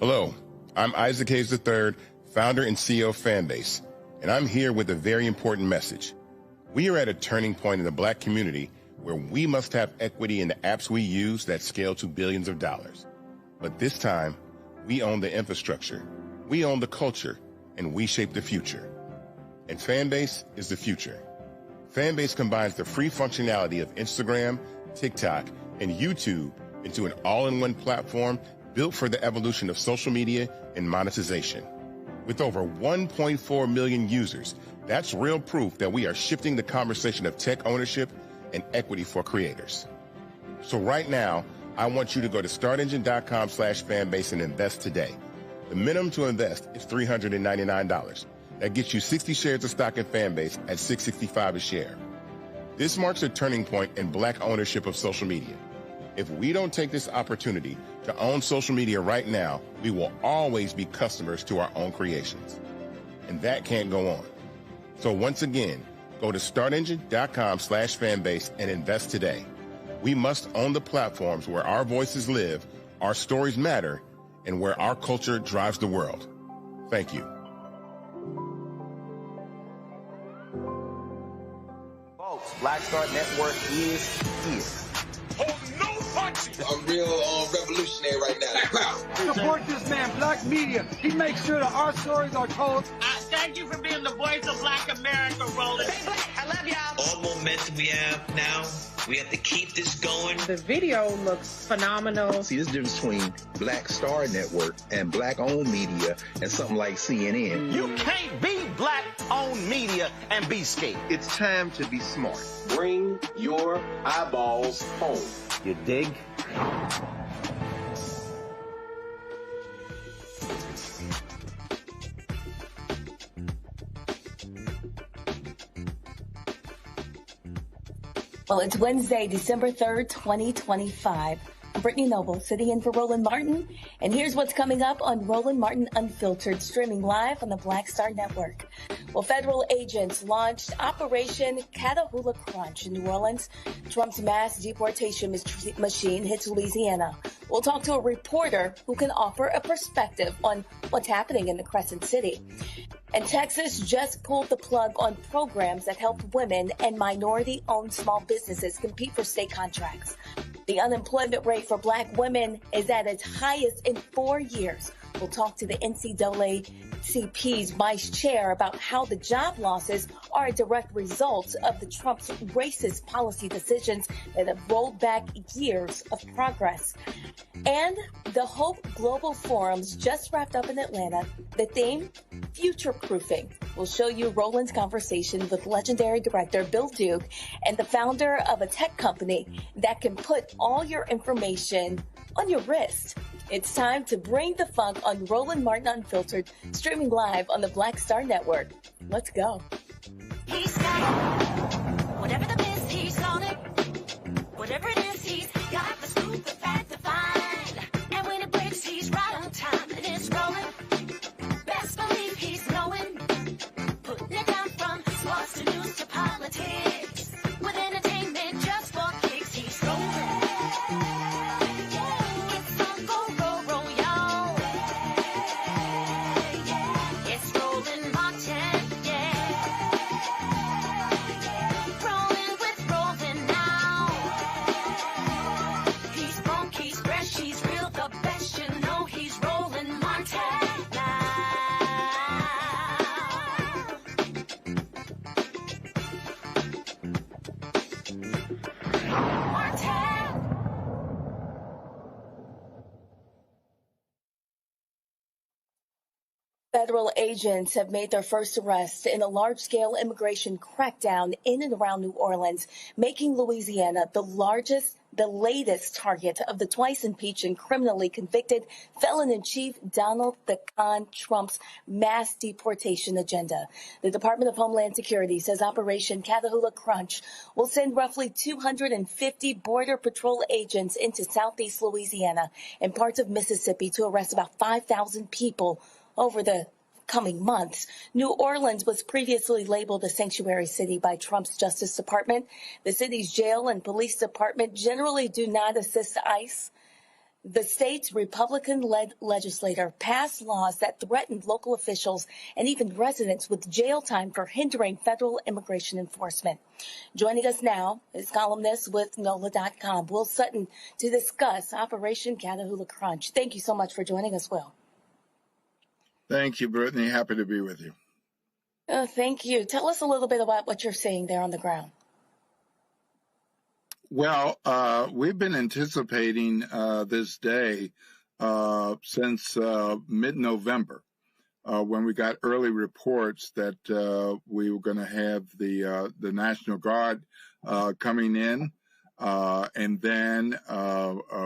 Hello, I'm Isaac Hayes III, founder and CEO of Fanbase, and I'm here with a very important message. We are at a turning point in the Black community where we must have equity in the apps we use that scale to billions of dollars. But this time, we own the infrastructure, we own the culture, and we shape the future. And Fanbase is the future. Fanbase combines the free functionality of Instagram, TikTok, and YouTube into an all-in-one platform built for the evolution of social media and monetization. With over 1.4 million users, that's real proof that we are shifting the conversation of tech ownership and equity for creators. So right now, I want you to go to startengine.com/fanbase and invest today. The minimum to invest is $399. That gets you 60 shares of stock in Fanbase at $665 a share. This marks a turning point in Black ownership of social media. If we don't take this opportunity to own social media right now, we will always be customers to our own creations. And that can't go on. So once again, go to startengine.com/fanbase and invest today. We must own the platforms where our voices live, our stories matter, and where our culture drives the world. Thank you. Folks, Black Star Network is here. I'm real revolutionary right now. Support this man, Black Media. He makes sure that our stories are told. Thank you for being the voice of Black America, Roland. Stay Black. I love y'all. All momentum we have now, we have to keep this going. The video looks phenomenal. See, this difference between Black Star Network and Black-owned media and something like CNN. You can't be Black-owned media and be scared. It's time to be smart. Bring your eyeballs home. You dig? Well, it's Wednesday, December 3rd, 2025. I'm Brittany Noble, sitting in for Roland Martin, and here's what's coming up on Roland Martin Unfiltered, streaming live on the Black Star Network. Well, federal agents launched Operation Catahoula Crunch in New Orleans. Trump's mass deportation machine hits Louisiana. We'll talk to a reporter who can offer a perspective on what's happening in the Crescent City. And Texas just pulled the plug on programs that help women and minority-owned small businesses compete for state contracts. The unemployment rate for Black women is at its highest in 4 years. We'll talk to the NAACP's vice chair about how the job losses are a direct result of the Trump's racist policy decisions that have rolled back years of progress. And the Hope Global Forums just wrapped up in Atlanta. The theme, future-proofing. We'll show you Roland's conversation with legendary director Bill Duke and the founder of a tech company that can put all your information on your wrist. It's time to bring the funk on Roland Martin Unfiltered, streaming live on the Black Star Network. Let's go. He's got it. Whatever the biz, he's on it. Whatever it is, he's got the scoop, the fact, the find. And when it breaks, he's right on time and it's rolling. Best believe he's knowing. Putting it down from sports to news to politics. With entertainment just for kicks, he's rolling. Federal agents have made their first arrest in a large-scale immigration crackdown in and around New Orleans, making Louisiana the latest target of the twice impeached and criminally convicted felon-in-chief Donald Trump's mass deportation agenda. The Department of Homeland Security says Operation Catahoula Crunch will send roughly 250 Border Patrol agents into southeast Louisiana and parts of Mississippi to arrest about 5,000 people over the coming months. New Orleans was previously labeled a sanctuary city by Trump's Justice Department. The city's jail and police department generally do not assist ICE The state's Republican-led legislature passed laws that threatened local officials and even residents with jail time for hindering federal immigration enforcement. Joining us now is columnist with NOLA.com, Will Sutton, to discuss Operation Catahoula Crunch. Thank you so much for joining us, Will. Thank you, Brittany. Happy to be with you. Thank you. Tell us a little bit about what you're seeing there on the ground. Well, we've been anticipating this day since mid-November, when we got early reports that we were going to have the National Guard coming in, and then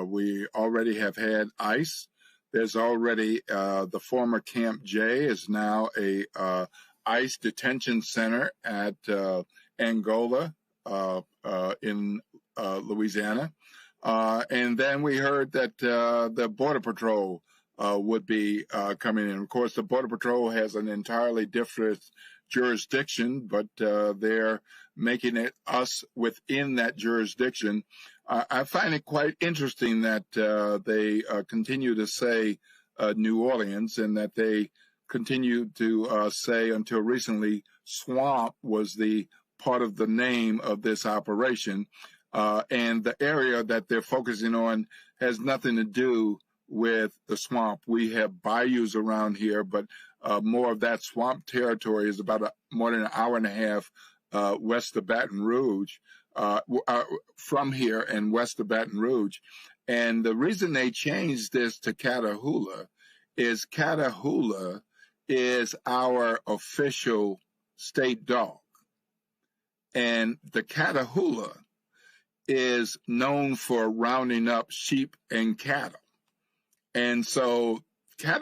we already have had ICE. There's already the former Camp J is now a ICE detention center at Angola in Louisiana. And then we heard that the Border Patrol would be coming in. Of course, the Border Patrol has an entirely different jurisdiction, but they're making it us within that jurisdiction. I find it quite interesting that they continue to say New Orleans, and that they continue to say until recently Swamp was the part of the name of this operation. And the area that they're focusing on has nothing to do with the swamp. We have bayous around here, but more of that swamp territory is about more than an hour and a half west of Baton Rouge, from here and west of Baton Rouge. And the reason they changed this to Catahoula is Catahoula is our official state dog. And the Catahoula is known for rounding up sheep and cattle. And so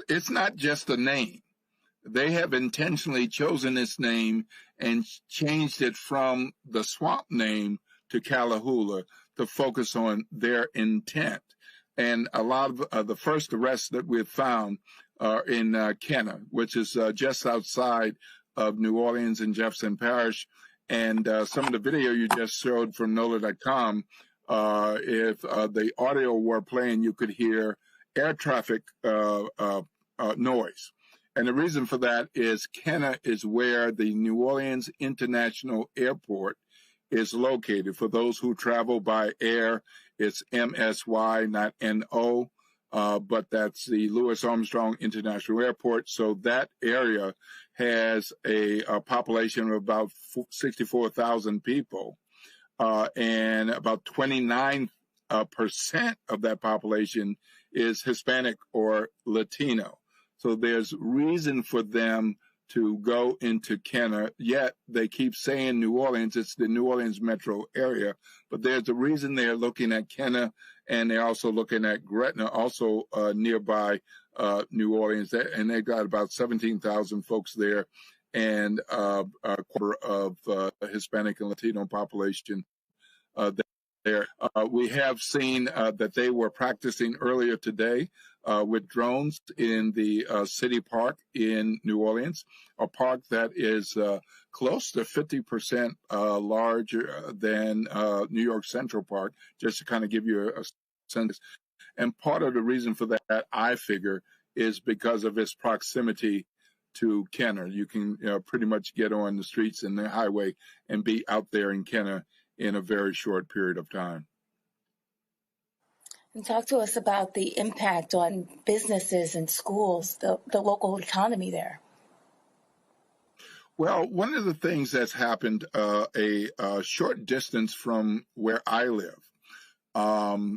it's not just a name. They have intentionally chosen this name and changed it from the swamp name to Catahoula to focus on their intent. And a lot of the first arrests that we've found are in Kenner, which is just outside of New Orleans in Jefferson Parish. And some of the video you just showed from NOLA.com, if the audio were playing, you could hear air traffic noise. And the reason for that is Kenner is where the New Orleans International Airport is located. For those who travel by air, it's MSY, not NO, but that's the Louis Armstrong International Airport. So that area has a population of about 64,000 people, and about 29% of that population is Hispanic or Latino. So there's reason for them to go into Kenner, yet they keep saying New Orleans. It's the New Orleans metro area, but there's a reason they're looking at Kenner, and they're also looking at Gretna, also nearby New Orleans, and they've got about 17,000 folks there, and a quarter of Hispanic and Latino population there. We have seen that they were practicing earlier today with drones in the city park in New Orleans, a park that is close to 50% larger than New York Central Park, just to kind of give you a sense. And part of the reason for that, I figure, is because of its proximity to Kenner. You can pretty much get on the streets and the highway and be out there in Kenner in a very short period of time. And talk to us about the impact on businesses and schools, the local economy there. Well, one of the things that's happened a short distance from where I live,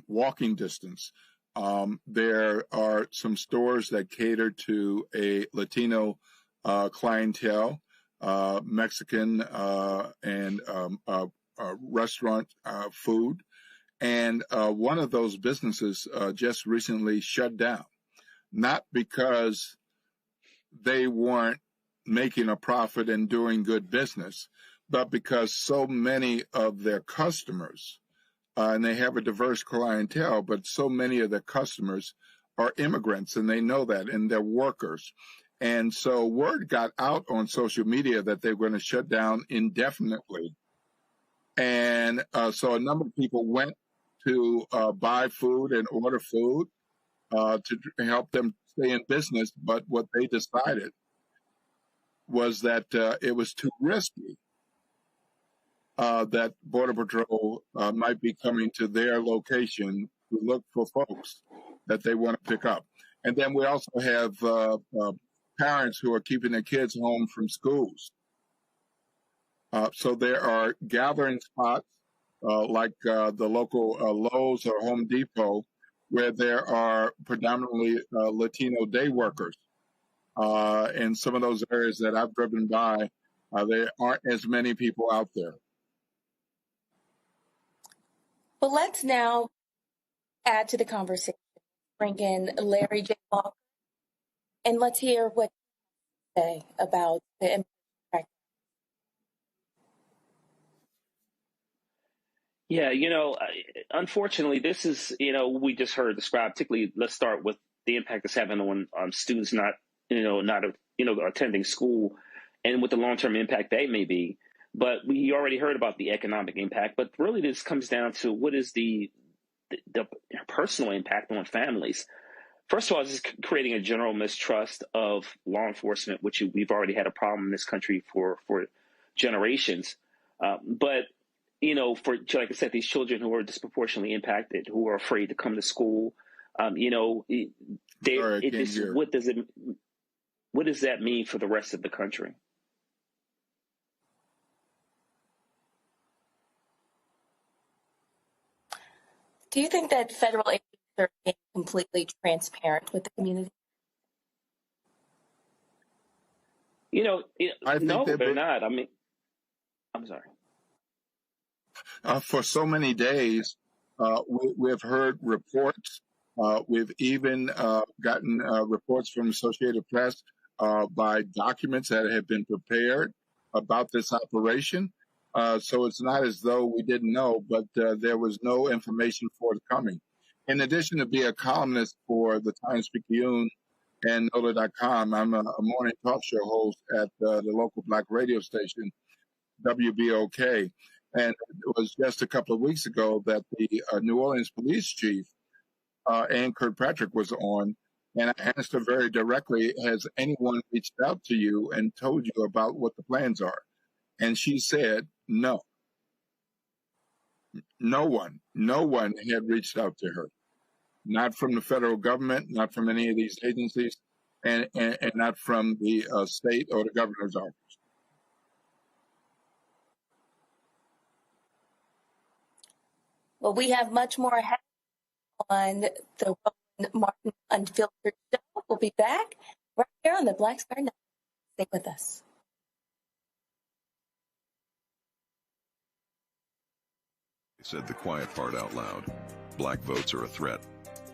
walking distance, there are some stores that cater to a Latino clientele, Mexican and restaurant food. And one of those businesses just recently shut down, not because they weren't making a profit and doing good business, but because so many of their customers, and they have a diverse clientele, but so many of their customers are immigrants, and they know that, and they're workers. And so word got out on social media that they were going to shut down indefinitely. And so a number of people went to buy food and order food, to help them stay in business. But what they decided was that it was too risky, that Border Patrol might be coming to their location to look for folks that they want to pick up. And then we also have parents who are keeping their kids home from schools. So there are gathering spots like the local Lowe's or Home Depot, where there are predominantly Latino day workers. In some of those areas that I've driven by, there aren't as many people out there. Well, let's now add to the conversation. Bring in Larry J. Walker, and let's hear what you say about the impact. Yeah, unfortunately, this is, we just heard described, particularly, let's start with the impact it's having on students not attending school and what the long-term impact they may be. But we already heard about the economic impact, but really this comes down to what is the personal impact on families. First of all, it's creating a general mistrust of law enforcement, which we've already had a problem in this country for generations. But for, like I said, these children who are disproportionately impacted, who are afraid to come to school, what does that mean for the rest of the country? Do you think that federal agencies are being completely transparent with the community? No, they're not. I mean, I'm sorry. For so many days, we've heard reports. We've even gotten reports from Associated Press by documents that have been prepared about this operation. So it's not as though we didn't know, but there was no information forthcoming. In addition to being a columnist for the Times-Picayune and NOLA.com, I'm a morning talk show host at the local Black radio station, WBOK. And it was just a couple of weeks ago that the New Orleans police chief, Ann Kirkpatrick, was on. And I asked her very directly, has anyone reached out to you and told you about what the plans are? And she said, no. No one had reached out to her. Not from the federal government, not from any of these agencies, and not from the state or the governor's office. Well, we have much more ahead on the Roland Martin Unfiltered Show. We'll be back right here on the Black Star Network. Stay with us. Said the quiet part out loud. Black votes are a threat,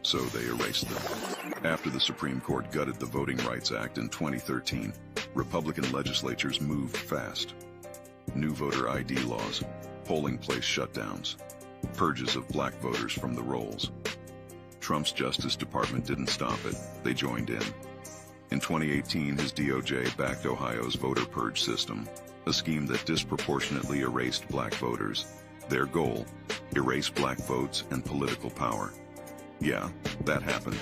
so they erased them. After the Supreme Court gutted the Voting Rights Act in 2013, Republican legislatures moved fast. New voter ID laws, polling place shutdowns, purges of black voters from the rolls. Trump's Justice Department didn't stop it, they joined in. In 2018, his DOJ backed Ohio's voter purge system, a scheme that disproportionately erased black voters. Their goal, erase black votes and political power. Yeah, that happened.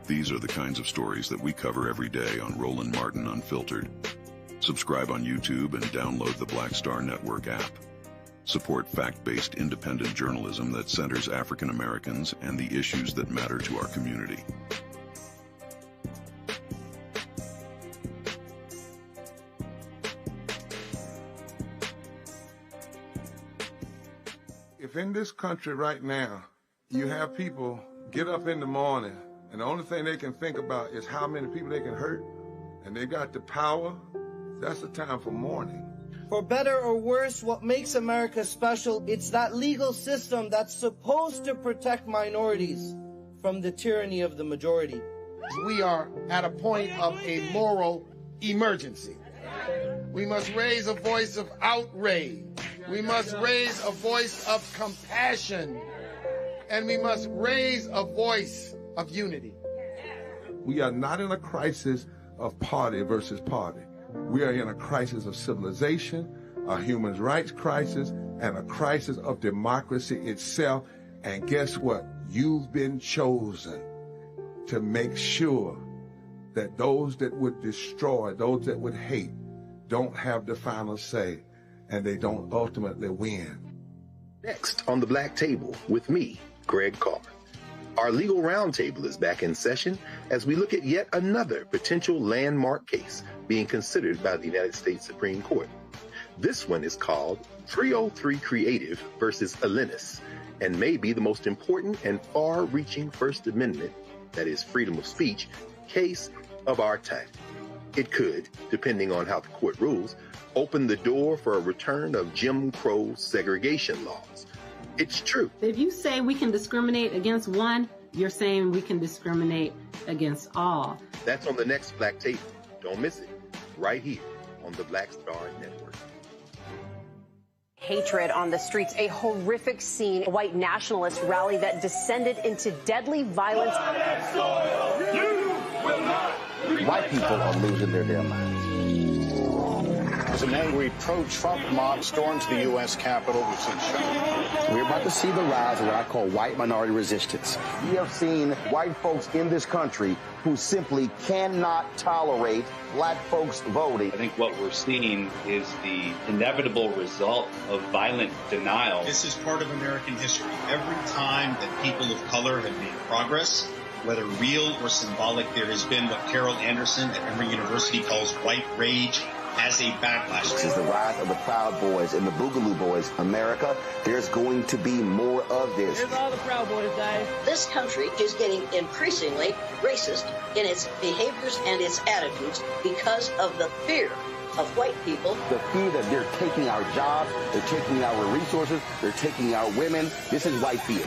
These are the kinds of stories that we cover every day on Roland Martin Unfiltered. Subscribe on YouTube and download the Black Star Network app. Support fact-based independent journalism that centers African Americans and the issues that matter to our community. If in this country right now, you have people get up in the morning and the only thing they can think about is how many people they can hurt, and they got the power, that's the time for mourning. For better or worse, what makes America special, it's that legal system that's supposed to protect minorities from the tyranny of the majority. We are at a point of a moral emergency. We must raise a voice of outrage. We must raise a voice of compassion. And we must raise a voice of unity. We are not in a crisis of party versus party. We are in a crisis of civilization, a human rights crisis, and a crisis of democracy itself. And guess what? You've been chosen to make sure that those that would destroy, those that would hate, don't have the final say, and they don't ultimately win. Next on the Black Table with me, Greg Carr. Our legal roundtable is back in session as we look at yet another potential landmark case being considered by the United States Supreme Court. This one is called 303 Creative versus Alennis, and may be the most important and far-reaching First Amendment, that is freedom of speech, case of our time. It could, depending on how the court rules, open the door for a return of Jim Crow segregation laws. It's true. If you say we can discriminate against one, you're saying we can discriminate against all. That's on the next Black Table. Don't miss it. Right here on the Black Star Network. Hatred on the streets, a horrific scene, a white nationalist rally that descended into deadly violence. White people are losing their damn minds. As an angry pro-Trump mob storms the U.S. Capitol, we've seen shooting. We're about to see the rise of what I call white minority resistance. We have seen white folks in this country who simply cannot tolerate black folks voting. I think what we're seeing is the inevitable result of violent denial. This is part of American history. Every time that people of color have made progress, whether real or symbolic, there has been what Carol Anderson at Emory University calls white rage as a backlash. This is the rise of the Proud Boys and the Boogaloo Boys. America, there's going to be more of this. Here's all the Proud Boys, guys. This country is getting increasingly racist in its behaviors and its attitudes because of the fear of white people. The fear that they're taking our jobs, they're taking our resources, they're taking our women. This is white fear.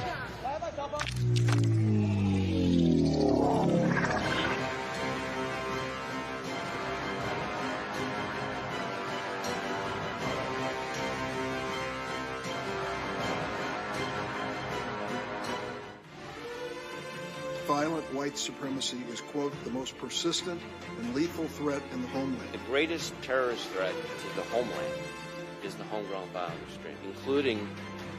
Violent white supremacy is, quote, the most persistent and lethal threat in the homeland. The greatest terrorist threat to the homeland is the homegrown violence stream, including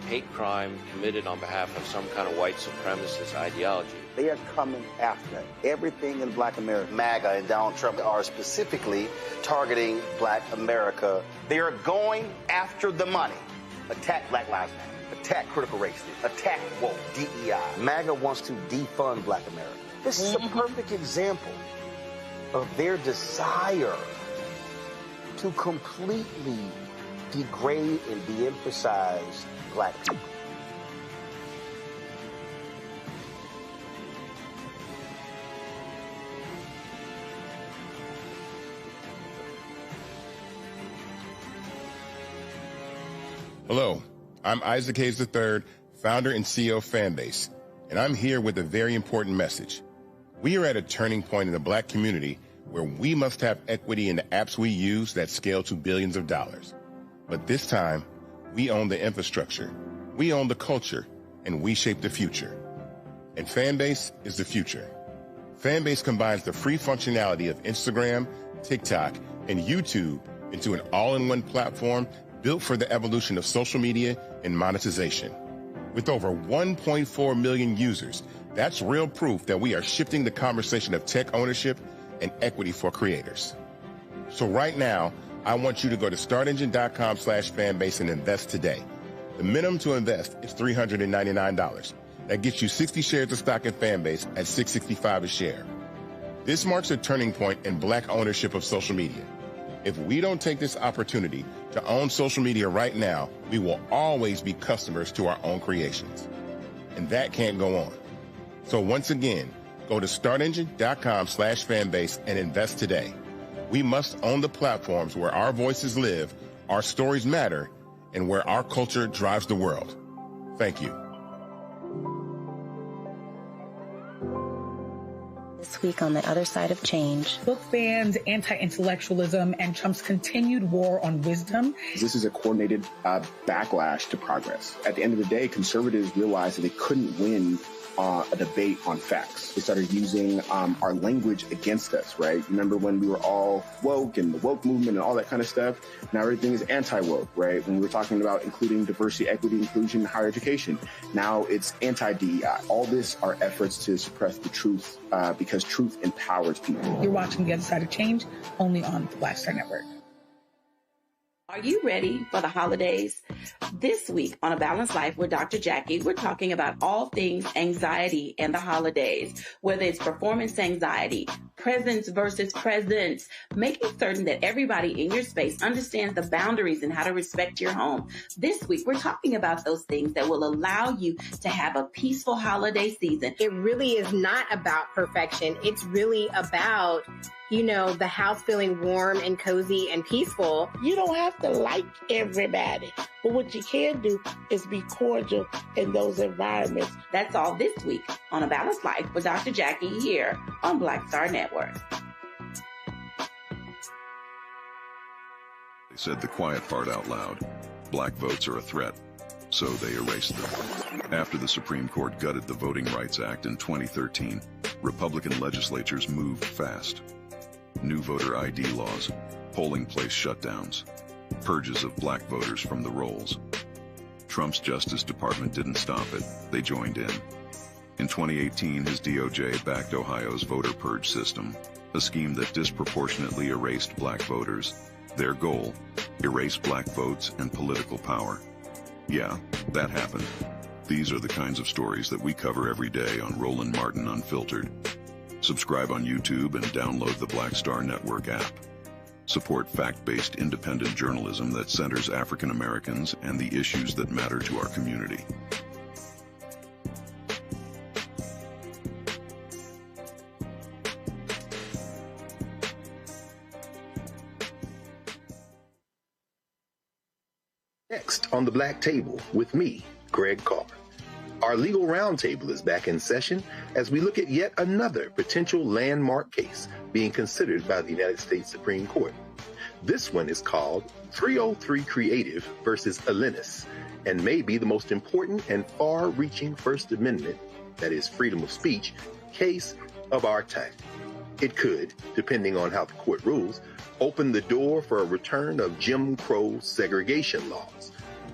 hate crime committed on behalf of some kind of white supremacist ideology. They are coming after everything in Black America. MAGA and Donald Trump are specifically targeting Black America. They are going after the money. Attack Black Lives Matter. Attack critical race theory. Attack woke, DEI. MAGA wants to defund Black America. This is a perfect example of their desire to completely degrade and de-emphasize Black people. Hello, I'm Isaac Hayes III, founder and CEO of Fanbase, and I'm here with a very important message. We are at a turning point in the Black community where we must have equity in the apps we use that scale to billions of dollars. But this time, we own the infrastructure, we own the culture, and we shape the future. And Fanbase is the future. Fanbase combines the free functionality of Instagram, TikTok, and YouTube into an all-in-one platform built for the evolution of social media and monetization. With over 1.4 million users, that's real proof that we are shifting the conversation of tech ownership and equity for creators. So right now, I want you to go to startengine.com/fanbase and invest today. The minimum to invest is $399. That gets you 60 shares of stock in Fanbase at $665 a share. This marks a turning point in Black ownership of social media. If we don't take this opportunity to own social media right now, we will always be customers to our own creations. And that can't go on. So once again, go to startengine.com/fanbase and invest today. We must own the platforms where our voices live, our stories matter, and where our culture drives the world. Thank you. This week on The Other Side of Change. Book bans, anti-intellectualism, and Trump's continued war on wisdom. This is a coordinated backlash to progress. At the end of the day, conservatives realized that they couldn't win a debate on facts. They started using our language against us, right? Remember when we were all woke and the woke movement and all that kind of stuff? Now everything is anti-woke, right? When we were talking about including diversity, equity, inclusion, and higher education, now it's anti-DEI. All this are efforts to suppress the truth because truth empowers people. You're watching The Other Side of Change only on the Black Star Network. Are you ready for the holidays? This week on A Balanced Life with Dr. Jackie, we're talking about all things anxiety and the holidays, whether it's performance anxiety, presence versus presence, making certain that everybody in your space understands the boundaries and how to respect your home. This week, we're talking about those things that will allow you to have a peaceful holiday season. It really is not about perfection. It's really about, the house feeling warm and cozy and peaceful. You don't have to like everybody, but what you can do is be cordial in those environments. That's all this week on A Balanced Life with Dr. Jackie here on Black Star Network. They said the quiet part out loud. Black votes are a threat, so they erased them. After the Supreme Court gutted the Voting Rights Act in 2013, Republican legislatures moved fast. New voter ID laws, polling place shutdowns, purges of black voters from the rolls. Trump's Justice Department didn't stop it, they joined in. In 2018, his DOJ backed Ohio's voter purge system, a scheme that disproportionately erased black voters. Their goal, erase black votes and political power. Yeah, that happened. These are the kinds of stories that we cover every day on Roland Martin Unfiltered. Subscribe on YouTube and download the Black Star Network app. Support fact-based independent journalism that centers African Americans and the issues that matter to our community. Next on the Black Table with me, Greg Carr. Our legal roundtable is back in session as we look at yet another potential landmark case being considered by the United States Supreme Court. This one is called 303 Creative versus Alennis, and may be the most important and far-reaching First Amendment, that is freedom of speech, case of our time. It could, depending on how the court rules, open the door for a return of Jim Crow segregation laws.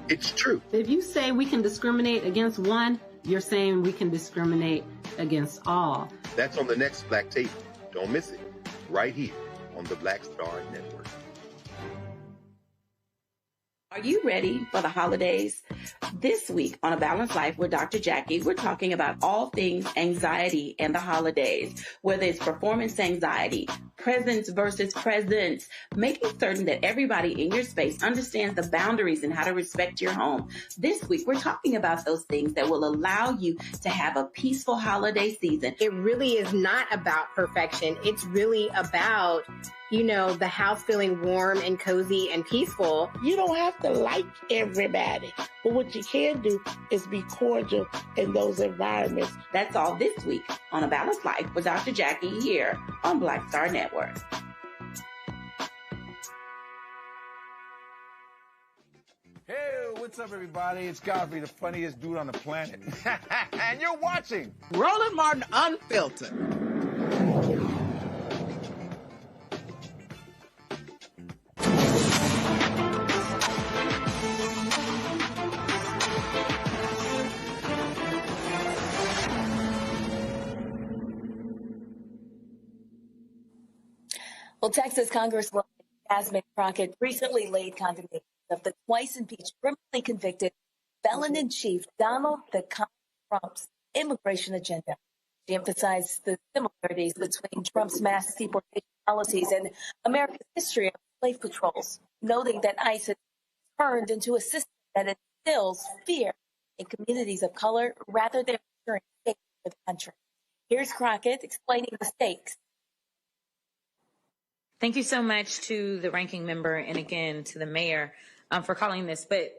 It's true. If you say we can discriminate against one, you're saying we can discriminate against all. That's on the next Black Table. Don't miss it. Right here on the Black Star Network. Are you ready for the holidays? This week on A Balanced Life with Dr. Jackie, we're talking about all things anxiety and the holidays, whether it's performance anxiety, presence versus presence, making certain that everybody in your space understands the boundaries and how to respect your home. This week, we're talking about those things that will allow you to have a peaceful holiday season. It really is not about perfection. It's really about, the house feeling warm and cozy and peaceful. You don't have to like everybody, but what you can do is be cordial in those environments. That's all this week on A Balanced Life with Dr. Jackie here on Black Star Network. Hey, what's up, everybody? It's Godfrey, the funniest dude on the planet. And you're watching Roland Martin Unfiltered. Well, Texas Congresswoman Jasmine Crockett recently laid condemnation of the twice impeached, criminally convicted felon-in-chief Donald Trump's immigration agenda. She emphasized the similarities between Trump's mass deportation policies and America's history of slave patrols, noting that ICE has turned into a system that instills fear in communities of color rather than ensuring safety for the country. Here's Crockett explaining the stakes. Thank you so much to the ranking member and again to the mayor for calling this. But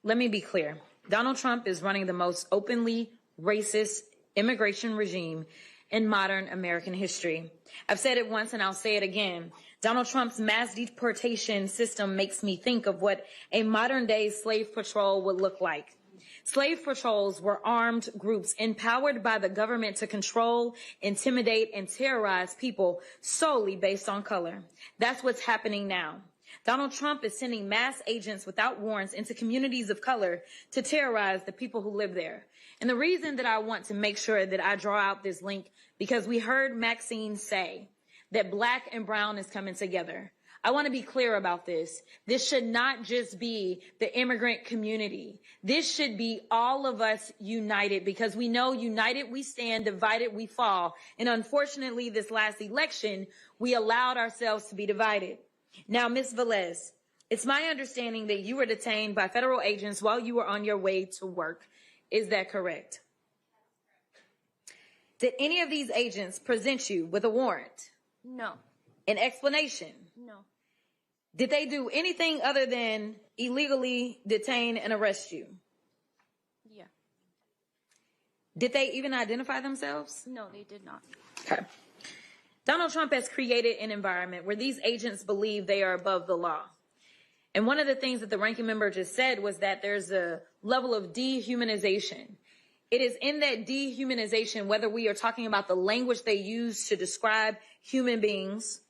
let me be clear. Donald Trump is running the most openly racist immigration regime in modern American history. I've said it once and I'll say it again. Donald Trump's mass deportation system makes me think of what a modern day slave patrol would look like. Slave patrols were armed groups empowered by the government to control, intimidate, and terrorize people solely based on color. That's what's happening now. Donald Trump is sending mass agents without warrants into communities of color to terrorize the people who live there. And the reason that I want to make sure that I draw out this link, because we heard Maxine say that black and brown is coming together. I want to be clear about this. This should not just be the immigrant community. This should be all of us united, because we know united we stand, divided we fall. And unfortunately, this last election, we allowed ourselves to be divided. Now, Ms. Velez, it's my understanding that you were detained by federal agents while you were on your way to work. Is that correct? Did any of these agents present you with a warrant? No. An explanation? No. Did they do anything other than illegally detain and arrest you? Yeah. Did they even identify themselves? No, they did not. Okay. Donald Trump has created an environment where these agents believe they are above the law. And one of the things that the ranking member just said was that there's a level of dehumanization. It is in that dehumanization, whether we are talking about the language they use to describe human beings,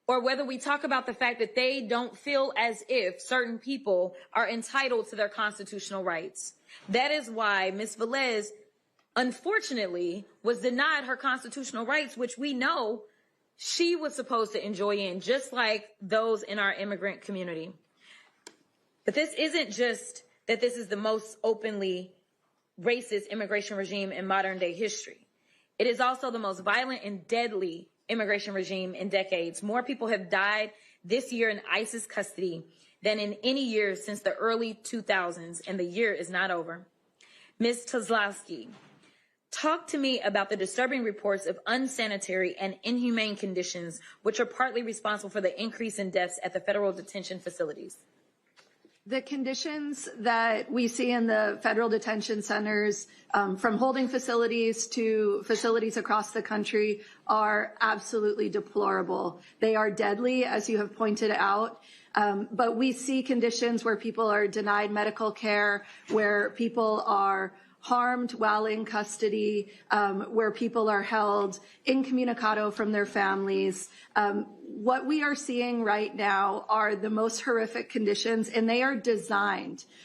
or whether we talk about the fact that they don't feel as if certain people are entitled to their constitutional rights. That is why Ms. Velez, unfortunately, was denied her constitutional rights, which we know she was supposed to enjoy in, just like those in our immigrant community. But this isn't just that this is the most openly racist immigration regime in modern day history. It is also the most violent and deadly immigration regime in decades. More people have died this year in ISIS custody than in any year since the early 2000s, and the year is not over. Ms. Kozlowski, talk to me about the disturbing reports of unsanitary and inhumane conditions, which are partly responsible for the increase in deaths at the federal detention facilities. The conditions that we see in the federal detention centers, from holding facilities to facilities across the country, are absolutely deplorable. They are deadly, as you have pointed out. But we see conditions where people are denied medical care, where people are harmed while in custody, where people are held incommunicado from their families. What we are seeing right now are the most horrific conditions, and they are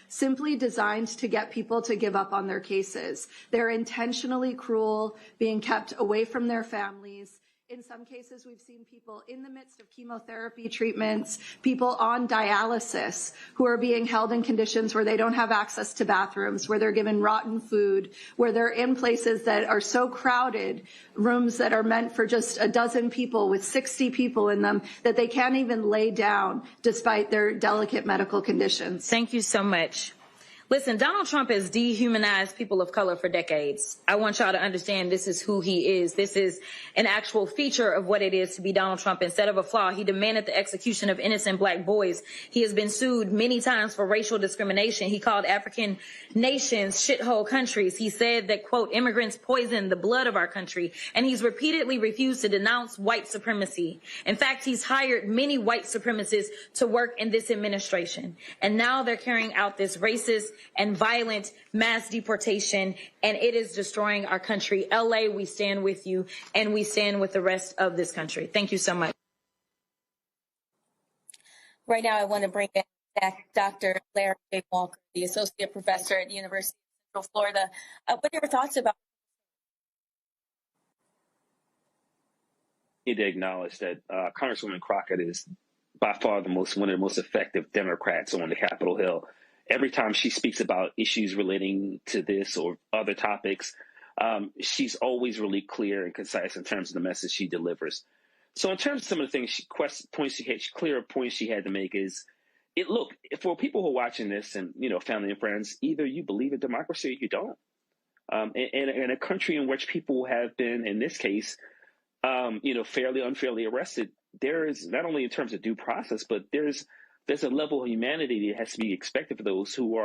simply designed to get people to give up on their cases. They're intentionally cruel, being kept away from their families. In some cases, we've seen people in the midst of chemotherapy treatments, people on dialysis who are being held in conditions where they don't have access to bathrooms, where they're given rotten food, where they're in places that are so crowded, rooms that are meant for just a dozen people with 60 people in them, that they can't even lay down despite their delicate medical conditions. Thank you so much. Listen, Donald Trump has dehumanized people of color for decades. I want y'all to understand this is who he is. This is an actual feature of what it is to be Donald Trump. Instead of a flaw, he demanded the execution of innocent black boys. He has been sued many times for racial discrimination. He called African nations shithole countries. He said that, quote, immigrants poison the blood of our country. And he's repeatedly refused to denounce white supremacy. In fact, he's hired many white supremacists to work in this administration. And now they're carrying out this racist and violent mass deportation, and it is destroying our country. LA, we stand with you, and we stand with the rest of this country. Thank you so much. Right now, I want to bring back Dr. Larry J. Walker, the associate professor at the University of Central Florida. What are your thoughts about? Need to acknowledge that Congresswoman Crockett is by far one of the most effective Democrats on the Capitol Hill. Every time she speaks about issues relating to this or other topics, she's always really clear and concise in terms of the message she delivers. So in terms of some of the things clear points she had to make is, look, for people who are watching this and, family and friends, either you believe in democracy or you don't. In a country in which people have been, in this case, fairly, unfairly arrested, there is not only in terms of due process, but there's a level of humanity that has to be expected for those who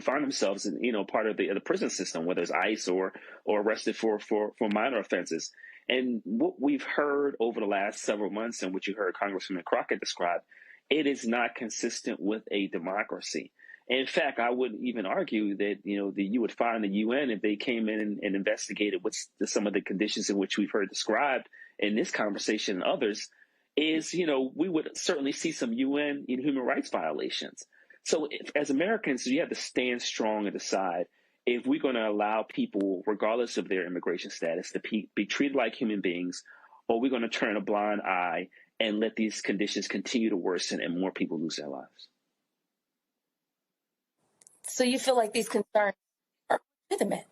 find themselves in, part of the prison system, whether it's ICE or arrested for minor offenses. And what we've heard over the last several months and what you heard Congresswoman Crockett describe it is not consistent with a democracy. In fact, I would even argue that, that you would find the UN, if they came in and investigated what's some of the conditions in which we've heard described in this conversation and others, is, we would certainly see some UN human rights violations. So as Americans, you have to stand strong and decide if we're going to allow people, regardless of their immigration status, to be treated like human beings, or we're going to turn a blind eye and let these conditions continue to worsen and more people lose their lives. So you feel like these concerns are legitimate?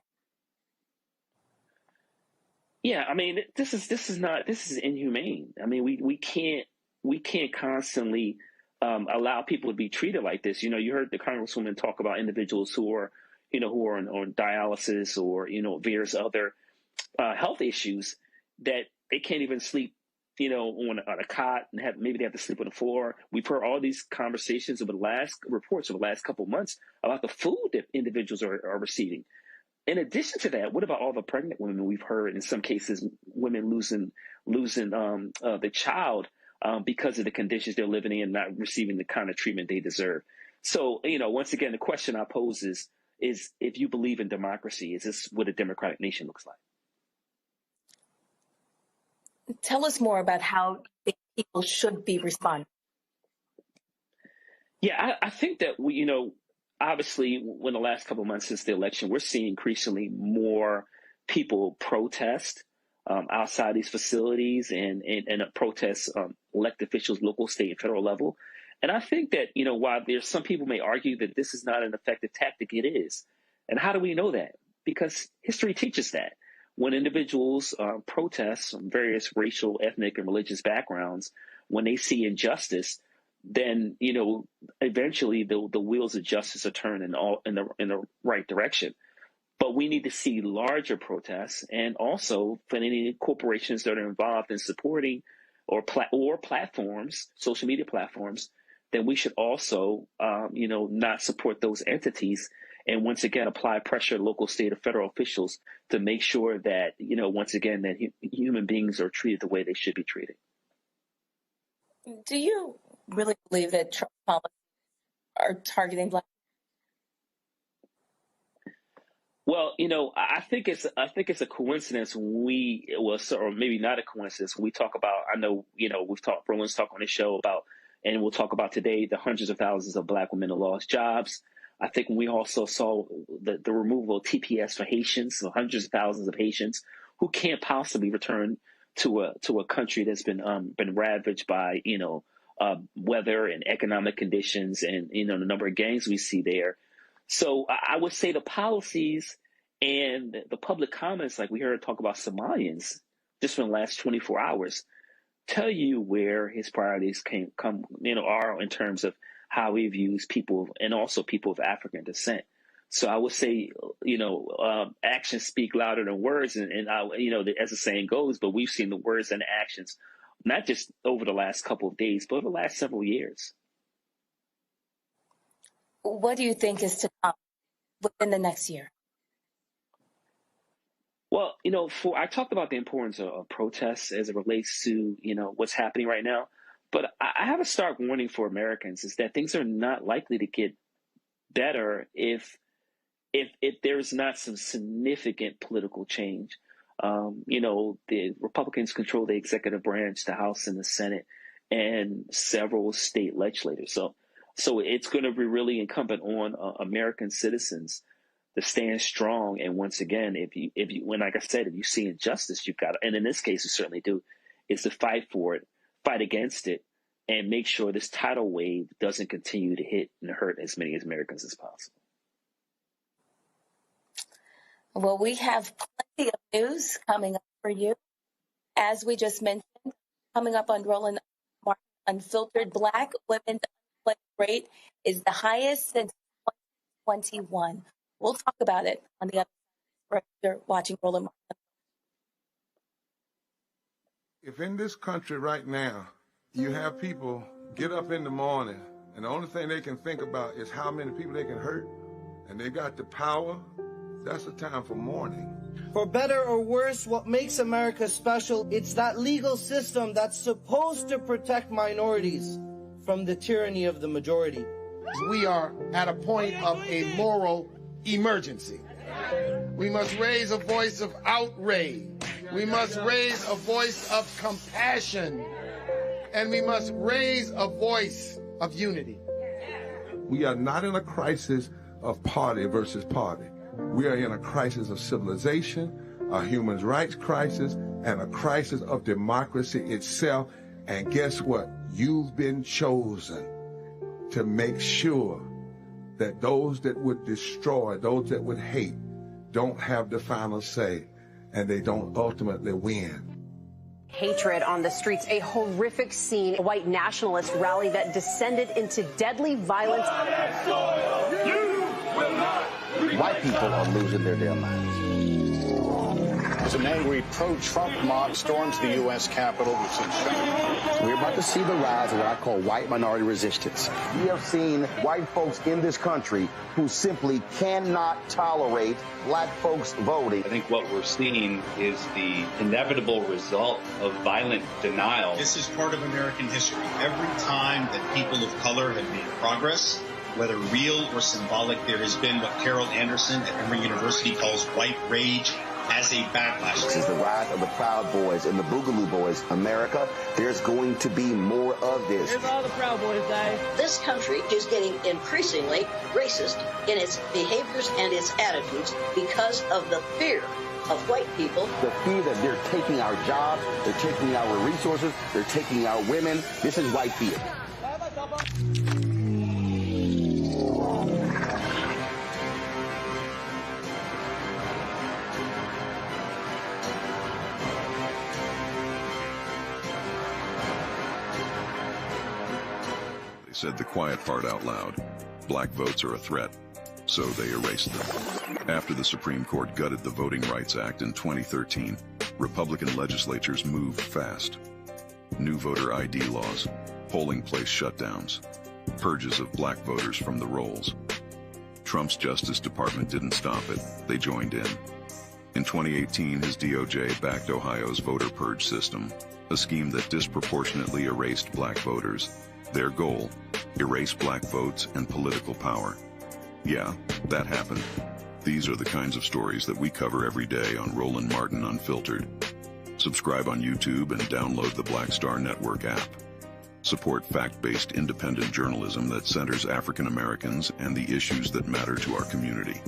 Yeah, I mean, this is inhumane. I mean, we can't constantly allow people to be treated like this. You heard the Congresswoman talk about individuals who are on dialysis or various other health issues that they can't even sleep on a cot, and maybe they have to sleep on the floor. We've heard all these conversations over the last couple of months about the food that individuals are receiving. In addition to that, what about all the pregnant women we've heard, in some cases, women losing the child because of the conditions they're living in and not receiving the kind of treatment they deserve. So, once again, the question I pose is if you believe in democracy, is this what a democratic nation looks like? Tell us more about how people should be responding. Yeah, I think that obviously, in the last couple of months since the election, we're seeing increasingly more people protest outside these facilities and protest elected officials, local, state, and federal level. And I think that, while there's some people may argue that this is not an effective tactic, it is. And how do we know that? Because history teaches that. When individuals protest from various racial, ethnic, and religious backgrounds, when they see injustice, then eventually the wheels of justice are turned in the right direction. But we need to see larger protests, and also for any corporations that are involved in supporting or platforms, social media platforms, then we should also not support those entities. And once again, apply pressure to local, state, or federal officials to make sure that, once again, that human beings are treated the way they should be treated. Do you really believe that Trump policies are targeting Black? Well, I think it's a coincidence or maybe not a coincidence. When we talk about, I know, Roland's talk on this show about, and we'll talk about today, the hundreds of thousands of Black women who lost jobs. I think we also saw the removal of TPS for Haitians, so hundreds of thousands of Haitians who can't possibly return to a country that's been ravaged by weather and economic conditions and the number of gangs we see there. So I would say the policies and the public comments, like we heard talk about Somalians just in the last 24 hours, tell you where his priorities are in terms of how he views people, and also people of African descent. So I would say, actions speak louder than words, and as the saying goes. But we've seen the words and actions, not just over the last couple of days, but over the last several years. What do you think is to come within the next year? Well, I talked about the importance of protests as it relates to what's happening right now. But I have a stark warning for Americans, is that things are not likely to get better if there's not some significant political change. The Republicans control the executive branch, the House and the Senate, and several state legislators. So it's going to be really incumbent on American citizens to stand strong. And once again, if you, like I said, if you see injustice, you've got to, and in this case, you certainly do, is to fight for it, fight against it, and make sure this tidal wave doesn't continue to hit and hurt as many Americans as possible. Well, we have plenty of news coming up for you. As we just mentioned, coming up on Roland Martin Unfiltered, Black women's unemployment rate is the highest since 2021. We'll talk about it on the other side. You're watching Roland Martin. If in this country right now, you have people get up in the morning and the only thing they can think about is how many people they can hurt, and they got the power, that's a time for mourning. For better or worse, what makes America special, it's that legal system that's supposed to protect minorities. from the tyranny of the majority. We are at a point of a moral emergency. We must raise a voice of outrage. We must raise a voice of compassion. And we must raise a voice of unity. We are not in a crisis of party versus party. We are in a crisis of civilization, a human rights crisis, and a crisis of democracy itself. And guess what? You've been chosen to make sure that those that would destroy, those that would hate, don't have the final say, and they don't ultimately win. Hatred on the streets, a horrific scene, a white nationalist rally that descended into deadly violence. White people are losing their damn minds. As an angry pro-Trump mob storms the U.S. Capitol, we're about to see the rise of what I call white minority resistance. We have seen white folks in this country who simply cannot tolerate black folks voting. I think what we're seeing is the inevitable result of violent denial. This is part of American history. Every time that people of color have made progress, whether real or symbolic, there has been what Carol Anderson at Emory University calls white rage as a backlash. This is the rise of the Proud Boys and the Boogaloo Boys. America, there's going to be more of this. Here's all the Proud Boys, guys. This country is getting increasingly racist in its behaviors and its attitudes because of the fear of white people. The fear that they're taking our jobs, they're taking our resources, they're taking our women. This is white fear. Said the quiet part out loud. Black votes are a threat, so they erased them. After the Supreme Court gutted the Voting Rights Act in 2013, Republican legislatures moved fast. New voter ID laws, polling place shutdowns, purges of black voters from the rolls. Trump's Justice Department didn't stop it, they joined in. In 2018, his DOJ backed Ohio's voter purge system, a scheme that disproportionately erased black voters. Their goal, erase black votes and political power. Yeah, that happened. These are the kinds of stories that we cover every day on Roland Martin Unfiltered. Subscribe on YouTube and download the Black Star Network app. Support fact-based independent journalism that centers African Americans and the issues that matter to our community.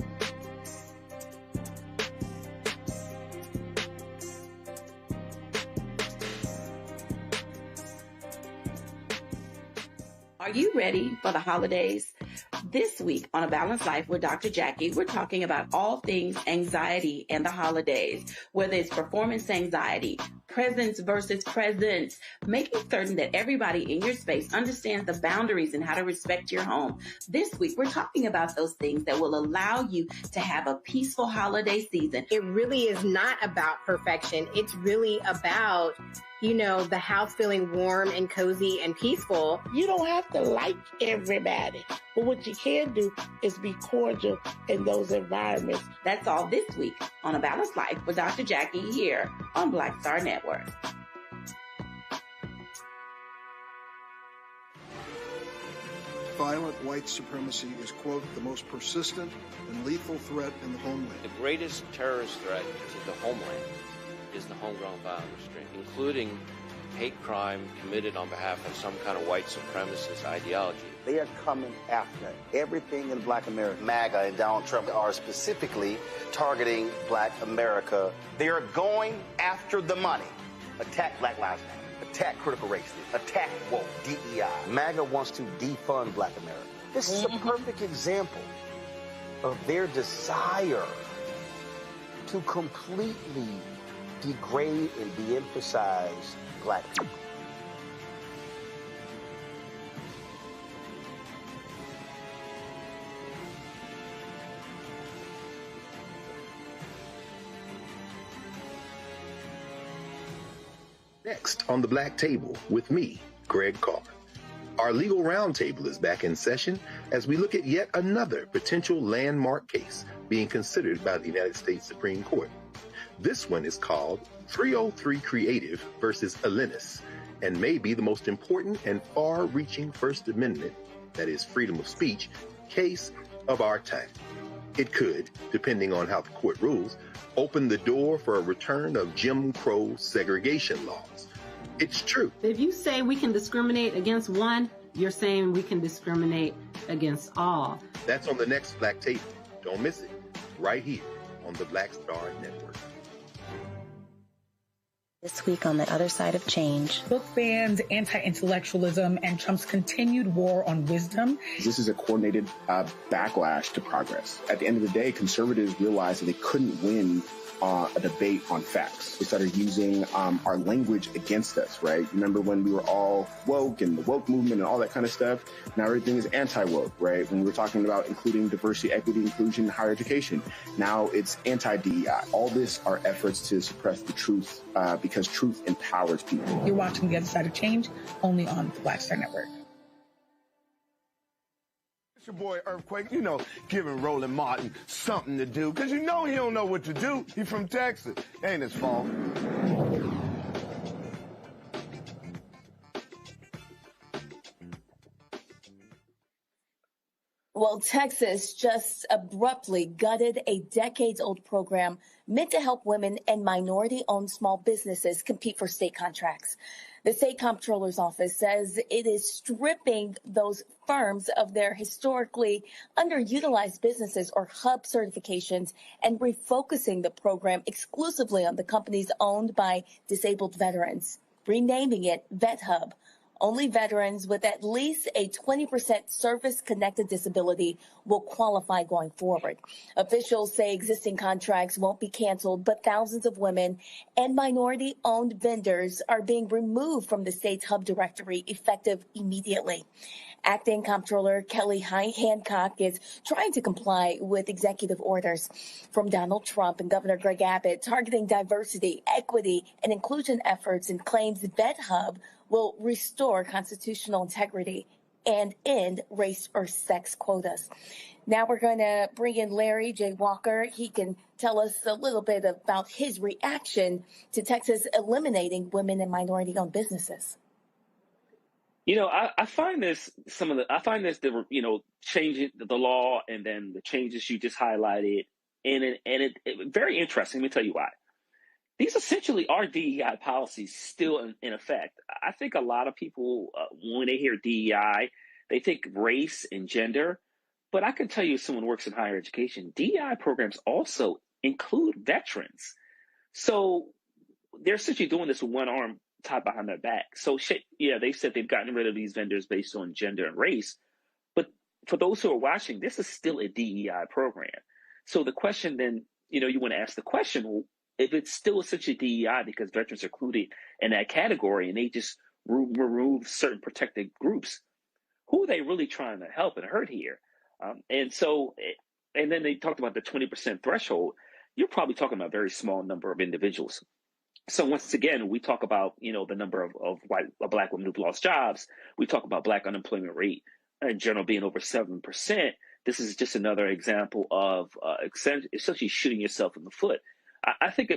Are you ready for the holidays? This week on A Balanced Life with Dr. Jackie, we're talking about all things anxiety and the holidays, whether it's performance anxiety, presence versus presence, making certain that everybody in your space understands the boundaries and how to respect your home. This week, we're talking about those things that will allow you to have a peaceful holiday season. It really is not about perfection. It's really about, you know, the house feeling warm and cozy and peaceful. You don't have to like everybody, but what you can do is be cordial in those environments. That's all this week on A Balanced Life with Dr. Jackie here on Black Star Network. Violent white supremacy is, quote, the most persistent and lethal threat in the homeland. The greatest terrorist threat to the homeland is the homegrown violence stream, including hate crime committed on behalf of some kind of white supremacist ideology. They are coming after everything in black America. MAGA and Donald Trump are specifically targeting black America. They are going after the money. Attack Black Lives Matter. Attack critical race theory. Attack woke, DEI. MAGA wants to defund black America. This is a perfect example of their desire to completely degrade and de-emphasize black people. Next on the Black Table with me, Greg Carr. Our legal roundtable is back in session as we look at yet another potential landmark case being considered by the United States Supreme Court. This one is called 303 Creative versus Alennis, and may be the most important and far-reaching First Amendment, that is freedom of speech, case of our time. It could, depending on how the court rules, open the door for a return of Jim Crow segregation laws. It's true. If you say we can discriminate against one, you're saying we can discriminate against all. That's on the next Black Table. Don't miss it. Right here on the Black Star Network. This week on The Other Side of Change. Book bans, anti-intellectualism, and Trump's continued war on wisdom. This is a coordinated backlash to progress. At the end of the day, conservatives realized that they couldn't win a debate on facts. They started using our language against us, right? Remember when we were all woke and the woke movement and all that kind of stuff? Now everything is anti-woke, right? When we were talking about including diversity, equity, inclusion, and higher education, now it's anti-DEI. All this are efforts to suppress the truth because truth empowers people. You're watching The Other Side of Change only on the Black Star Network. It's your boy Earthquake, giving Roland Martin something to do, because he don't know what to do. He's from Texas. Ain't his fault. Well, Texas just abruptly gutted a decades-old program meant to help women and minority-owned small businesses compete for state contracts. The state comptroller's office says it is stripping those firms of their historically underutilized businesses or hub certifications and refocusing the program exclusively on the companies owned by disabled veterans, renaming it Vet Hub. Only veterans with at least a 20% service-connected disability will qualify going forward. Officials say existing contracts won't be canceled, but thousands of women and minority-owned vendors are being removed from the state's hub directory effective immediately. Acting Comptroller Kelly Hancock is trying to comply with executive orders from Donald Trump and Governor Greg Abbott targeting diversity, equity, and inclusion efforts, and claims Vet Hub will restore constitutional integrity and end race or sex quotas. Now we're going to bring in Larry J. Walker. He can tell us a little bit about his reaction to Texas eliminating women and minority-owned businesses. I find this changing the law and then the changes you just highlighted, and it very interesting. Let me tell you why. These essentially are DEI policies still in effect. I think a lot of people, when they hear DEI, they think race and gender. But I can tell you, as someone who works in higher education, DEI programs also include veterans. So they're essentially doing this with one arm tied behind their back. So, they said they've gotten rid of these vendors based on gender and race. But for those who are watching, this is still a DEI program. So the question then, you want to ask the question, well, if it's still essentially DEI because veterans are included in that category and they just remove certain protected groups, who are they really trying to help and hurt here? And then they talked about the 20% threshold. You're probably talking about a very small number of individuals. So once again, we talk about, the number of Black women who've lost jobs. We talk about Black unemployment rate in general being over 7%. This is just another example of essentially shooting yourself in the foot. I think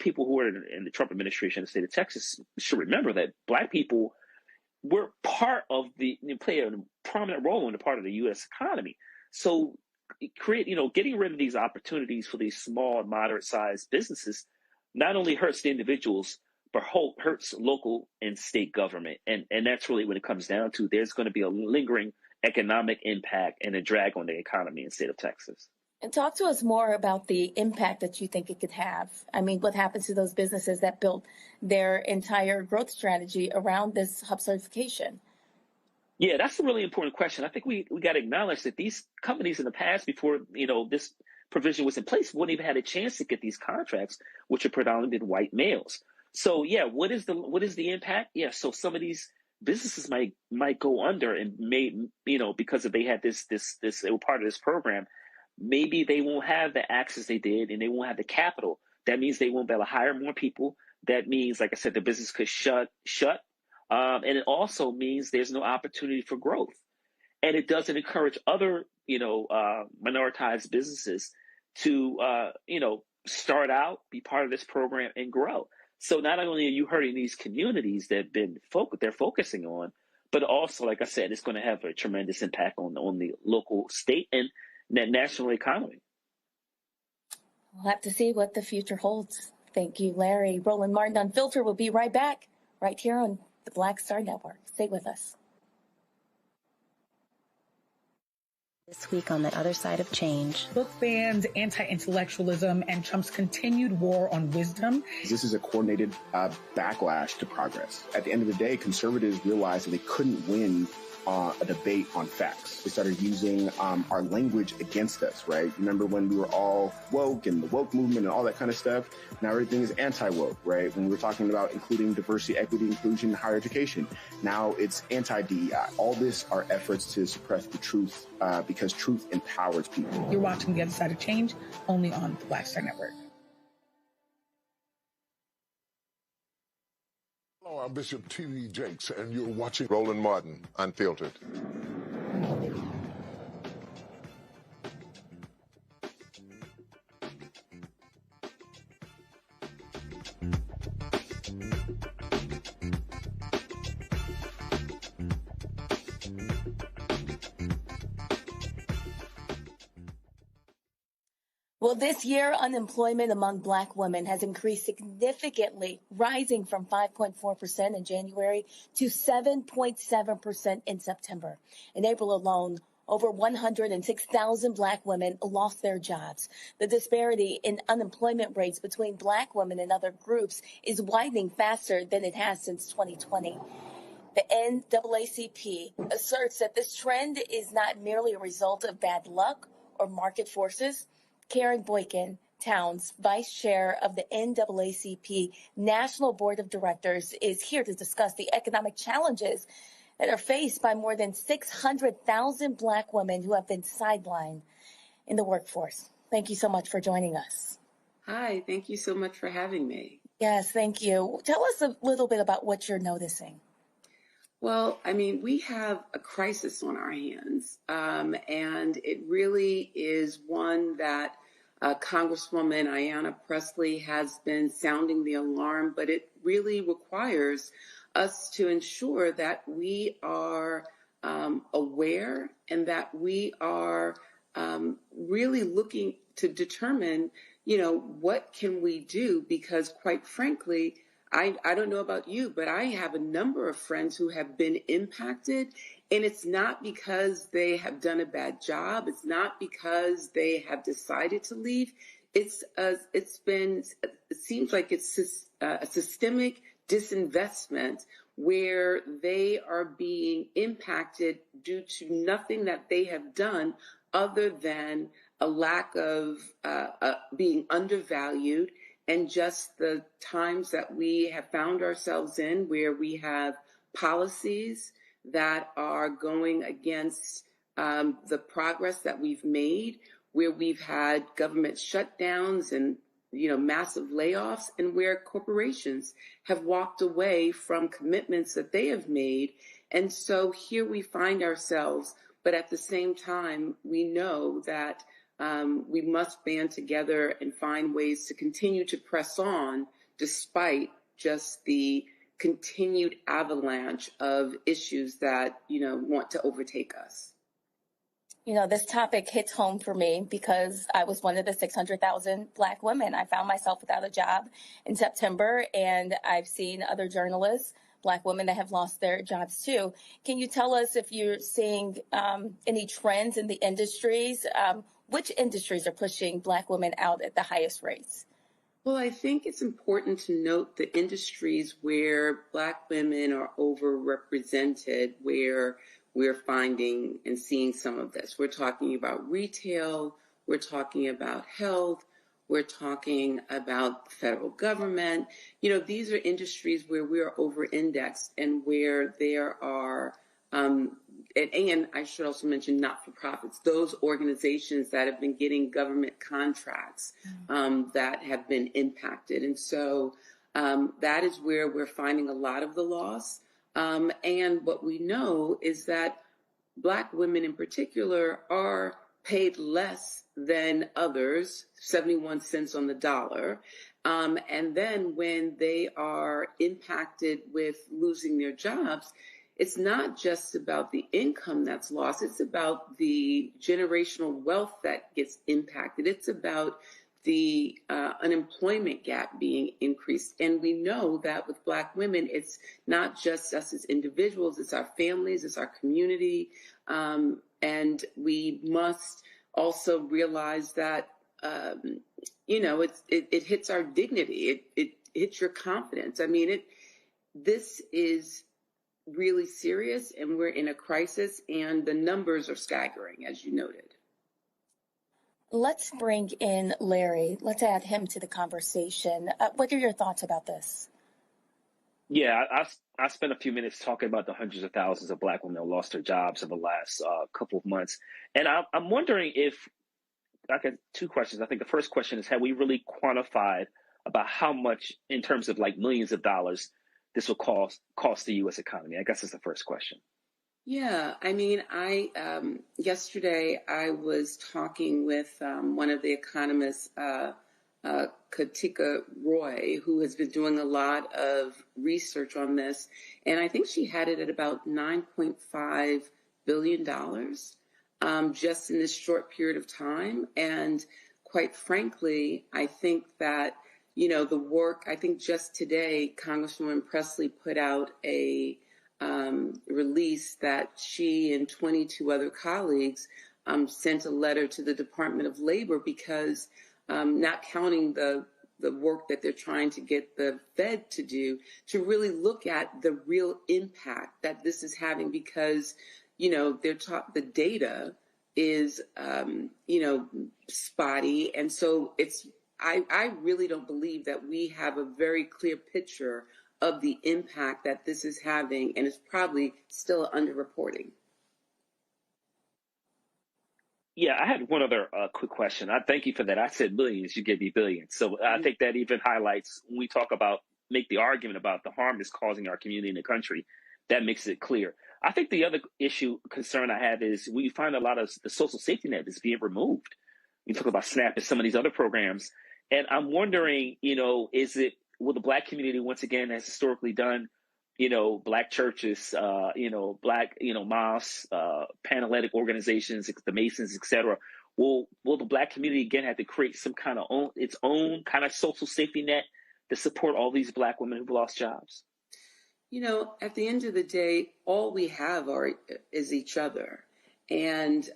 people who are in the Trump administration in the state of Texas should remember that Black people were play a prominent role in the part of the U.S. economy. So getting rid of these opportunities for these small and moderate sized businesses not only hurts the individuals, but hurts local and state government. And that's really what it comes down to. There's going to be a lingering economic impact and a drag on the economy in the state of Texas. And talk to us more about the impact that you think it could have. I mean, what happens to those businesses that built their entire growth strategy around this hub certification? Yeah, that's a really important question. I think we got to acknowledge that these companies in the past, before this provision was in place, wouldn't even had a chance to get these contracts, which are predominantly white males. So yeah, what is the impact? Yeah, so some of these businesses might go under and because if they had this they were part of this program, maybe they won't have the access they did and they won't have the capital. That means they won't be able to hire more people. That means, like I said, the business could shut. And it also means there's no opportunity for growth. And it doesn't encourage other, minoritized businesses to, start out, be part of this program and grow. So not only are you hurting these communities that they're focusing on, but also, like I said, it's going to have a tremendous impact on the local, state, and national economy. We'll have to see what the future holds. Thank you, Larry. Roland Martin Unfiltered will be right back, right here on the Black Star Network. Stay with us. This week on the other side of change. Book bans, anti-intellectualism, and Trump's continued war on wisdom. This is a coordinated backlash to progress. At the end of the day, conservatives realized that they couldn't win a debate on facts. They started using our language against us, right? Remember when we were all woke and the woke movement and all that kind of stuff? Now everything is anti-woke, right? When we were talking about including diversity, equity, inclusion, higher education, now it's anti-DEI. All this are efforts to suppress the truth because truth empowers people. You're watching The Other Side of Change only on the Black Star Network. Hello, I'm Bishop T.D. Jakes, and you're watching Roland Martin Unfiltered. Well, this year, unemployment among Black women has increased significantly, rising from 5.4% in January to 7.7% in September. In April alone, over 106,000 Black women lost their jobs. The disparity in unemployment rates between Black women and other groups is widening faster than it has since 2020. The NAACP asserts that this trend is not merely a result of bad luck or market forces. Karen Boykin Towns, Vice Chair of the NAACP National Board of Directors, is here to discuss the economic challenges that are faced by more than 600,000 Black women who have been sidelined in the workforce. Thank you so much for joining us. Hi, thank you so much for having me. Yes, thank you. Tell us a little bit about what you're noticing. Well, I mean, we have a crisis on our hands, and it really is one that Congresswoman Ayanna Pressley has been sounding the alarm, but it really requires us to ensure that we are aware and that we are really looking to determine, what can we do? Because quite frankly, I don't know about you, but I have a number of friends who have been impacted, and it's not because they have done a bad job. It's not because they have decided to leave. It seems like it's a systemic disinvestment where they are being impacted due to nothing that they have done other than a lack of being undervalued. And just the times that we have found ourselves in where we have policies that are going against the progress that we've made, where we've had government shutdowns and, massive layoffs, and where corporations have walked away from commitments that they have made. And so here we find ourselves, but at the same time, we know that we must band together and find ways to continue to press on despite just the continued avalanche of issues that, want to overtake us. This topic hits home for me because I was one of the 600,000 Black women. I found myself without a job in September, and I've seen other journalists, Black women, that have lost their jobs too. Can you tell us if you're seeing any trends in the industries? Which industries are pushing Black women out at the highest rates? Well, I think it's important to note the industries where Black women are overrepresented, where we're finding and seeing some of this. We're talking about retail, we're talking about health, we're talking about the federal government. These are industries where we are over-indexed and where there are and I should also mention not-for-profits, those organizations that have been getting government contracts that have been impacted. And so that is where we're finding a lot of the loss. And what we know is that Black women in particular are paid less than others, 71 cents on the dollar. And then when they are impacted with losing their jobs, it's not just about the income that's lost. It's about the generational wealth that gets impacted. It's about the unemployment gap being increased. And we know that with Black women, it's not just us as individuals, it's our families, it's our community. And we must also realize that, it hits our dignity. It hits your confidence. I mean, this is really serious, and we're in a crisis, and the numbers are staggering, as you noted. Let's bring in Larry. Let's add him to the conversation. What are your thoughts about this? Yeah, I spent a few minutes talking about the hundreds of thousands of Black women who lost their jobs in the last couple of months. And I'm wondering if, I got two questions. I think the first question is, have we really quantified about how much, in terms of like millions of dollars, this will cost the U.S. economy? I guess that's the first question. Yeah, I mean, yesterday I was talking with one of the economists, Katika Roy, who has been doing a lot of research on this, and I think she had it at about $9.5 billion just in this short period of time. And quite frankly, I think that, the work, I think just today, Congresswoman Presley put out a release that she and 22 other colleagues sent a letter to the Department of Labor because not counting the work that they're trying to get the Fed to do, to really look at the real impact that this is having, because, the data is, spotty. And so I really don't believe that we have a very clear picture of the impact that this is having, and it's probably still underreporting. Yeah, I had one other quick question. I thank you for that. I said millions, you gave me billions. So I think that even highlights, when we talk about, make the argument about the harm it's causing our community and the country, that makes it clear. I think the other concern I have is we find a lot of the social safety net is being removed. You talk about SNAP and some of these other programs. And I'm wondering, will the Black community, once again, has historically done, Black churches, Black, mosques, Panhellenic organizations, the Masons, et cetera. Will the Black community again have to create some kind of its own kind of social safety net to support all these Black women who've lost jobs? At the end of the day, all we have is each other. And,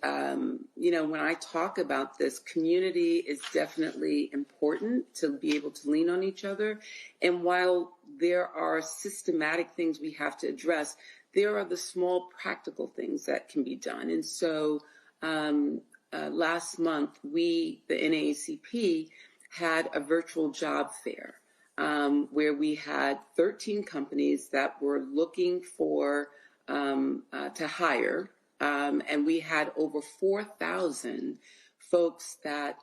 when I talk about this, community is definitely important to be able to lean on each other. And while there are systematic things we have to address, there are the small practical things that can be done. And so last month, the NAACP, had a virtual job fair where we had 13 companies that were looking for to hire. And we had over 4,000 folks that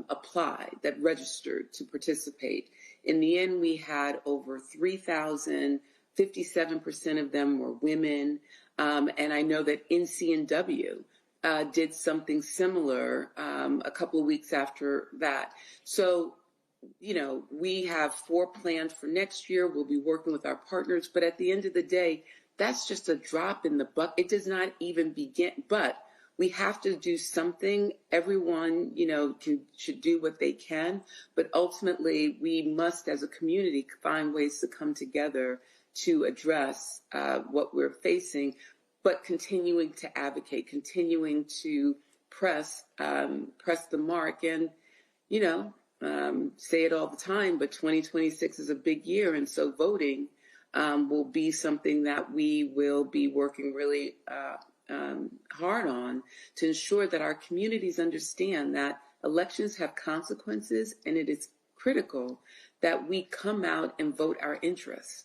applied, that registered to participate. In the end, we had over 3,000, 57% of them were women. And I know that NCNW did something similar a couple of weeks after that. So, we have 4 planned for next year. We'll be working with our partners. But at the end of the day, that's just a drop in the bucket. It does not even begin, but we have to do something. Everyone, should do what they can, but ultimately we must, as a community, find ways to come together to address what we're facing, but continuing to advocate, continuing to press the mark, and, say it all the time, but 2026 is a big year, and so voting will be something that we will be working really hard on to ensure that our communities understand that elections have consequences, and it is critical that we come out and vote our interests.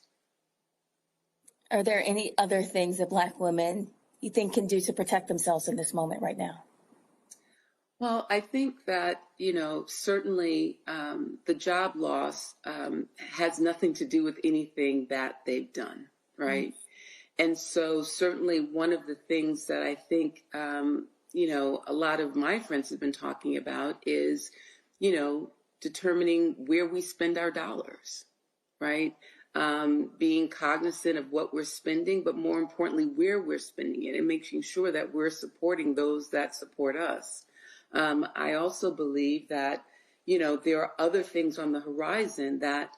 Are there any other things that Black women you think can do to protect themselves in this moment right now? Well, I think that, certainly the job loss has nothing to do with anything that they've done, right? Mm-hmm. And so certainly one of the things that I think a lot of my friends have been talking about is, determining where we spend our dollars, right? Being cognizant of what we're spending, but more importantly, where we're spending it and making sure that we're supporting those that support us. I also believe that, there are other things on the horizon that,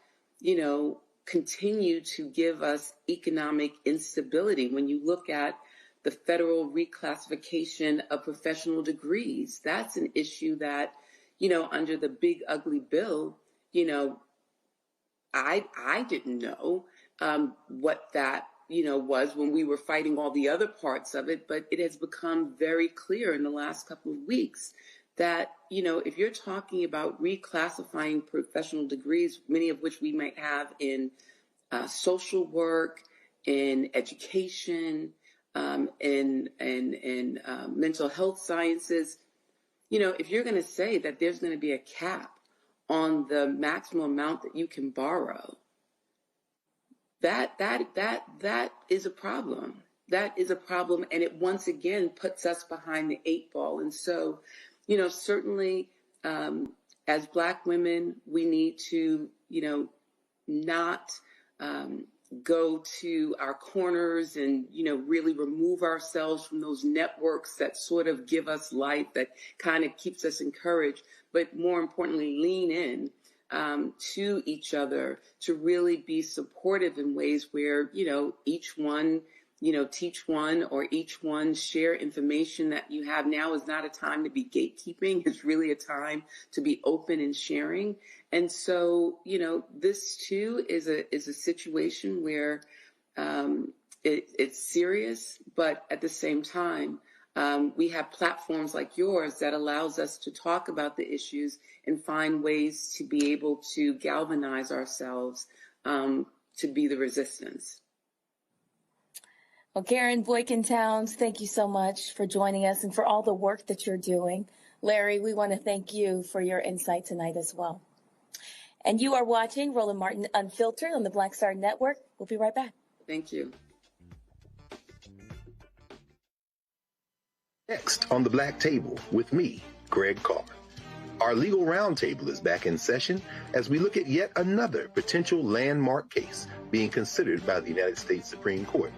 continue to give us economic instability. When you look at the federal reclassification of professional degrees, that's an issue that, under the big ugly bill, I didn't know what that, was when we were fighting all the other parts of it, but it has become very clear in the last couple of weeks that, if you're talking about reclassifying professional degrees, many of which we might have in social work, in education, in mental health sciences, if you're going to say that there's going to be a cap on the maximum amount that you can borrow, that is a problem. That is a problem, and it once again puts us behind the 8 ball. And so, certainly as Black women, we need to, not go to our corners and, really remove ourselves from those networks that sort of give us life, that kind of keeps us encouraged, but more importantly, lean in to each other to really be supportive in ways where, each one, teach one, or each one share information that you have. Now is not a time to be gatekeeping. It's really a time to be open and sharing. And so, this too is a situation where it's serious, but at the same time, we have platforms like yours that allows us to talk about the issues and find ways to be able to galvanize ourselves to be the resistance. Well, Karen Boykin-Towns, thank you so much for joining us and for all the work that you're doing. Larry, we want to thank you for your insight tonight as well. And you are watching Roland Martin Unfiltered on the Black Star Network. We'll be right back. Thank you. Next on the Black Table with me, Greg Carr. Our legal roundtable is back in session as we look at yet another potential landmark case being considered by the United States Supreme Court.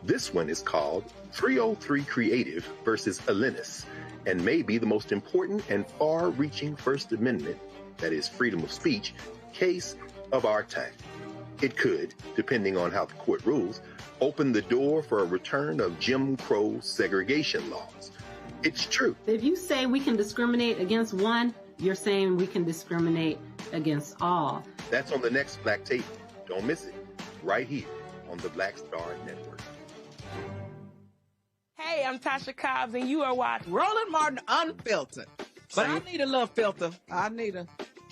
This one is called 303 Creative versus Alennis, and may be the most important and far-reaching First Amendment, that is freedom of speech, case of our time. It could, depending on how the court rules, open the door for a return of Jim Crow segregation laws. It's true. If you say we can discriminate against one, you're saying we can discriminate against all. That's on the next Black Table. Don't miss it. Right here on the Black Star Network. Hey, I'm Tasha Cobbs, and you are watching Roland Martin Unfiltered. But I need a little filter. I need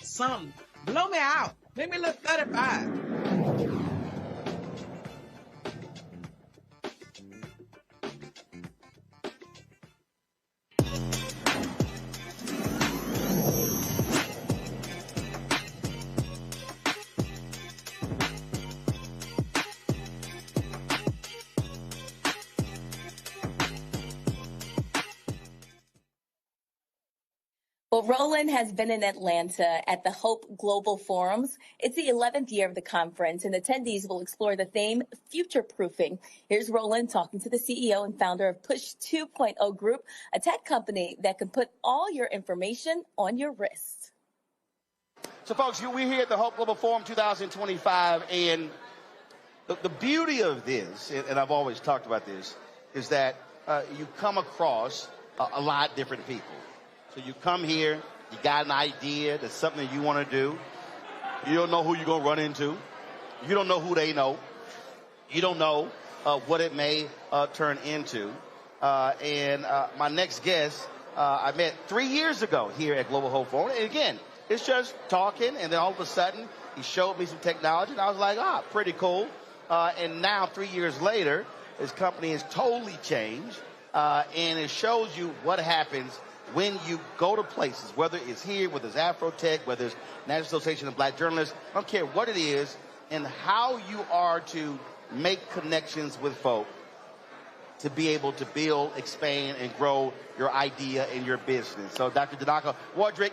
something. Blow me out. Make me look 35. Well, Roland has been in Atlanta at the Hope Global Forums. It's the 11th year of the conference, and attendees will explore the theme future-proofing. Here's Roland talking to the CEO and founder of Push 2.0 Group, a tech company that can put all your information on your wrist. So, folks, we're here at the Hope Global Forum 2025, and the beauty of this, and I've always talked about this, is that you come across a lot of different people. So you come here, you got an idea, there's something that you want to do. You don't know who you're going to run into. You don't know who they know. You don't know what it may turn into. And my next guest, I met 3 years ago here at Global Hope Forum. And again, it's just talking, and then all of a sudden, he showed me some technology, and I was like, pretty cool. And now, 3 years later, his company has totally changed, and it shows you what happens when you go to places, whether it's here, whether it's Afrotech, whether it's National Association of Black Journalists, I don't care what it is, and how you are to make connections with folk to be able to build, expand, and grow your idea and your business. So Dr. Janaka Wardrick,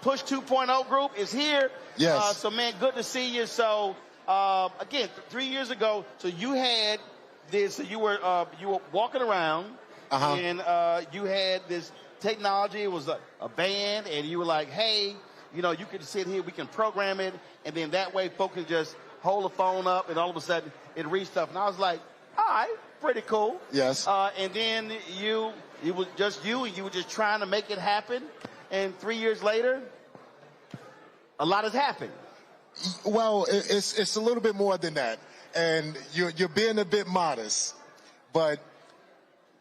Push 2.0 group is here. Yes. So, man, good to see you. So, again, 3 years ago, so you had this, you were walking around, and you had this technology. It was a band, and you were like, hey, you know, you can sit here, we can program it, and then that way folks can just hold the phone up, and all of a sudden it reads stuff. And I was like, all right, pretty cool. Yes. And then it was just you, and you were just trying to make it happen. And 3 years later, a lot has happened. Well, it's a little bit more than that. And you're being a bit modest. But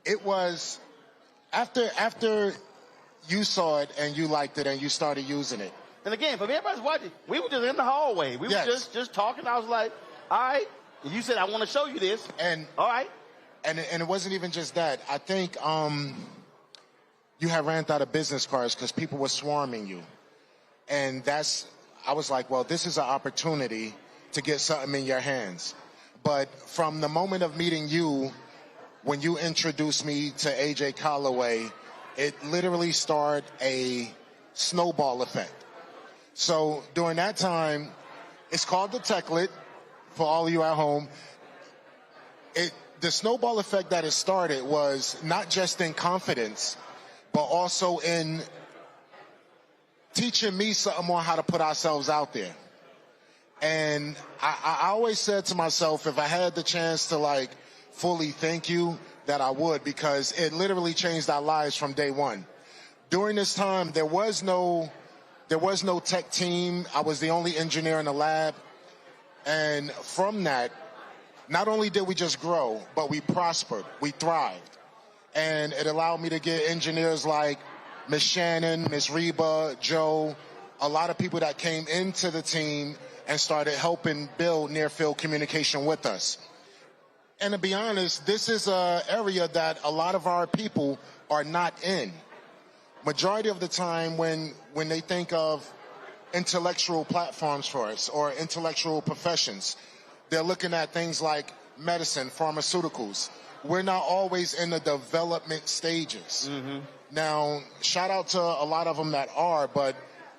it was after you saw it and you liked it and you started using it. And again, for everybody's watching, we were just in the hallway. We were just talking. I was like, all right. And you said, I want to show you this. And all right. And it wasn't even just that. I think you had ran out of business cards because people were swarming you. And I was like, well, this is an opportunity to get something in your hands. But from the moment of meeting you, when you introduced me to AJ Calloway, it literally started a snowball effect. So during that time, it's called the Techlet for all of you at home. The snowball effect that it started was not just in confidence, but also in teaching me something more how to put ourselves out there. And I always said to myself, if I had the chance to like fully thank you, that I would, because it literally changed our lives from day one. During this time, there was no tech team. I was the only engineer in the lab. And from that, not only did we just grow, but we prospered, we thrived. And it allowed me to get engineers like Miss Shannon, Miss Reba, Joe, a lot of people that came into the team and started helping build near-field communication with us. And to be honest, this is an area that a lot of our people are not in. Majority of the time when they think of intellectual platforms for us or intellectual professions, they're looking at things like medicine, pharmaceuticals. We're not always in the development stages. Mm-hmm. Now, shout out to a lot of them that are, but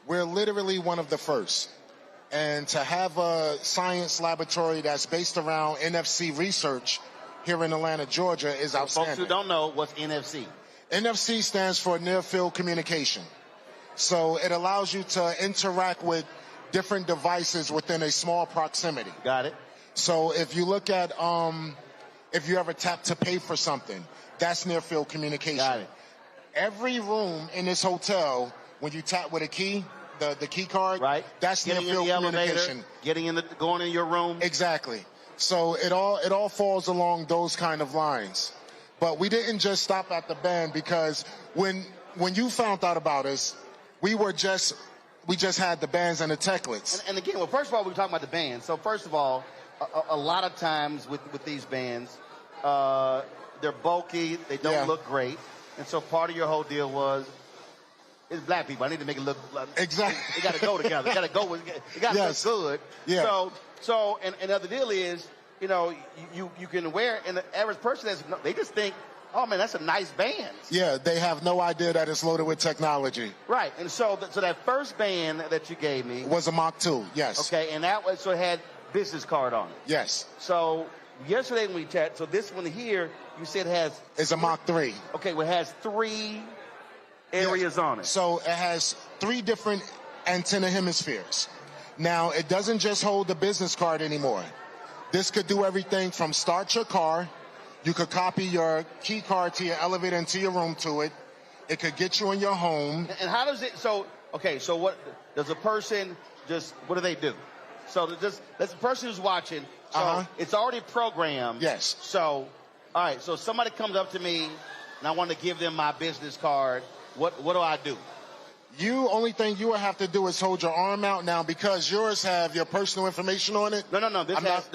we're literally one of the first. And to have a science laboratory that's based around NFC research here in Atlanta, Georgia is outstanding. Folks who don't know, what's NFC? NFC stands for Near Field Communication. So it allows you to interact with different devices within a small proximity. Got it. So if you look at, if you ever tap to pay for something, that's Near Field Communication. Got it. Every room in this hotel, when you tap with a key, the key card, right? That's Near Field Communication. Going in your room. Exactly. So it all falls along those kind of lines. But we didn't just stop at the band, because when you found out about us, we just had the bands and the Techlets. And again, well, first of all, we're talking about the bands. So first of all, a lot of times with these bands, they're bulky, they don't look great, and so part of your whole deal was, it's black people, I need to make it look like exactly. It got to go together. It got to go. It got to look good. Yeah. So and the other deal is, you know, you can wear, and the average person they just think, oh man, that's a nice band. Yeah, they have no idea that it's loaded with technology. Right, and so that first band that you gave me was a Mach 2. Yes. Okay, and that was, so it had business card on it. Yes. So yesterday when we chat, so this one here, you said it's a Mach 3. Okay, well, it has 3 areas on it. So it has 3 different antenna hemispheres. Now, it doesn't just hold the business card anymore. This could do everything from start your car. You could copy your key card to your elevator into your room to it. It could get you in your home. And how does it, so what does a person what do they do? So that's the person who's watching. So it's already programmed. Yes. So, all right, so somebody comes up to me and I want to give them my business card. What do I do? Only thing you will have to do is hold your arm out now, because yours have your personal information on it. No.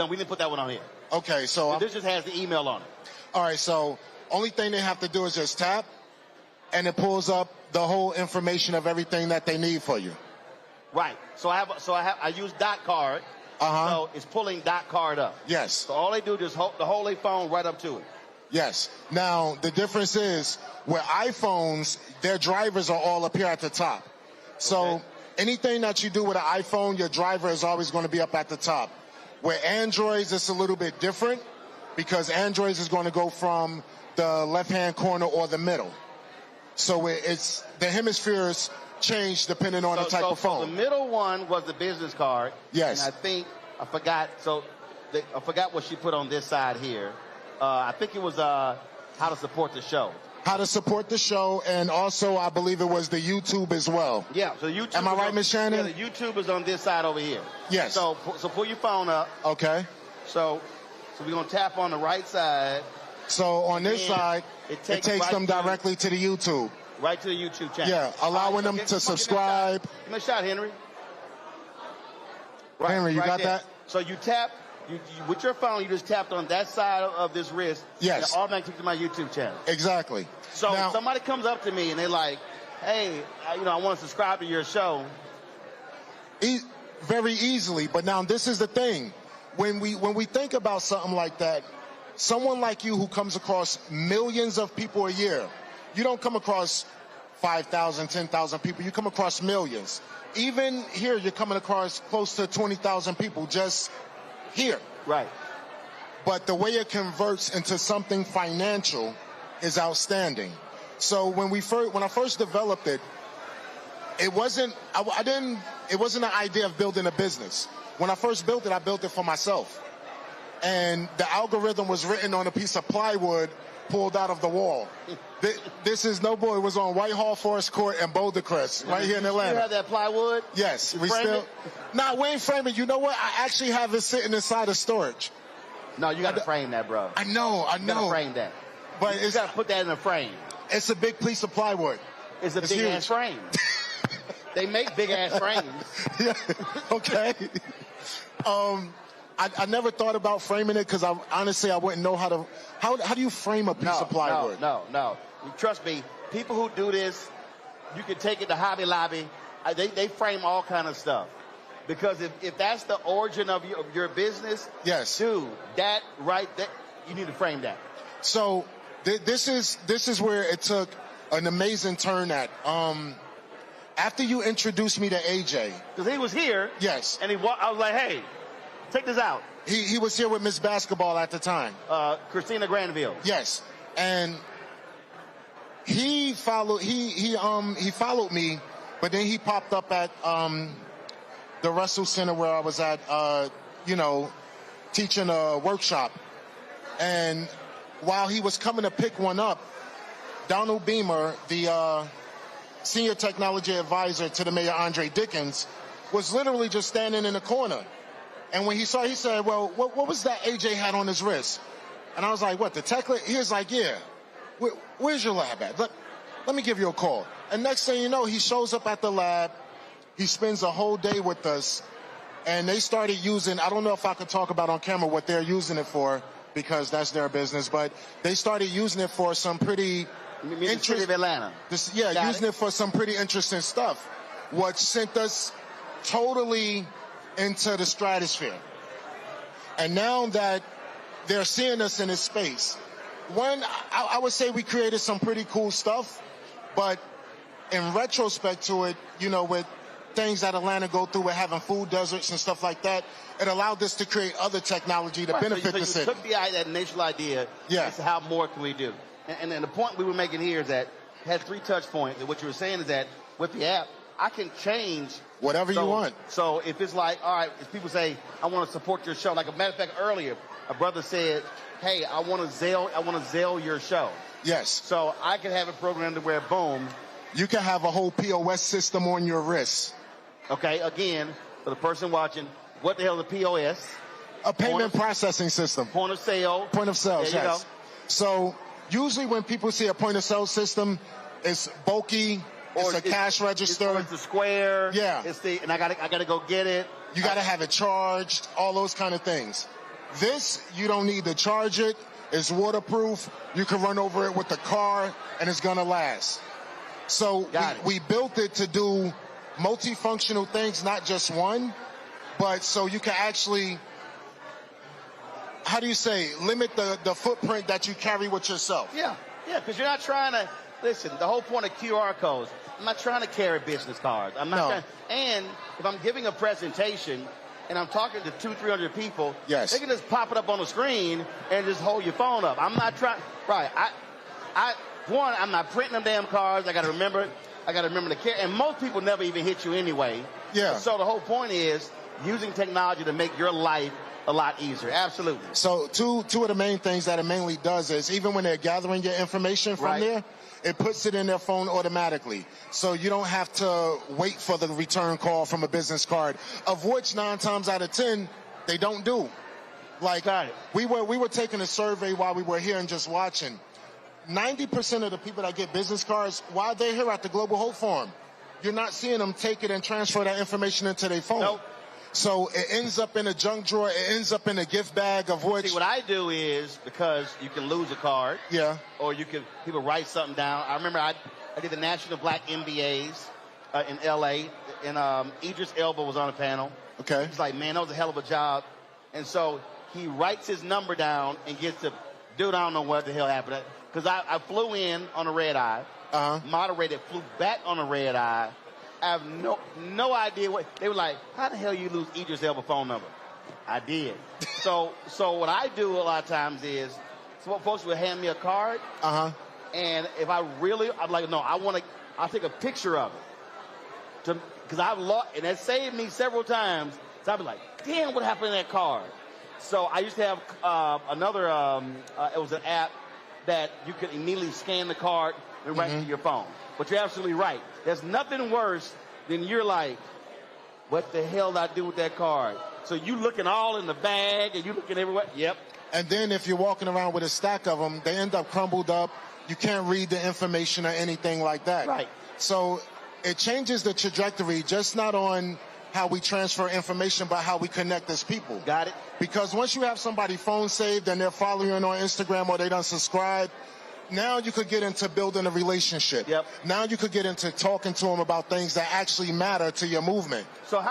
We didn't put that one on here. Okay, so this just has the email on it. All right, so only thing they have to do is just tap, and it pulls up the whole information of everything that they need for you. Right. So I use dot card. So it's pulling dot card up. Yes. So all they do is hold their phone right up to it. Yes. Now, the difference is with iPhones, their drivers are all up here at the top. So anything that you do with an iPhone, your driver is always going to be up at the top. With Androids, it's a little bit different because Androids is going to go from the left-hand corner or the middle. So it's the hemispheres change depending on the type of phone. So the middle one was the business card. Yes. And I forgot what she put on this side here. I think it was how to support the show. How to support the show, and also I believe it was the YouTube as well. Yeah, so YouTube. Am I right, Ms. Shannon? Yeah, the YouTube is on this side over here. Yes. So pull your phone up. Okay. So we're gonna tap on the right side. So on this side, it takes them directly to the YouTube. Right to the YouTube channel. Yeah, allowing them to subscribe. Give me a shot, Henry. Right, Henry, you got there. that? So you tap. You, with your phone, you just tapped on that side of this wrist. Yes. And it automatically to my YouTube channel. Exactly. So now, if somebody comes up to me and they're like, hey, I want to subscribe to your show. Very easily. But now this is the thing. When we think about something like that, someone like you who comes across millions of people a year, you don't come across 5,000, 10,000 people. You come across millions. Even here, you're coming across close to 20,000 people just here. Right. But the way it converts into something financial is outstanding. So when I first developed it, it wasn't an idea of building a business. When I first built it, I built it for myself. And the algorithm was written on a piece of plywood pulled out of the wall. This is it was on Whitehall, Forest Court, and Boulder Crest, right here in Atlanta. You have that plywood? Yes. We still. Nah, we ain't framing. You know what? I actually have it sitting inside of storage. No, you got to frame that, bro. I know. You got to frame that. But you got to put that in a frame. It's a big piece of plywood. It's a big ass frame. They make big ass frames. Yeah. Okay. I never thought about framing it because honestly I wouldn't know how do you frame a piece of plywood? No. Trust me, people who do this, you can take it to Hobby Lobby. They frame all kind of stuff. Because if that's the origin of your business, yes, dude, that you need to frame that. So this is where it took an amazing turn at. After you introduced me to AJ, because he was here, yes, and I was like, hey, check this out. He was here with Miss Basketball at the time, Christina Granville. Yes, and he followed me, but then he popped up at the Russell Center where I was at, teaching a workshop. And while he was coming to pick one up, Donald Beamer, the senior technology advisor to the mayor, Andre Dickens, was literally just standing in the corner. And when he saw, he said, well, what was that AJ had on his wrist? And I was like, what, the tech? He was like, yeah. Where's your lab at? Let me give you a call. And next thing you know, he shows up at the lab. He spends a whole day with us. And they started using, I don't know if I could talk about on camera what they're using it for, because that's their business, but they started using it for some pretty interesting Atlanta. Using it for some pretty interesting stuff, which sent us totally into the stratosphere. And now that they're seeing us in this space, I would say we created some pretty cool stuff, but in retrospect to it, with things that Atlanta go through with having food deserts and stuff like that, it allowed us to create other technology to benefit the city. So you took that initial idea, as to how more can we do. And then the point we were making here is that it had 3 touch points. And what you were saying is that with the app, I can change whatever you want. So if it's like, all right, if people say, I want to support your show, like a matter of fact, earlier, a brother said, hey, I want to Zelle your show. Yes. So I can have a program to where, boom. You can have a whole POS system on your wrist. Okay, again, for the person watching, what the hell is a POS? A payment processing system. Point of sale. Point of sale, there you yes. Go. So usually when people see a point of sale system, it's bulky. It's a cash register. It's the square. Yeah. And I gotta go get it. You gotta have it charged. All those kind of things. This, you don't need to charge it. It's waterproof. You can run over it with the car, and it's gonna last. So we built it to do multifunctional things, not just one, but so you can actually how do you say, limit the footprint that you carry with yourself. Yeah, because you're not trying to, listen, the whole point of QR codes, I'm not trying to carry business cards. I'm not trying, and if I'm giving a presentation and I'm talking to 200-300 people, yes, they can just pop it up on the screen and just hold your phone up. I'm not trying, right, I'm not printing them damn cards. I got to remember to carry, and most people never even hit you anyway. Yeah. So the whole point is using technology to make your life a lot easier. Absolutely. So two of the main things that it mainly does is even when they're gathering your information from there, it puts it in their phone automatically. So you don't have to wait for the return call from a business card, of which 9 times out of 10, they don't do. Like, we were taking a survey while we were here and just watching. 90% of the people that get business cards, while they're here at the Global Hope Forum, you're not seeing them take it and transfer that information into their phone. Nope. So it ends up in a junk drawer. It ends up in a gift bag, of which... See, what I do is, because you can lose a card. Yeah. Or people write something down. I remember I did the National Black MBAs in L.A., and Idris Elba was on the panel. Okay. He's like, man, that was a hell of a job. And so he writes his number down and gets to, dude, I don't know what the hell happened. Because I flew in on a red eye, moderated, flew back on a red eye. I have no idea what they were like. How the hell you lose Idris Elba phone number? I did. so what I do a lot of times is, folks will hand me a card, and if I'm like, no, I'll take a picture of it, because I've lost, and that saved me several times. So I'll be like, damn, what happened to that card? So I used to have another. It was an app that you could immediately scan the card and right to your phone. But you're absolutely right. There's nothing worse than you're like, what the hell did I do with that card? So you looking all in the bag and you looking everywhere. Yep. And then if you're walking around with a stack of them, they end up crumbled up. You can't read the information or anything like that. Right. So it changes the trajectory, just not on how we transfer information, but how we connect as people. Got it. Because once you have somebody phone saved and they're following you on Instagram or they done subscribe, now you could get into building a relationship. Yep. Now you could get into talking to them about things that actually matter to your movement. So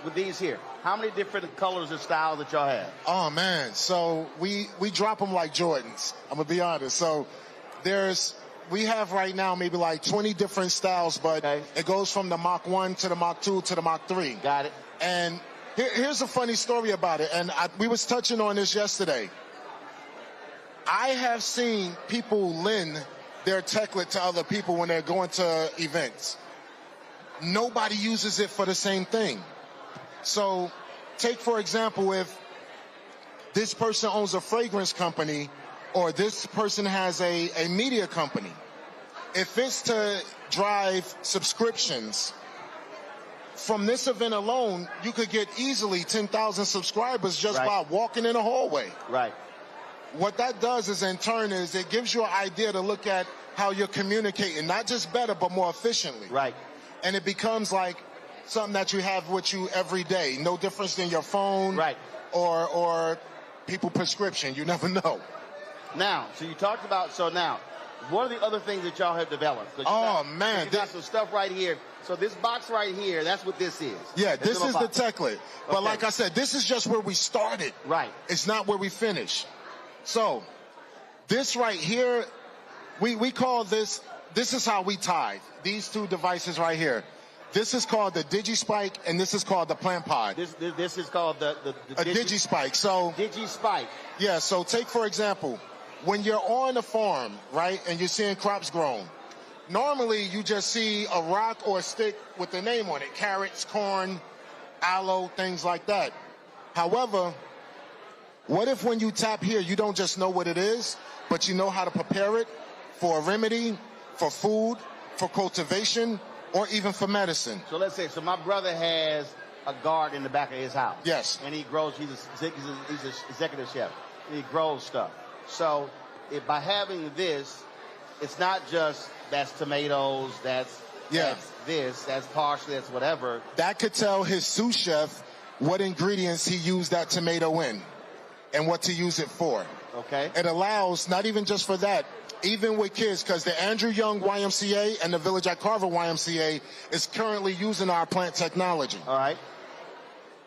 with these here, how many different colors and styles that y'all have? Oh, man. So we drop them like Jordans. I'm going to be honest. So we have right now maybe like 20 different styles, but it goes from the Mach 1 to the Mach 2 to the Mach 3. Got it. And here's a funny story about it. And we was touching on this yesterday. I have seen people lend their techlet to other people when they're going to events. Nobody uses it for the same thing. So take, for example, if this person owns a fragrance company or this person has a media company, if it's to drive subscriptions, from this event alone, you could get easily 10,000 subscribers just by walking in a hallway. Right. What that does is, in turn, is it gives you an idea to look at how you're communicating, not just better, but more efficiently. Right. And it becomes like something that you have with you every day. No difference than your phone or people's prescription. You never know. Now, so you talked about, what are the other things that y'all have developed? Oh, man. You got some stuff right here. So this box right here, that's what this is. Yeah, this is the techlet. But like I said, this is just where we started. Right. It's not where we finish. So this right here, we call this is how we tithe. These two devices right here. This is called the DigiSpike, and this is called the Plant Pod. This is called a DigiSpike. So DigiSpike. Yeah. So take, for example, when you're on a farm, right, and you're seeing crops grown, normally you just see a rock or a stick with the name on it: carrots, corn, aloe, things like that. However, what if when you tap here, you don't just know what it is, but you know how to prepare it for a remedy, for food, for cultivation, or even for medicine? So let's say, my brother has a garden in the back of his house. Yes. And he grows, he's an executive chef, and he grows stuff. So by having this, it's not just that's tomatoes, that's this, that's parsley, that's whatever. That could tell his sous chef what ingredients he used that tomato in and what to use it for. Okay. It allows, not even just for that, even with kids, because the Andrew Young YMCA and the Village at Carver YMCA is currently using our plant technology. All right.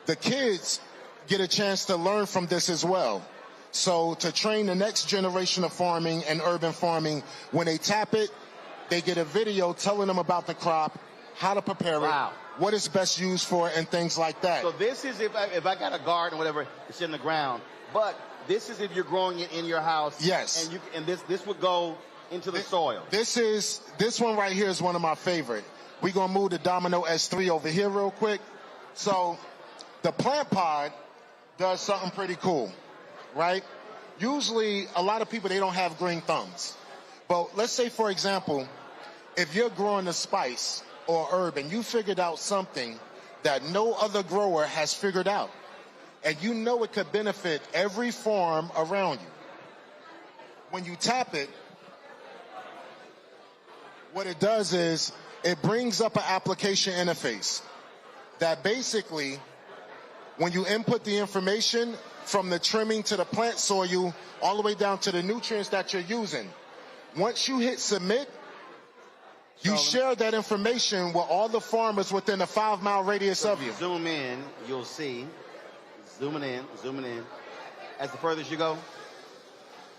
The kids get a chance to learn from this as well. So to train the next generation of farming and urban farming, when they tap it, they get a video telling them about the crop, how to prepare it, what it's best used for, and things like that. So this is if I got a garden or whatever, it's in the ground. But this is if you're growing it in your house. Yes. And this would go into the soil. This one right here is one of my favorite. We're going to move the Domino S3 over here real quick. So the plant pod does something pretty cool, right? Usually a lot of people, they don't have green thumbs. But let's say, for example, if you're growing a spice or herb and you figured out something that no other grower has figured out, and you know it could benefit every farm around you, when you tap it, what it does is it brings up an application interface that basically, when you input the information from the trimming to the plant soil all the way down to the nutrients that you're using, once you hit submit, you share that information with all the farmers within a 5-mile radius of you. Zoom in, you'll see. Zooming in. As the furthest you go.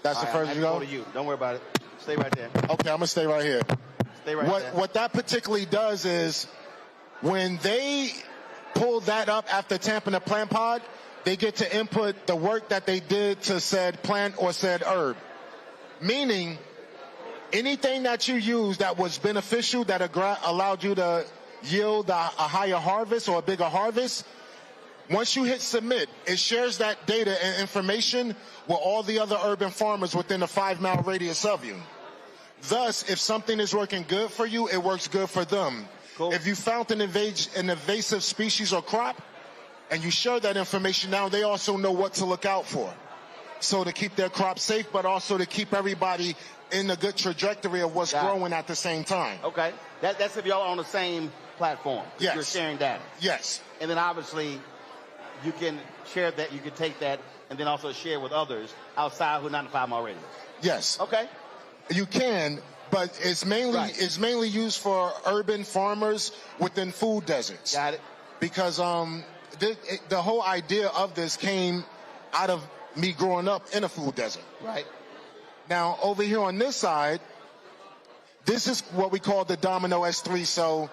That's the furthest you go? To you. Don't worry about it. Stay right there. Okay, I'm going to stay right here. Stay right there. What that particularly does is when they pull that up after tamping the plant pod, they get to input the work that they did to said plant or said herb. Meaning, anything that you used that was beneficial, that allowed you to yield a higher harvest or a bigger harvest, once you hit submit, it shares that data and information with all the other urban farmers within a 5-mile radius of you. Thus, if something is working good for you, it works good for them. Cool. If you found an invasive species or crop, and you share that information, now they also know what to look out for. So to keep their crop safe, but also to keep everybody in a good trajectory of what's growing at the same time. Okay. That's if y'all are on the same platform. Yes. You're sharing data. Yes. And then obviously, you can share that, you can take that, and then also share with others outside who are not in 5-mile radius. Yes. Okay. You can, but it's mainly used for urban farmers within food deserts. Got it. Because the whole idea of this came out of me growing up in a food desert. Right. Now, over here on this side, this is what we call the Domino S3. So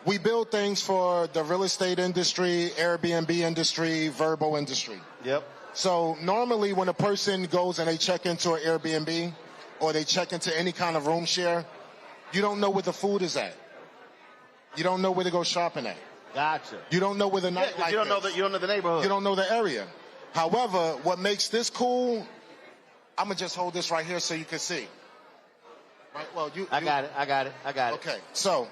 we build things for the real estate industry, Airbnb industry, Verbo industry. Yep. So normally when a person goes and they check into an Airbnb or they check into any kind of room share, you don't know where the food is at. You don't know where to go shopping at. Gotcha. You don't know where the nightlife is. You don't know the neighborhood. You don't know the area. However, what makes this cool, I'm going to just hold this right here so you can see. Right? Well, I got it. Okay. So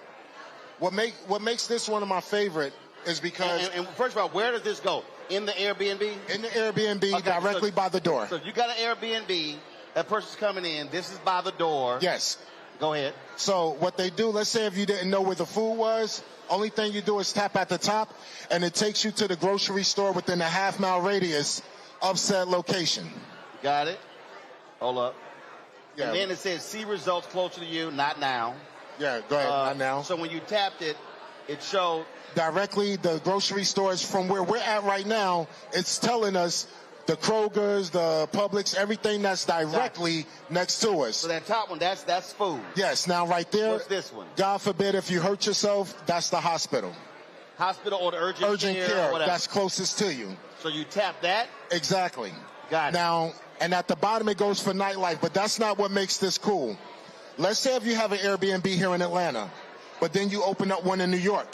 what makes this one of my favorite is because... And first of all, where does this go? In the Airbnb? In the Airbnb, directly by the door. So if you got an Airbnb, that person's coming in, this is by the door. Yes. Go ahead. So what they do, let's say if you didn't know where the food was, only thing you do is tap at the top, and it takes you to the grocery store within a 5-mile radius of said location. Got it. Hold up. Yeah. And then it says, see results closer to you, not now. Yeah, go ahead, not now. So when you tapped it, it showed... Directly, the grocery stores from where we're at right now, it's telling us the Kroger's, the Publix, everything that's directly next to us. So that top one, that's food. Yes, now right there. What's this one? God forbid if you hurt yourself, that's the hospital. Hospital or the urgent care, or whatever. That's closest to you. So you tap that? Exactly. Got it. Now, and at the bottom it goes for nightlife, but that's not what makes this cool. Let's say if you have an Airbnb here in Atlanta, but then you open up one in New York.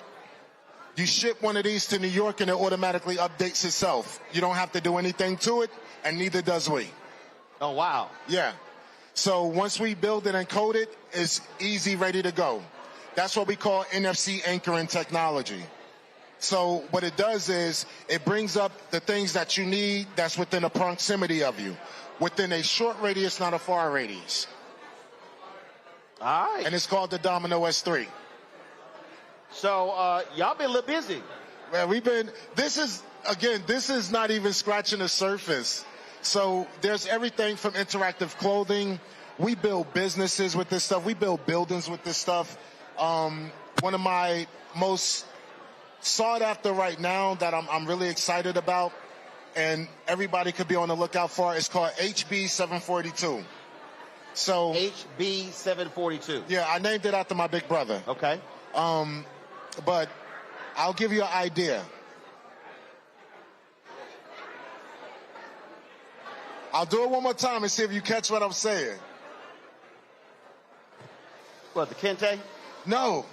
You ship one of these to New York and it automatically updates itself. You don't have to do anything to it, and neither does we. Oh, wow. Yeah. So once we build it and code it, it's easy, ready to go. That's what we call NFC anchoring technology. So what it does is it brings up the things that you need that's within a proximity of you, within a short radius, not a far radius. All right. And it's called the Domino S3. So y'all been a little busy. Well, this is not even scratching the surface. So there's everything from interactive clothing. We build businesses with this stuff. We build buildings with this stuff. One of my most sought after right now that I'm really excited about and everybody could be on the lookout for it. It's called HB 742. So HB 742. Yeah, I named it after my big brother. Okay. But I'll give you an idea. I'll do it one more time and see if you catch what I'm saying. What, the Kente? No.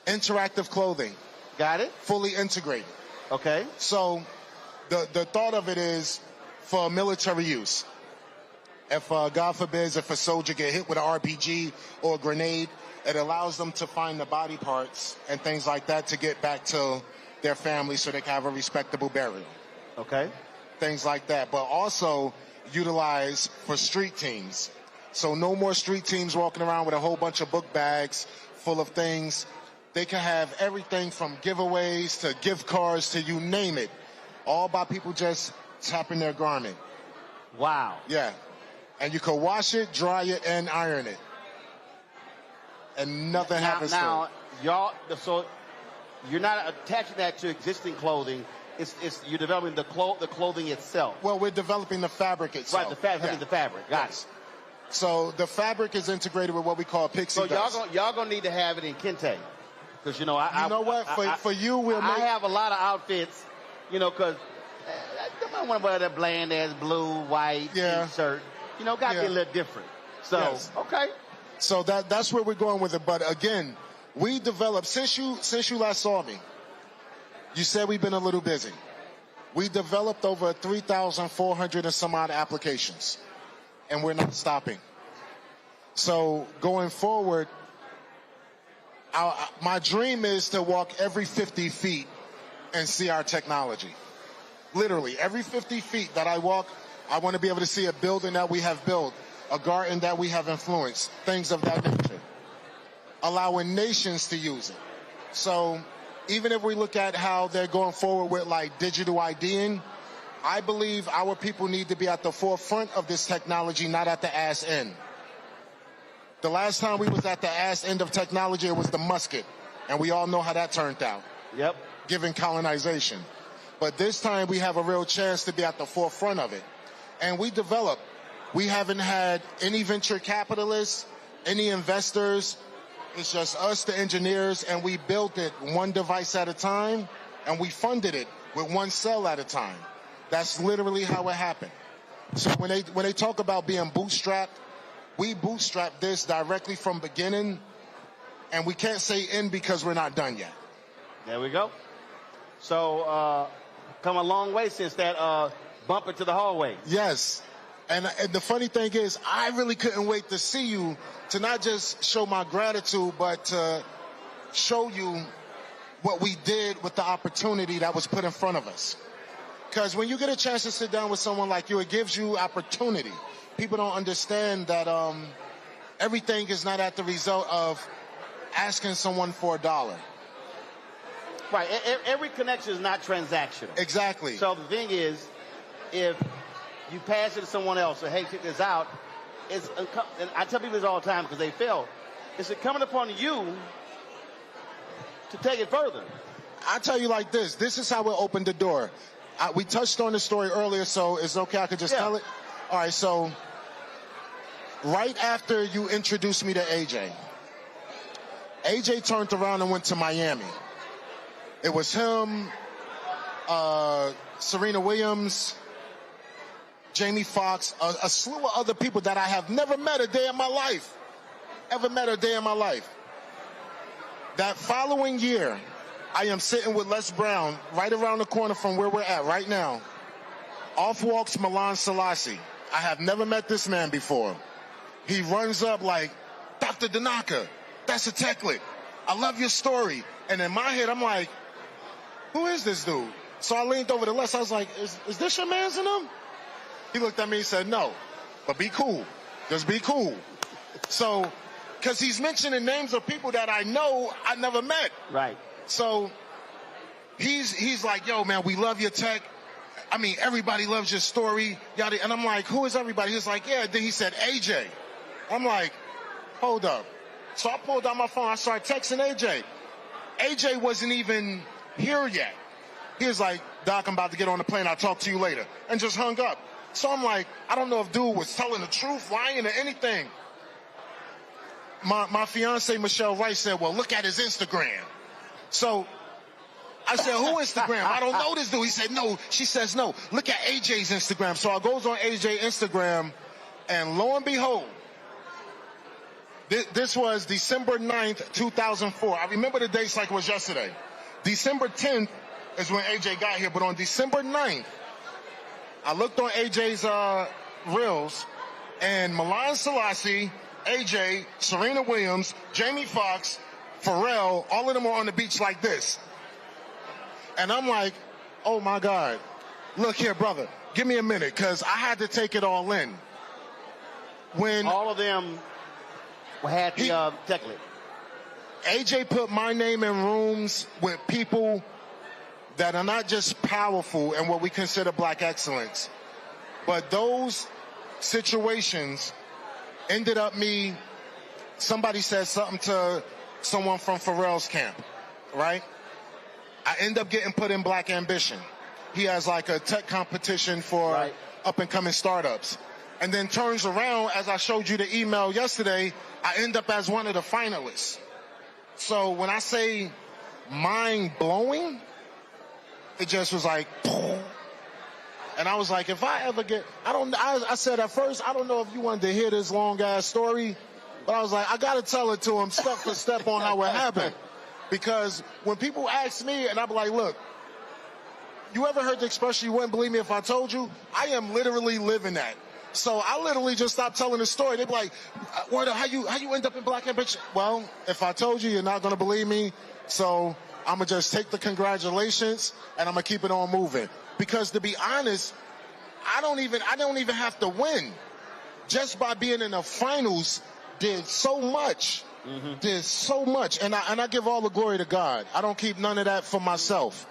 Interactive clothing. Got it. Fully integrated. Okay. So the thought of it is for military use. If, God forbid, if a soldier get hit with an RPG or a grenade, it allows them to find the body parts and things like that to get back to their family so they can have a respectable burial. Okay. Things like that. But also utilize for street teams. So no more street teams walking around with a whole bunch of book bags full of things. They can have everything from giveaways to gift cards to you name it, all by people just tapping their garment. Wow. Yeah. And you can wash it, dry it, and iron it. And nothing happens now, to it. Y'all, so you're not attaching that to existing clothing. It's you're developing the clothing itself. Well, we're developing the fabric itself. Right, the fabric. Got it. So the fabric is integrated with what we call pixie dust. So y'all gonna need to have it in Kente, because you know for you we'll make. I have a lot of outfits, you know, because I might want to wear that bland ass blue, white shirt. You know, got to be a little different. So okay. So that's where we're going with it. But again, we developed since you last saw me. You said we've been a little busy. We developed over 3,400 and some odd applications, and we're not stopping. So going forward, my dream is to walk every 50 feet and see our technology. Literally, every 50 feet that I walk, I want to be able to see a building that we have built, a garden that we have influenced, things of that nature, allowing nations to use it. So even if we look at how they're going forward with like digital IDing, I believe our people need to be at the forefront of this technology, not at the ass end. The last time we was at the ass end of technology, it was the musket, and we all know how that turned out. Yep. Given colonization. But this time we have a real chance to be at the forefront of it. And we developed. We haven't had any venture capitalists, any investors. It's just us, the engineers, and we built it one device at a time, and we funded it with one cell at a time. That's literally how it happened. So when they talk about being bootstrapped, we bootstrapped this directly from beginning, and we can't say end because we're not done yet. There we go. So come a long way since that bump into the hallway. Yes. And the funny thing is, I really couldn't wait to see you, to not just show my gratitude, but to show you what we did with the opportunity that was put in front of us. Because when you get a chance to sit down with someone like you, it gives you opportunity. People don't understand that everything is not at the result of asking someone for $1. Right. Every connection is not transactional. Exactly. So the thing is, if you pass it to someone else, or hey, check this out, and I tell people this all the time because they fail. It's incumbent upon you to take it further. I tell you like this. This is how it opened the door. We touched on the story earlier, so it's okay. I could just tell it. All right. So right after you introduced me to AJ turned around and went to Miami. It was him, Serena Williams, Jamie Foxx, a slew of other people that I have never met a day in my life. That following year, I am sitting with Les Brown right around the corner from where we're at right now. Off walks Milan Selassie. I have never met this man before. He runs up like, Dr. Danaka, that's a techlet. I love your story. And in my head, I'm like, who is this dude? So I leaned over to Les. I was like, is this your man's in him? He looked at me and said, no, but be cool. Just be cool. So, because he's mentioning names of people that I know I never met. Right. So he's like, yo, man, we love your tech. I mean, everybody loves your story. Yada. And I'm like, who is everybody? He's like, yeah. Then he said, AJ. I'm like, hold up. So I pulled out my phone. I started texting AJ. AJ wasn't even here yet. He was like, Doc, I'm about to get on the plane. I'll talk to you later. And just hung up. So I'm like, I don't know if dude was telling the truth, lying, or anything. My fiance, Michelle Rice, said, well, look at his Instagram. So I said, who Instagram? I don't know this dude. He said, no. She says, no. Look at AJ's Instagram. So I goes on AJ's Instagram, and lo and behold, this was December 9th, 2004. I remember the dates like it was yesterday. December 10th is when AJ got here, but on December 9th, I looked on AJ's reels, and Milan Selassie, AJ, Serena Williams, Jamie Foxx, Pharrell, all of them are on the beach like this. And I'm like, oh my God. Look here, brother, give me a minute, because I had to take it all in. When all of them had the technique. AJ put my name in rooms with people that are not just powerful and what we consider black excellence, but those situations ended up somebody said something to someone from Pharrell's camp, right? I end up getting put in Black Ambition. He has like a tech competition for up-and-coming startups. And then turns around, as I showed you the email yesterday, I end up as one of the finalists. So when I say mind-blowing, it just was like, and I was like, if I ever get, I said at first, I don't know if you wanted to hear this long-ass story, but I was like, I got to tell it to him step for step on how it happened. Because when people ask me, and I'm like, look, you ever heard the expression, you wouldn't believe me if I told you? I am literally living that. So I literally just stopped telling the story. They'd be like, how you end up in Black Ambition? Well, if I told you, you're not going to believe me. So I'm going to just take the congratulations and I'm going to keep it on moving. Because to be honest, I don't even have to win. Just by being in the finals did so much. Did so much. And I give all the glory to God. I don't keep none of that for myself.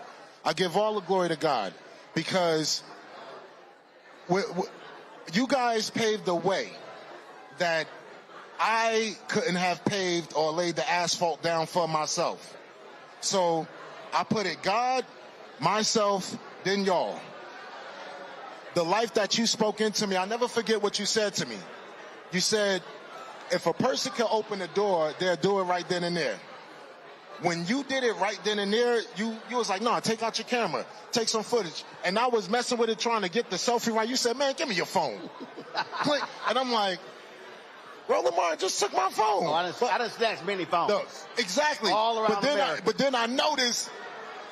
I give all the glory to God. Because you guys paved the way that I couldn't have paved or laid the asphalt down for myself. So I put it God, myself, then y'all. The life that you spoke into me, I'll never forget what you said to me. You said, if a person can open the door, they'll do it right then and there. When you did it right then and there, you was like, no, take out your camera, take some footage. And I was messing with it, trying to get the selfie right. You said, man, give me your phone. Click. And I'm like, Roland Martin just took my phone. Oh, I done snatched many phones. No, exactly. All around America. But then I noticed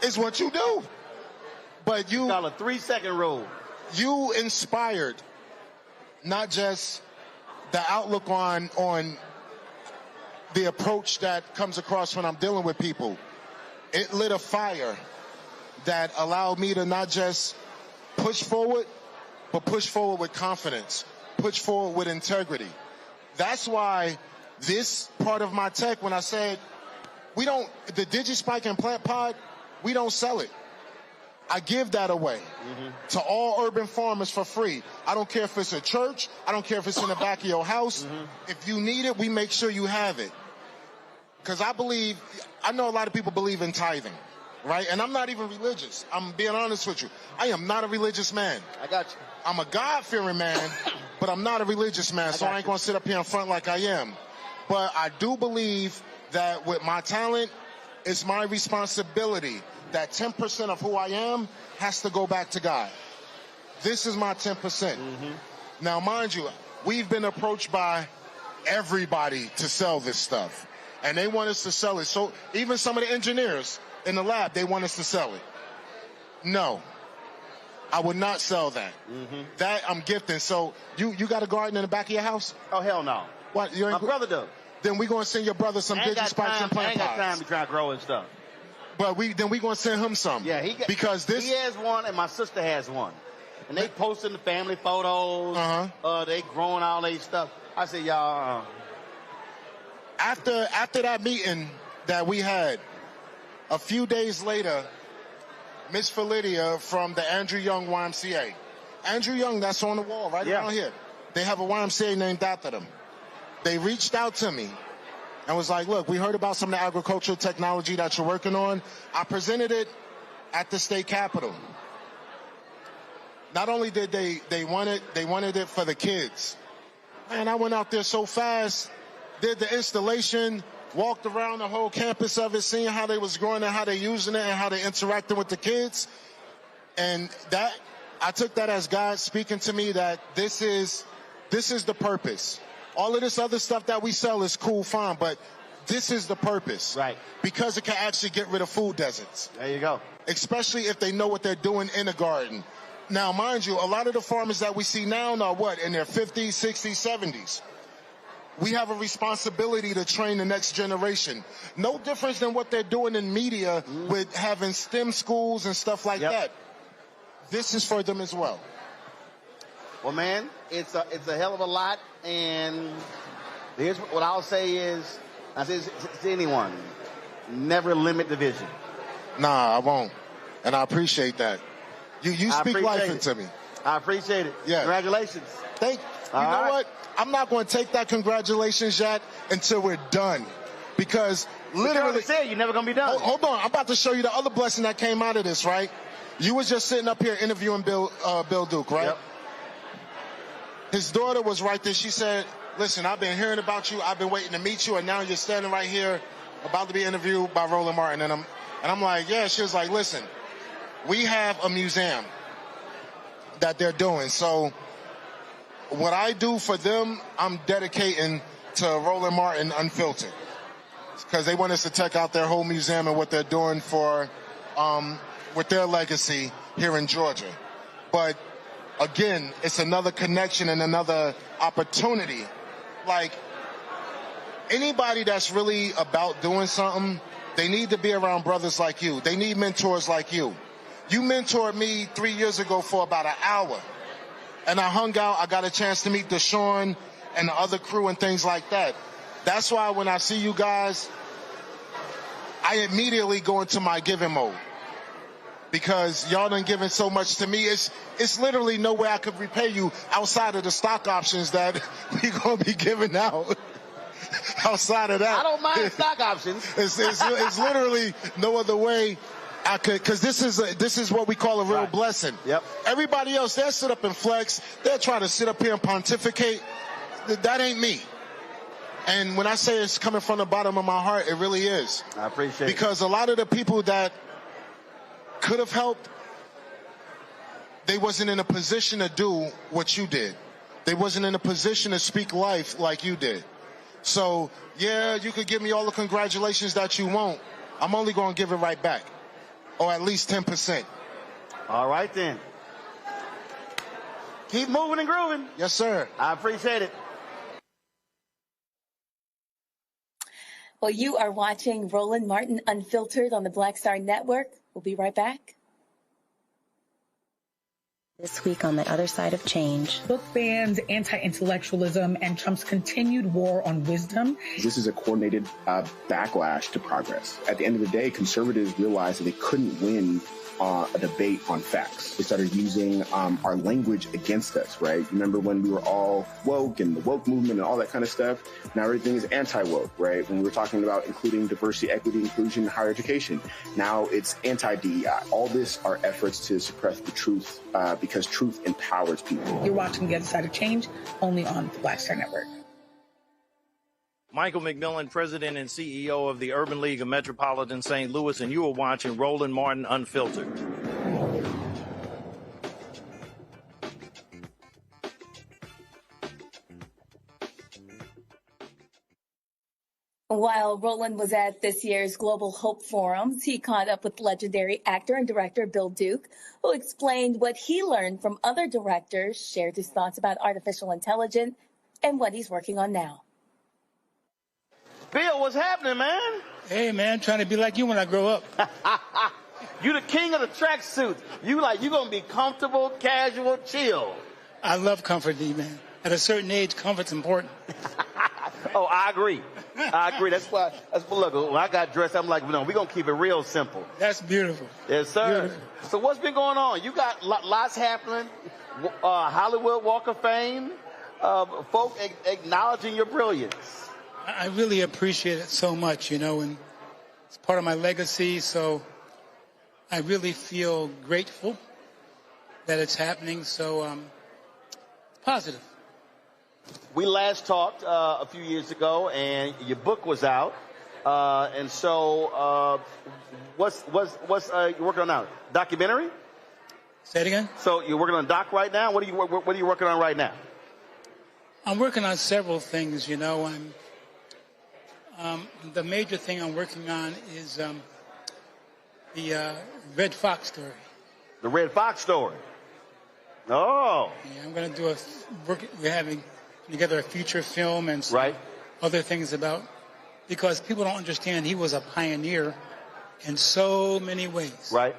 it's what you do. But you call a 3-second rule. You inspired not just the outlook on the approach that comes across when I'm dealing with people. It lit a fire that allowed me to not just push forward, but push forward with confidence, push forward with integrity. That's why this part of my tech, when I said, the DigiSpike and Plant Pod, we don't sell it. I give that away to all urban farmers for free. I don't care if it's a church. I don't care if it's in the back of your house. If you need it, we make sure you have it. Because I know a lot of people believe in tithing, right? And I'm not even religious. I'm being honest with you. I am not a religious man. I got you. I'm a God-fearing man, but I'm not a religious man, so I ain't going to sit up here in front like I am. But I do believe that with my talent, it's my responsibility that 10% of who I am has to go back to God. This is my 10%. Now, mind you, we've been approached by everybody to sell this stuff. And they want us to sell it. So even some of the engineers in the lab, they want us to sell it. No, I would not sell that. That I'm gifting. So you got a garden in the back of your house? Oh, hell no. What? My brother does. Then we're going to send your brother some DigiSpikes and Plant Pods. I ain't got time to try to grow and stuff. But we're going to send him some. Yeah, he has one and my sister has one. And they posting the family photos. They growing all their stuff. I said, y'all. After that meeting that we had, a few days later, Miss Felidia from the Andrew Young YMCA. Andrew Young, that's on the wall right around here. They have a YMCA named after them. They reached out to me and was like, look, we heard about some of the agricultural technology that you're working on. I presented it at the state capitol. Not only did they wanted it for the kids. Man, I went out there so fast, did the installation, walked around the whole campus of it, seeing how they was growing and how they using it and how they interacting with the kids. And that, I took that as God speaking to me that this is the purpose. All of this other stuff that we sell is cool, fine, but this is the purpose. Right. Because it can actually get rid of food deserts. There you go. Especially if they know what they're doing in the garden. Now, mind you, a lot of the farmers that we see now are what, in their 50s, 60s, 70s. We have a responsibility to train the next generation. No difference than what they're doing in media with having STEM schools and stuff like that. This is for them as well. Well, man, it's a hell of a lot, and here's what I'll say is, I say to anyone, never limit the vision. Nah, I won't, and I appreciate that. You speak life into me. I appreciate it. Yeah. Congratulations. You know what? I'm not going to take that congratulations yet until we're done, because literally, you're never going to be done. Hold on, I'm about to show you the other blessing that came out of this. Right? You was just sitting up here interviewing Bill Duke, right? Yep. His daughter was right there. She said, listen, I've been hearing about you. I've been waiting to meet you. And now you're standing right here about to be interviewed by Roland Martin. And I'm like, yeah. She was like, listen, we have a museum that they're doing. So what I do for them, I'm dedicating to Roland Martin Unfiltered. Because they want us to check out their whole museum and what they're doing for with their legacy here in Georgia. But again, it's another connection and another opportunity. Like, anybody that's really about doing something, they need to be around brothers like you. They need mentors like you. You mentored me 3 years ago for about an hour. And I hung out. I got a chance to meet Deshaun and the other crew and things like that. That's why when I see you guys, I immediately go into my giving mode. Because y'all done given so much to me. It's literally no way I could repay you outside of the stock options that we gonna be giving out. Outside of that, I don't mind stock options. It's literally no other way I could, because this is what we call a real blessing. Yep. Everybody else, they'll sit up and flex. They'll try to sit up here and pontificate. That ain't me. And when I say it's coming from the bottom of my heart, it really is. I appreciate it. Because a lot of the people that could have helped, they wasn't in a position to do what you did. They wasn't in a position to speak life like you did. So, yeah, you could give me all the congratulations that you want. I'm only going to give it right back. Or at least 10%. All right, then. Keep moving and grooving. Yes, sir. I appreciate it. Well, you are watching Roland Martin Unfiltered on the Black Star Network. We'll be right back. This week on the other side of change. Book bans, anti-intellectualism, and Trump's continued war on wisdom. This is a coordinated backlash to progress. At the end of the day, conservatives realized that they couldn't win a debate on facts. They started using our language against us, right? Remember when we were all woke and the woke movement and all that kind of stuff? Now everything is anti-woke, right? When we were talking about including diversity, equity, inclusion, and higher education, now it's anti-DEI. All this are efforts to suppress the truth because truth empowers people. You're watching The Other Side of Change only on the Black Star Network. Michael McMillan, President and CEO of the Urban League of Metropolitan St. Louis, and you are watching Roland Martin Unfiltered. While Roland was at this year's Global Hope Forums, he caught up with legendary actor and director Bill Duke, who explained what he learned from other directors, shared his thoughts about artificial intelligence, and what he's working on now. Bill, what's happening, man? Hey, man, trying to be like you when I grow up. You the king of the tracksuit. You gonna be comfortable, casual, chill. I love comfort, man. At a certain age, comfort's important. Oh, I agree. That's why. Look, when I got dressed, I'm like, no, we're gonna keep it real simple. That's beautiful. Yes, sir. Beautiful. So what's been going on? You got lots happening. Hollywood Walk of Fame. Folk acknowledging your brilliance. I really appreciate it so much, and it's part of my legacy. So I really feel grateful that it's happening, so positive. We last talked a few years ago, and your book was out. And so what's you working on now? Documentary? Say it again? So you're working on a doc right now? What are you working on right now? I'm working on several things, you know. The major thing I'm working on is the Red Fox story. The Red Fox story. Oh. Yeah, I'm going to we're having together a feature film and some other things about, because people don't understand he was a pioneer in so many ways. Right.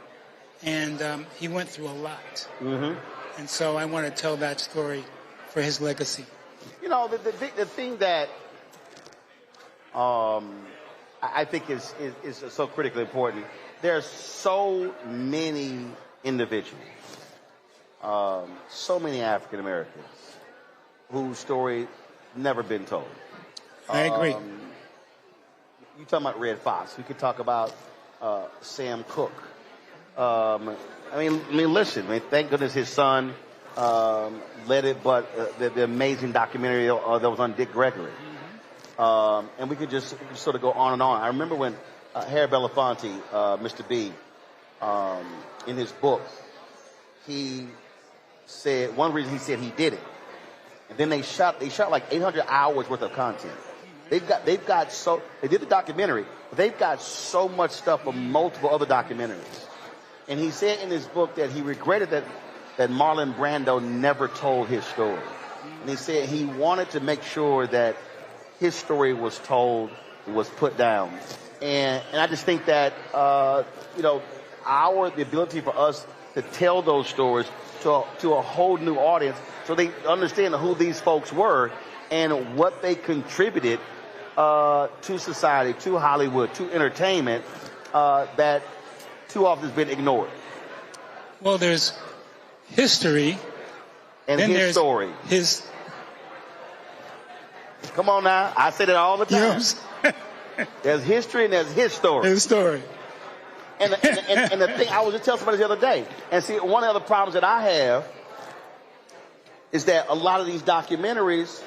And he went through a lot. Mm-hmm. And so I want to tell that story for his legacy. You know, the thing that I think is so critically important, there's so many individuals, so many African Americans whose story never been told. I agree. You talking about Red Fox? We could talk about Sam Cooke. I mean, listen. I mean, thank goodness his son led it, but the amazing documentary that was on Dick Gregory, and we could just sort of go on and on. I remember when Harry Belafonte, Mr. B, in his book, he said one reason he said he did it, and then they shot like 800 hours worth of content. They did the documentary, but they've got so much stuff from multiple other documentaries. And he said in his book that he regretted that Marlon Brando never told his story. And he said he wanted to make sure that his story was told, was put down. And I just think that, the ability for us to tell those stories to a whole new audience so they understand who these folks were and what they contributed to society, to Hollywood, to entertainment, that too often has been ignored. Well, there's history. And then his story. Come on now. I say that all the time. Yes. There's history and there's his story. His story. And the thing, I was just telling somebody the other day, and see, one of the problems that I have is that a lot of these documentaries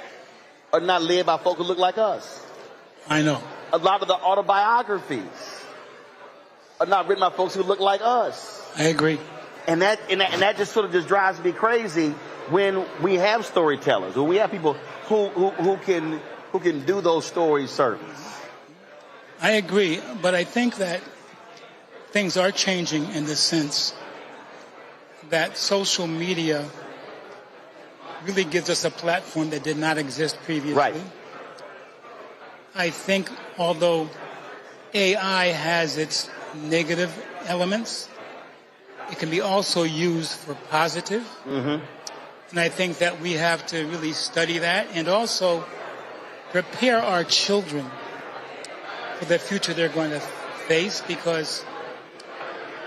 are not led by folks who look like us. I know. A lot of the autobiographies are not written by folks who look like us. I agree. And that just sort of just drives me crazy when we have storytellers, when we have people who can do those stories service. I agree, but I think that things are changing in the sense that social media really gives us a platform that did not exist previously. Right. I think although AI has its negative elements, it can be also used for positive. Mm-hmm. And I think that we have to really study that and also prepare our children for the future they're going to face, because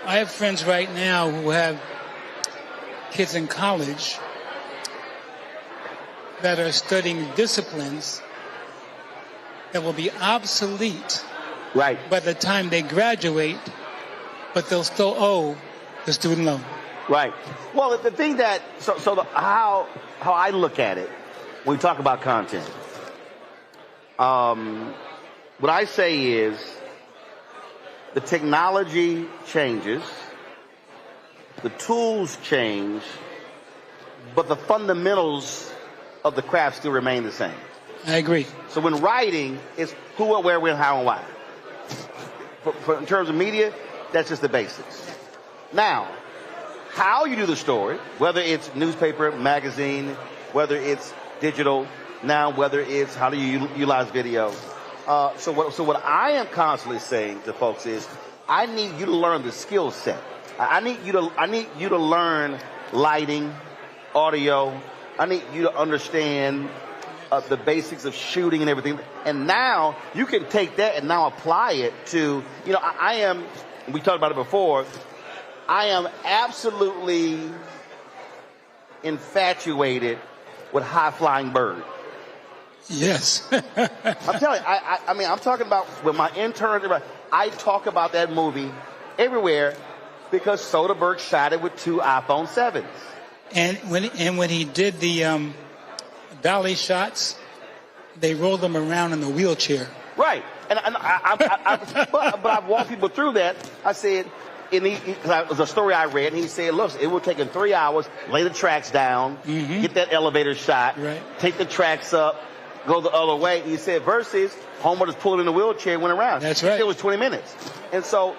I have friends right now who have kids in college that are studying disciplines that will be obsolete by the time they graduate, but they'll still owe the student loan. Right. Well, the thing that how I look at it when we talk about content, what I say is the technology changes, the tools change, but the fundamentals of the craft still remain the same. I agree. So when writing, it's who, what, where, when, how, and why. In terms of media, that's just the basics. Now, how you do the story, whether it's newspaper, magazine, whether it's digital, now whether it's how do you utilize video. So what I am constantly saying to folks is, I need you to learn the skill set. I need you to learn lighting, audio. I need you to understand the basics of shooting and everything. And now you can take that and now apply it to, I am, we talked about it before, I am absolutely infatuated with High Flying Bird. Yes. I'm telling you, I'm talking about with my interns, I talk about that movie everywhere because Soderbergh shot it with 2 iPhone 7s. And when he did the dolly shots, they rolled them around in the wheelchair. Right. And but I've walked people through that. I said, it was a story I read, and he said, look, it would take him 3 hours, lay the tracks down, get that elevator shot, take the tracks up, go the other way. He said, versus Homer just pulled in the wheelchair and went around. That's right. It was 20 minutes. And so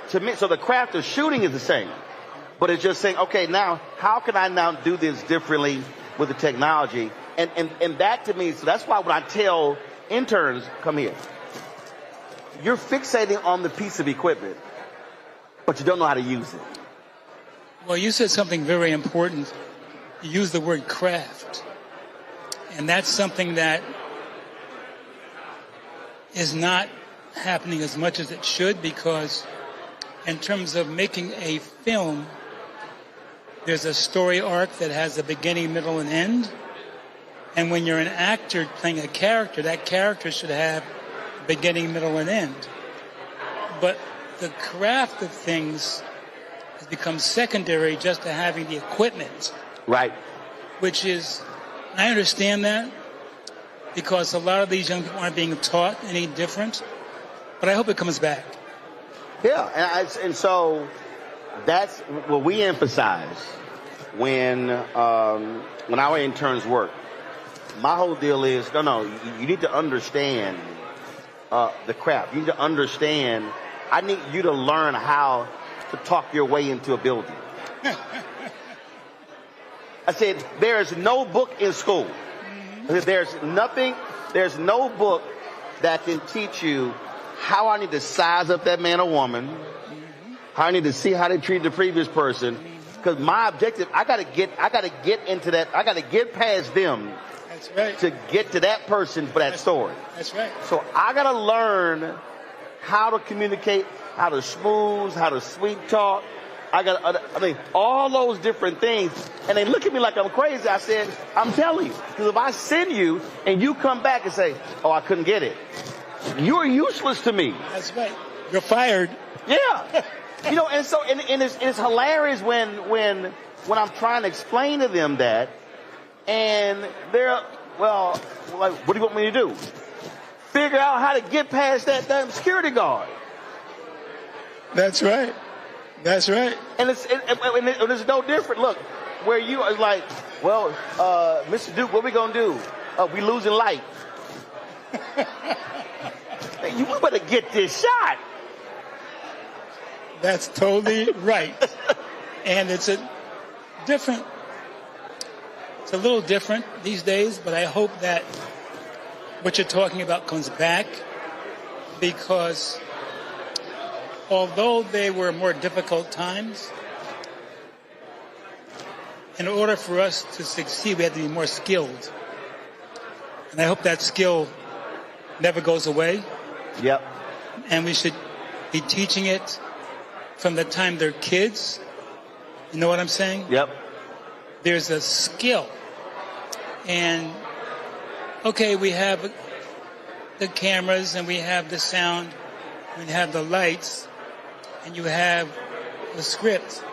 to me, the craft of shooting is the same. But it's just saying, okay, now, how can I now do this differently with the technology? And that to me, so that's why when I tell interns, come here, you're fixating on the piece of equipment, but you don't know how to use it. Well, you said something very important. You used the word craft. And that's something that is not happening as much as it should, because in terms of making a film, there's a story arc that has a beginning, middle, and end. And when you're an actor playing a character, that character should have a beginning, middle, and end. But the craft of things has become secondary just to having the equipment. Right. Which is, I understand that, because a lot of these young people aren't being taught any different. But I hope it comes back. Yeah, and so that's what we emphasize when our interns work. My whole deal is, you need to understand the craft. You need to understand, I need you to learn how to talk your way into a building. I said, there is no book in school. There's no book that can teach you how I need to size up that man or woman, how I need to see how they treat the previous person. Because my objective, I gotta get into that, I gotta get past them. That's right. To get to that person for that story. That's right. So I gotta learn how to communicate, how to schmooze, how to sweet talk. All those different things. And they look at me like I'm crazy. I said, I'm telling you. Because if I send you and you come back and say, oh, I couldn't get it, you're useless to me. That's right. You're fired. Yeah. And so it's hilarious when I'm trying to explain to them that, and they're, well, like, what do you want me to do? Figure out how to get past that damn security guard. That's right. That's right. And it's no different. Look, where you are like, well, Mr. Duke, what we gonna do? We losing light. You better get this shot. That's totally right. And it's a little different these days, but I hope that what you're talking about comes back, because although they were more difficult times, in order for us to succeed, we had to be more skilled. And I hope that skill never goes away. Yep. And we should be teaching it from the time they're kids. You know what I'm saying? Yep. There's a skill. And, okay, we have the cameras and we have the sound, we have the lights, and you have the script.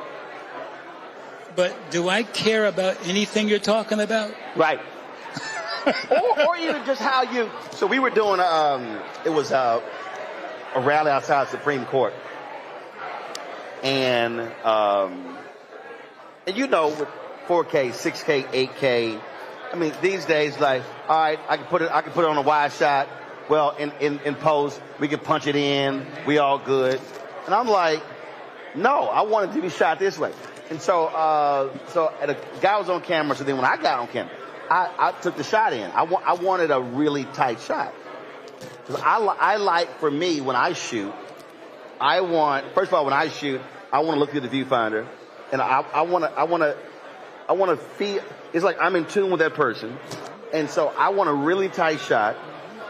But do I care about anything you're talking about? Right. or even just how you... So we were doing, it was a rally outside the Supreme Court. And you know, with 4K, 6K, 8K, I mean, these days, like, all right, I can put it on a wide shot. Well, in post, we can punch it in. We all good. And I'm like, no, I want it to be shot this way. And so the guy was on camera. So then when I got on camera, I took the shot in. I wanted a really tight shot. Because I like, for me, when I shoot, first of all, when I shoot, I want to look through the viewfinder, and I want to feel, it's like I'm in tune with that person. And so I want a really tight shot,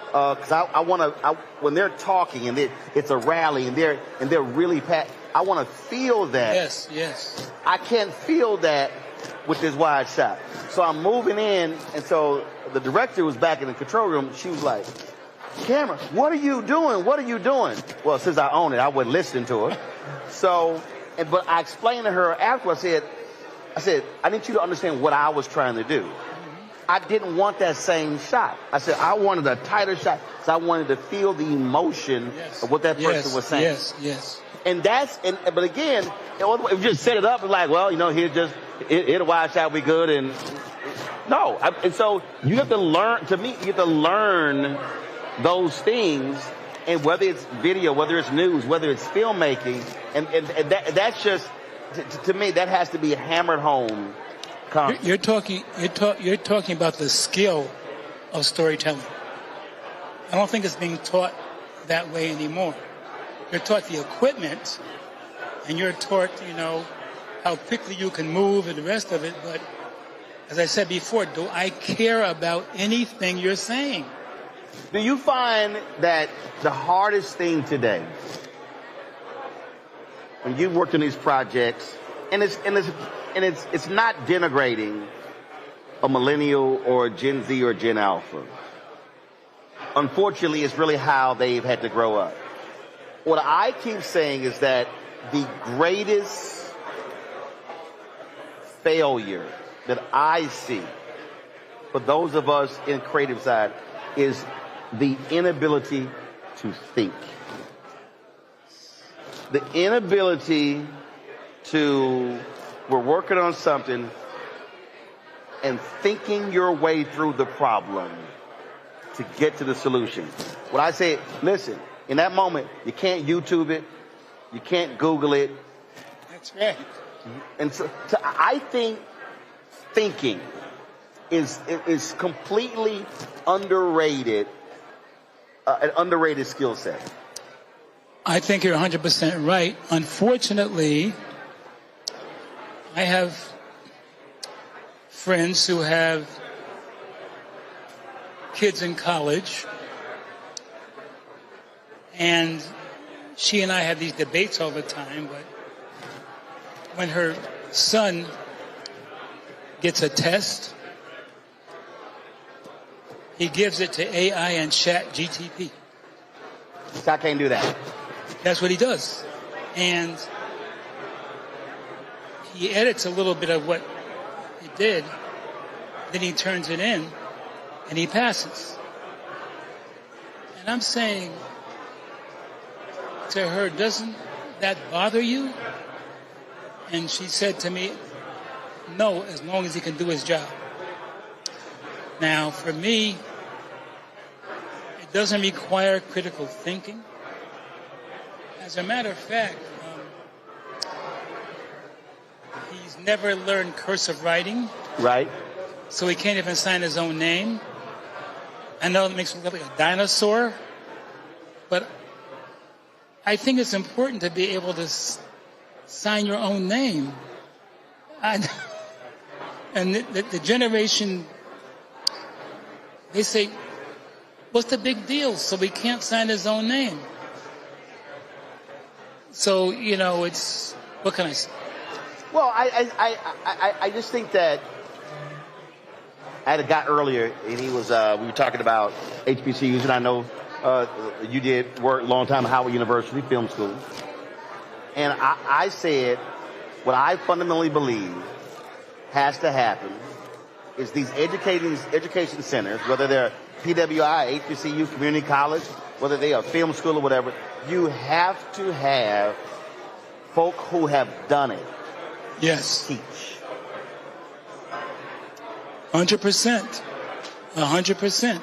because I want to, when they're talking and it's a rally and they're really packed, I want to feel that. Yes, yes. I can't feel that with this wide shot. So I'm moving in, and so the director was back in the control room. She was like, camera, what are you doing? What are you doing? Well, since I own it, I wasn't listening to her. So, but I explained to her after, I said, I need you to understand what I was trying to do. I didn't want that same shot. I said, I wanted a tighter shot because I wanted to feel the emotion of what that person was saying. Yes. And but again, if you just set it up and like, well, here's just, hit a wide shot, we good. And no. And so you have to learn, to me, you have to learn those things. And whether it's video, whether it's news, whether it's filmmaking, and that's just, to me, that has to be hammered home. You're talking about the skill of storytelling. I don't think it's being taught that way anymore. You're taught the equipment, and you're taught, how quickly you can move and the rest of it. But as I said before, do I care about anything you're saying? Do you find that the hardest thing today, when you worked on these projects, and it's not denigrating a millennial or a Gen Z or Gen Alpha. Unfortunately, it's really how they've had to grow up. What I keep saying is that the greatest failure that I see for those of us in creative side is the inability to think. The inability to, we're working on something and thinking your way through the problem to get to the solution. What I say, listen, in that moment, you can't YouTube it, you can't Google it. That's right. And so I think thinking is completely underrated, an underrated skill set. I think you're 100% right. Unfortunately, I have friends who have kids in college, and she and I have these debates all the time, but when her son gets a test, he gives it to AI and ChatGPT. I can't do that. That's what he does. And he edits a little bit of what he did, then he turns it in, and he passes. And I'm saying to her, doesn't that bother you? And she said to me, no, as long as he can do his job. Now, for me, it doesn't require critical thinking. As a matter of fact, he's never learned cursive writing. Right. So he can't even sign his own name. I know it makes him look like a dinosaur, but I think it's important to be able to sign your own name. And the generation, they say, what's the big deal? So he can't sign his own name. So, it's, what can I say? Well, I just think that I had a guy earlier, and he was, we were talking about HBCUs, and I know you did work a long time at Howard University Film School. And I said, what I fundamentally believe has to happen is these education centers, whether they're PWI, HBCU, community college, whether they are film school or whatever, you have to have folk who have done it. Yes. Teach. 100%. 100%.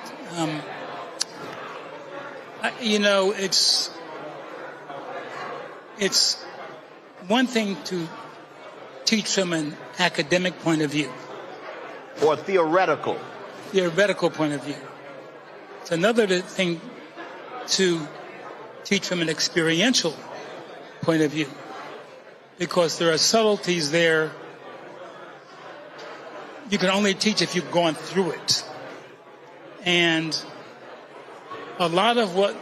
It's one thing to teach from an academic point of view. Or theoretical point of view. It's another thing to teach from an experiential point of view. Because there are subtleties there you can only teach if you've gone through it. And a lot of what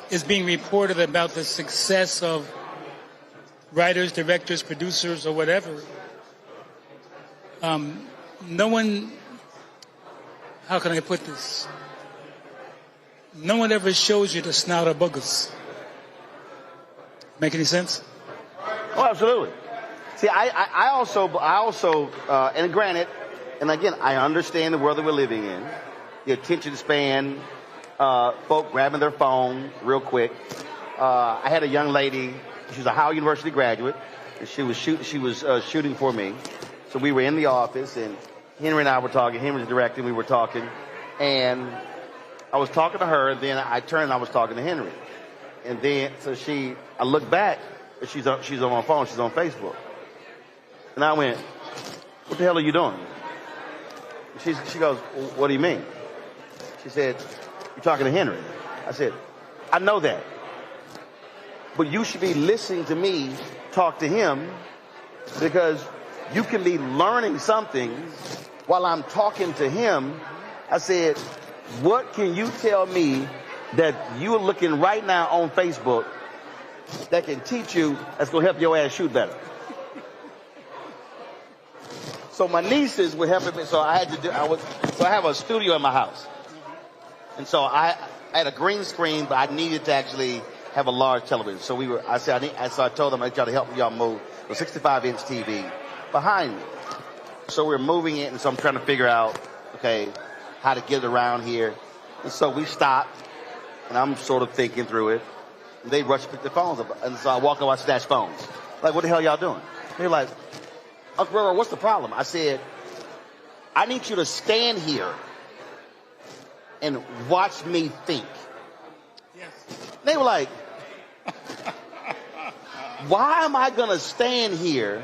is being reported about the success of writers, directors, producers, or whatever, no one, how can I put this? no one ever shows you the snout of boogers. Make any sense? Oh, absolutely. See, I also, and granted, and again, I understand the world that we're living in. The attention span, folk grabbing their phone real quick. I had a young lady. She was a Howard University graduate. And she was shooting for me. So we were in the office, and Henry and I were talking. Henry was directing. We were talking, and I was talking to her. And then I turned and I was talking to Henry. And then I looked back, and she's on my phone. She's on Facebook. And I went, "What the hell are you doing?" She goes, "What do you mean?" She said, "You're talking to Henry." I said, "I know that. But you should be listening to me talk to him, because you can be learning something while I'm talking to him." I said, "What can you tell me that you're looking right now on Facebook that can teach you, that's going to help your ass shoot better?" So my nieces were helping me. So I have a studio in my house. And so I had a green screen, but I needed to actually have a large television. So I told them I'd try to help y'all move the 65-inch TV behind me. So we're moving it, and so I'm trying to figure out, okay, how to get it around here. And so we stopped, and I'm sort of thinking through it. And they rushed to pick their phones up, and so I walk up, I snatch phones. Like, what the hell y'all doing? They're like, "Uncle Roro, what's the problem?" I said, "I need you to stand here and watch me think." Yes. They were like, "Why am I going to stand here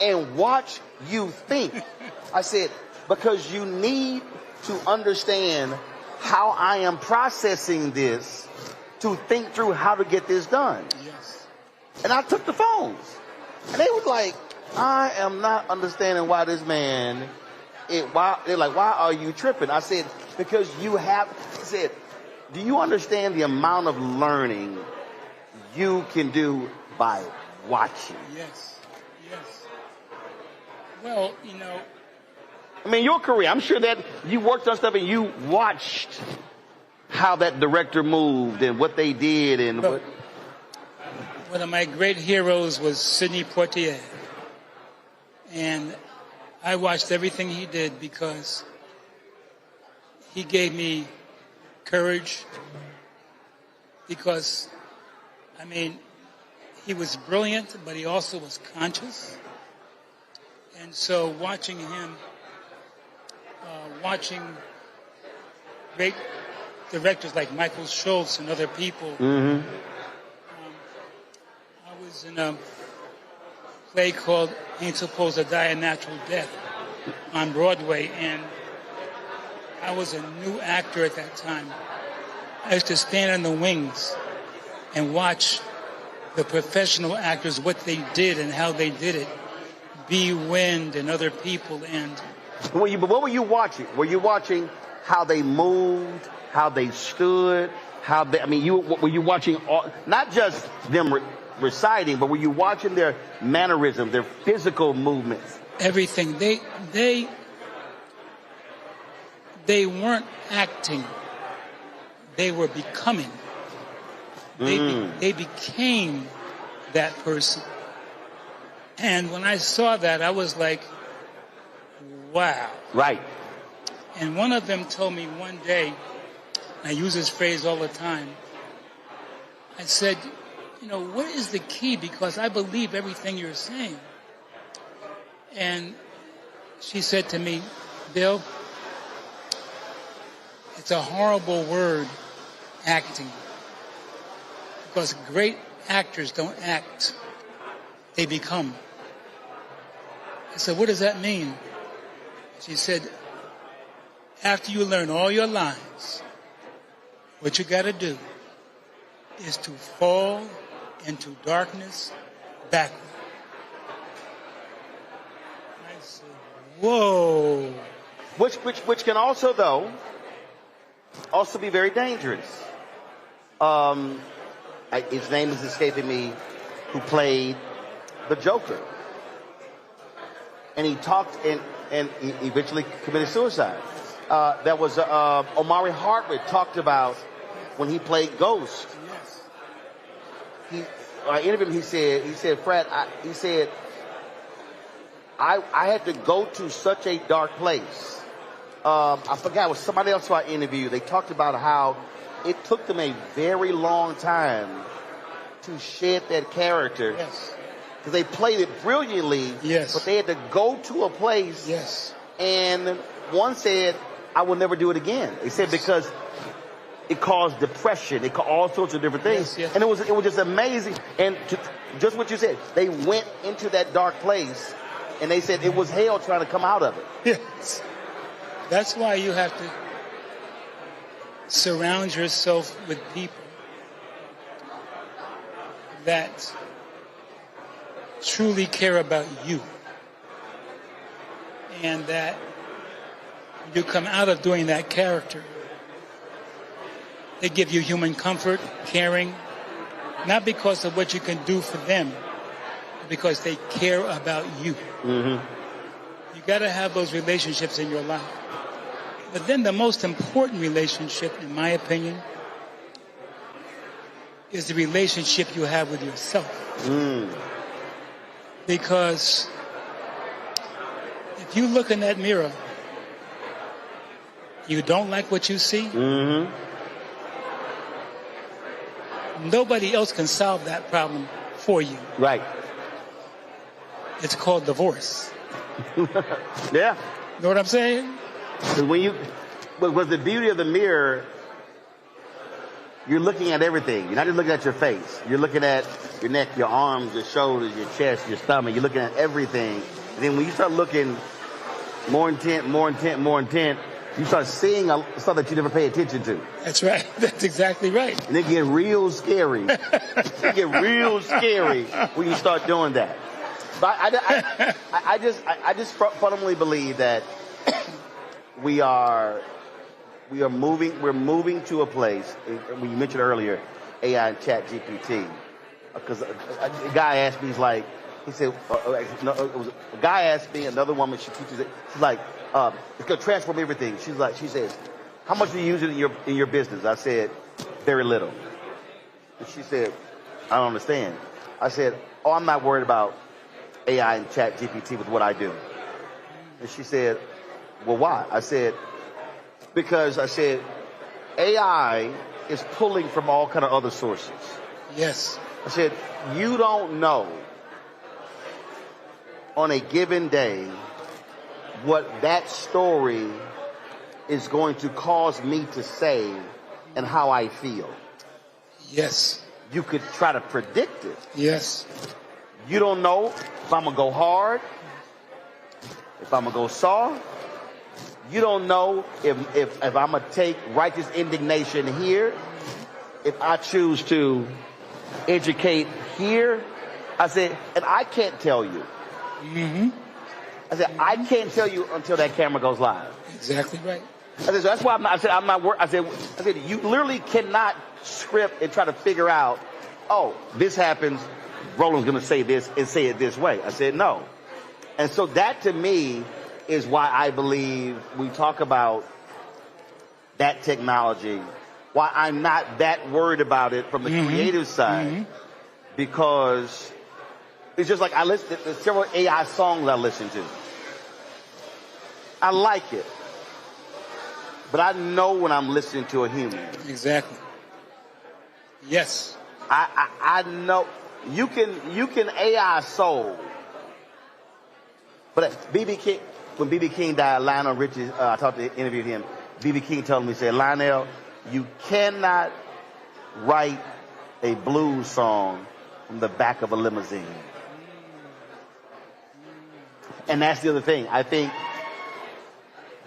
and watch you think?" I said, "Because you need to understand how I am processing this to think through how to get this done." Yes. And I took the phones. And they was like, "I am not understanding why this man, they're like, why are you tripping?" I said, "Because I said, do you understand the amount of learning you can do by watching?" Yes. Well, I mean, your career, I'm sure that you worked on stuff and you watched how that director moved and what they did and what. One of my great heroes was Sidney Poitier. And I watched everything he did because he gave me courage. Because, he was brilliant, but he also was conscious. And so watching him, watching great directors like Michael Schultz and other people, I was in a play called Ain't Supposed to Die a Natural Death on Broadway, and I was a new actor at that time. I used to stand in the wings and watch the professional actors, what they did and how they did it. B. Wind and other people. And but what were you watching? Were you watching how they moved, how they stood, were you watching not just them reciting, but were you watching their mannerism, their physical movements? Everything. They weren't acting. They were becoming. They became that person. And when I saw that, I was like, wow. Right. And one of them told me one day, I use this phrase all the time, I said, what is the key? Because I believe everything you're saying. And she said to me, "Bill, it's a horrible word, acting. Because great actors don't act. They become." I said, "What does that mean?" She said, "After you learn all your lines, what you got to do is to fall into darkness backward." I said, whoa. Which can also, though, be very dangerous. His name is escaping me, who played the Joker. And he talked and he eventually committed suicide. That was Omari Hardwick talked about when he played Ghost. I interviewed him. He said, Fred, I had to go to such a dark place. I forgot, it was somebody else who I interviewed. They talked about how it took them a very long time to shed that character. Yes. Because they played it brilliantly. Yes. But they had to go to a place. Yes. And one said, I will never do it again. They said because it caused depression. It caused all sorts of different things. Yes, yes. And it was just amazing. And just what you said, they went into that dark place and they said it was hell trying to come out of it. Yes. That's why you have to surround yourself with people that truly care about you, and that you come out of doing that character. They give you human comfort, caring, not because of what you can do for them, but because they care about you. Mm-hmm. You got to have those relationships in your life. But then the most important relationship, in my opinion, is the relationship you have with yourself. Because if you look in that mirror, you don't like what you see, nobody else can solve that problem for you. Right. It's called divorce. Yeah. Know what I'm saying? But the beauty of the mirror, you're looking at everything. You're not just looking at your face. You're looking at your neck, your arms, your shoulders, your chest, your stomach. You're looking at everything. And then when you start looking more intent, you start seeing stuff that you never pay attention to. That's right. That's exactly right. And it get real scary. It get real scary when you start doing that. But I just fundamentally believe that we're moving to a place. When you mentioned earlier AI and Chat GPT, because a guy asked me, a guy asked me, another woman, she teaches it. She's like, it's gonna transform everything. She says, how much do you use it in your business? I said, very little. And she said, I don't understand. I said, I'm not worried about AI and Chat GPT with what I do. And she said, well, why? I said, because AI is pulling from all kind of other sources. Yes. I said, you don't know on a given day what that story is going to cause me to say and how I feel. Yes. You could try to predict it. Yes. You don't know if I'm going to go hard, if I'm going to go soft. You don't know if I'm going to take righteous indignation here, if I choose to educate here. I said, and I can't tell you. I said, I can't tell you until that camera goes live. Exactly right. I said, so that's why I'm not worried. I said, you literally cannot script and try to figure out, oh, this happens, Roland's going to say this and say it this way. I said, no. And so that to me is why I believe we talk about that technology, why I'm not that worried about it from the creative side, because it's just like there's several AI songs I listen to. I like it, but I know when I'm listening to a human. Exactly. Yes. I know you can AI soul, but BB King. When B.B. King died, Lionel Richie, I interviewed him. B.B. King told me, he said, Lionel, you cannot write a blues song from the back of a limousine. And that's the other thing. I think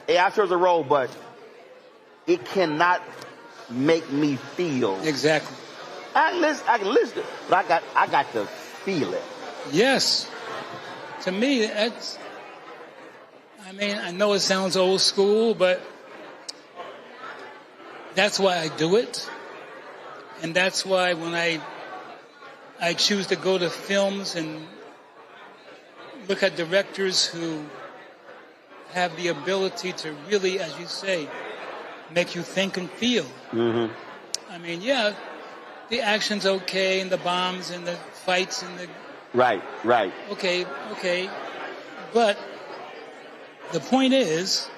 AI serves a role, but it cannot make me feel. Exactly. I can listen, but I got to feel it. Yes. To me, I know it sounds old school, but that's why I do it. And that's why when I choose to go to films and look at directors who have the ability to really, as you say, make you think and feel. Mm-hmm. I mean, yeah, the action's okay, and the bombs and the fights and the... Right. Okay. But the point is,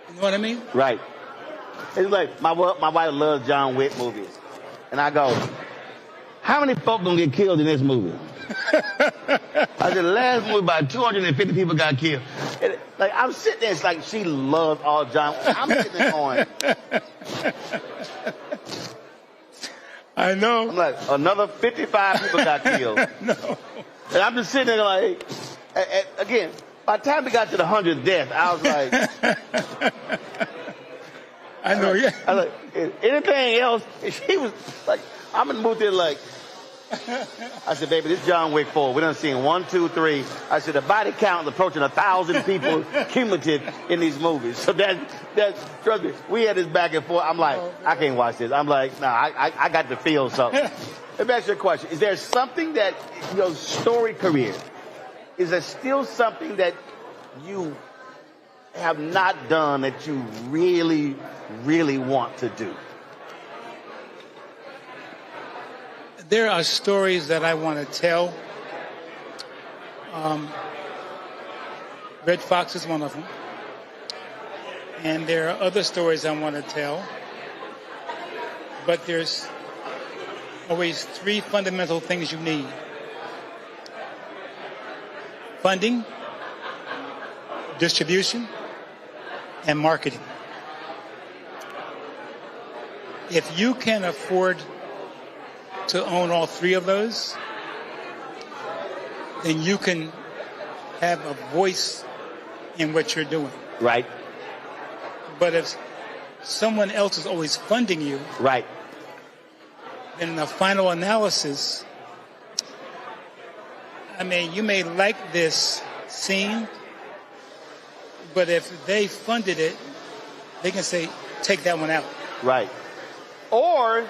you know what I mean? Right. It's like, my wife loves John Wick movies. And I go, how many folk gonna get killed in this movie? I said, the last movie, about 250 people got killed. And, like, I'm sitting there, it's like she loves all John Wick. I'm sitting there going... I know. I'm like, another 55 people got killed. No. And I'm just sitting there like, again, by the time we got to the 100th death, I was like... I know, yeah. I was like, anything else? She was like, I'm in the mood there like... I said, baby, this is John Wick 4. We done seen 1, 2, 3. I said, the body count is approaching 1,000 people cumulative in these movies. So that trust me, we had this back and forth. I'm like, I can't watch this. I'm like, nah, I got to feel something. Let me ask you a question. Is there something that your story career, is there still something that you have not done that you really, really want to do? There are stories that I want to tell. Red Fox is one of them. And there are other stories I want to tell. But there's always 3 fundamental things you need. Funding, distribution, and marketing. If you can afford to own all 3 of those, then you can have a voice in what you're doing. Right. But if someone else is always funding you, right, then in the final analysis, I mean, you may like this scene, but if they funded it, they can say, take that one out. Right. Or,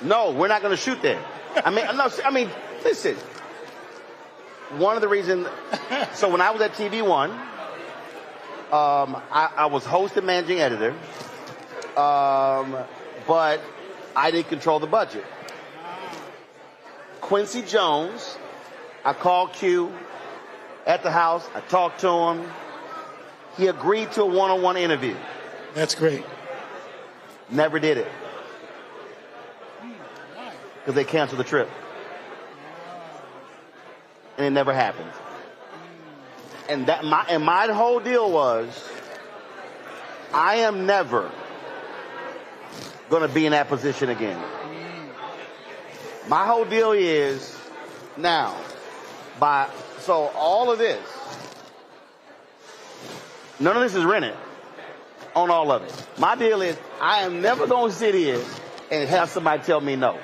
no, we're not going to shoot there. I mean, listen. One of the reasons, so when I was at TV One, I was host and managing editor, but I didn't control the budget. Quincy Jones, I called Q at the house. I talked to him. He agreed to a one-on-one interview. That's great. Never did it. Because they canceled the trip. And it never happened. And my whole deal was, I am never going to be in that position again. My whole deal is, now, so all of this, none of this is rented on all of it. My deal is, I am never going to sit here and have somebody tell me no.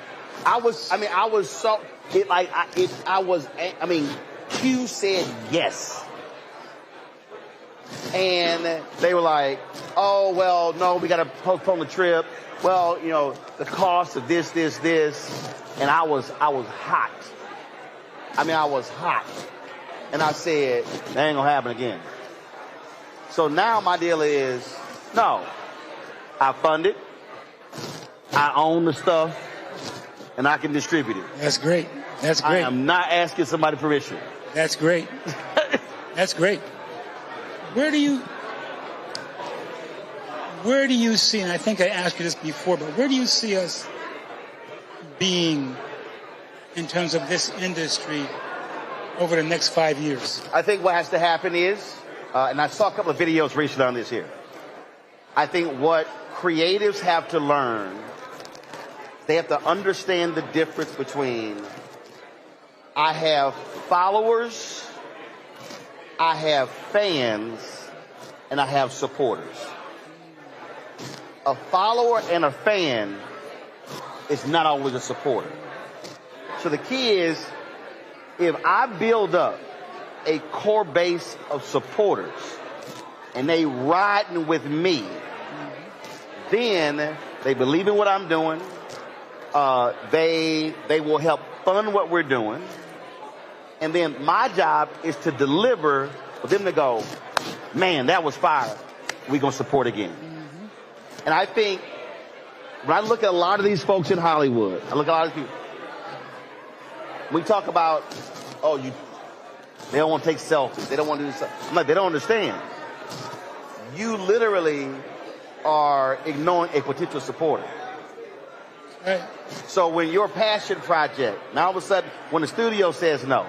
Q said yes. And they were like, oh, well, no, we got to postpone the trip. Well, you know, the cost of this. And I was hot. I was hot. And I said, that ain't going to happen again. So now my deal is, no, I fund it. I own the stuff. And I can distribute it. That's great. That's great. I am not asking somebody permission. That's great. That's great. Where do you see, and I think I asked you this before, but where do you see us being in terms of this industry over the next 5 years? I think what has to happen is, and I saw a couple of videos recently on this here. I think what creatives have to learn, they have to understand the difference between, I have followers, I have fans, and I have supporters. A follower and a fan is not always a supporter. So the key is, if I build up a core base of supporters and they riding with me, then they believe in what I'm doing. They will help fund what we're doing. And then my job is to deliver For them to go, man, that was fire. We're going to support again. And I think when I look at a lot of these folks in Hollywood, I look at a lot of people. We talk about, they don't want to take selfies. They don't want to do this. I'm like, they don't understand. You literally are ignoring a potential supporter. Right. So when your passion project, now all of a sudden, when the studio says no,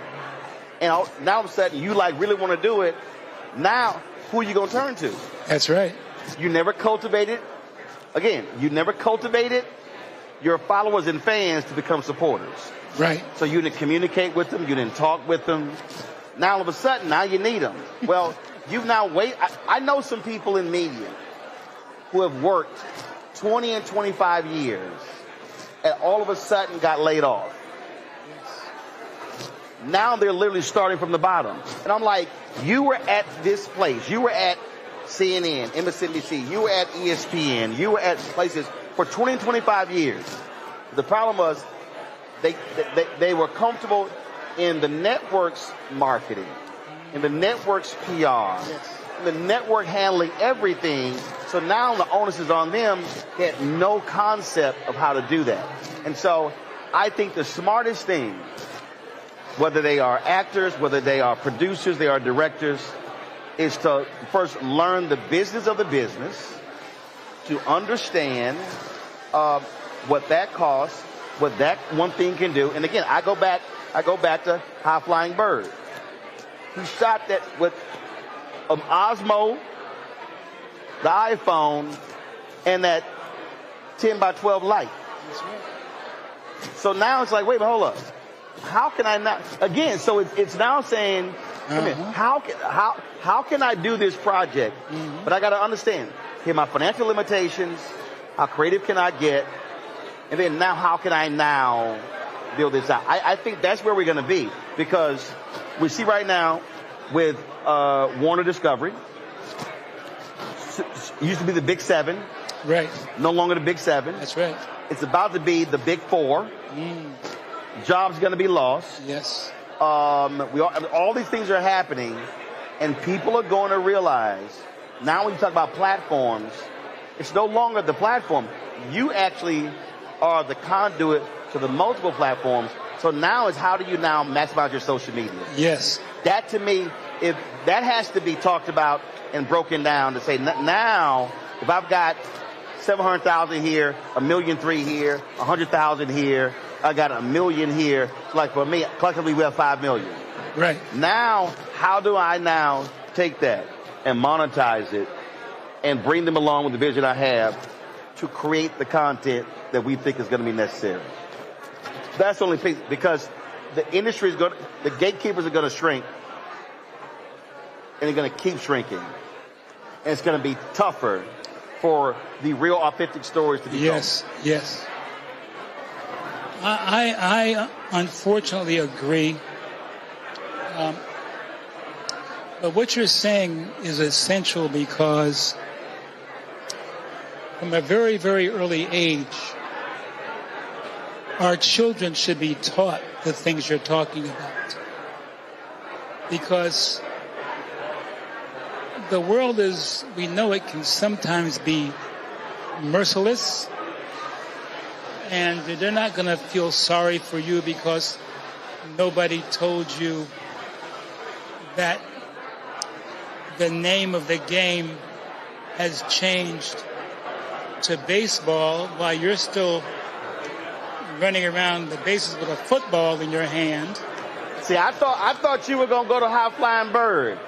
and now all of a sudden you like really want to do it, now who are you going to turn to? That's right. You never cultivated, again, you never cultivated your followers and fans to become supporters. Right. So you didn't communicate with them, you didn't talk with them. Now all of a sudden, now you need them. Well, you've now I know some people in media who have worked 20 and 25 years and all of a sudden got laid off. Now they're literally starting from the bottom. And I'm like, you were at this place. You were at CNN, MSNBC. You were at ESPN. You were at places for 20 and 25 years. The problem was they were comfortable in the network's marketing, in the network's PR, in the network handling everything. So now the onus is on them. They had no concept of how to do that. And so I think the smartest thing, whether they are actors, whether they are producers, they are directors, is to first learn the business of the business, to understand what that costs, what that one thing can do. And again, I go back to High Flying Bird. He shot that with Osmo, the iPhone, and that 10 by 12 light. That's right. So now it's like, wait, but hold up. How can I not? Again, so it's now saying, how can I do this project? But I got to understand, here are my financial limitations. How creative can I get? And then now, how can I now build this out? I think that's where we're going to be, because we see right now with Warner Discovery, used to be the Big Seven. Right. No longer the Big Seven. That's right. It's about to be the Big Four. Jobs going to be lost. Yes. All these things are happening, and people are going to realize, now when you talk about platforms, it's no longer the platform. You actually are the conduit to the multiple platforms. So now is, how do you now maximize your social media? Yes. That, to me, if that has to be talked about and broken down to say, now if I've got 700,000 here, 1.3 million here, 100,000 here, I got 1 million here. Like for me, collectively we have 5 million. Right. Now, how do I now take that and monetize it and bring them along with the vision I have to create the content that we think is going to be necessary? That's the only piece, because the industry is going, the gatekeepers are going to shrink, and they're going to keep shrinking, and it's going to be tougher for the real authentic stories to be told. Yes. I unfortunately agree. But what you're saying is essential, because from a very, very early age, our children should be taught the things you're talking about. Because the world, as we know it, can sometimes be merciless, and they're not going to feel sorry for you because nobody told you that the name of the game has changed to baseball while you're still running around the bases with a football in your hand. See, I thought you were going to go to High Flying Bird.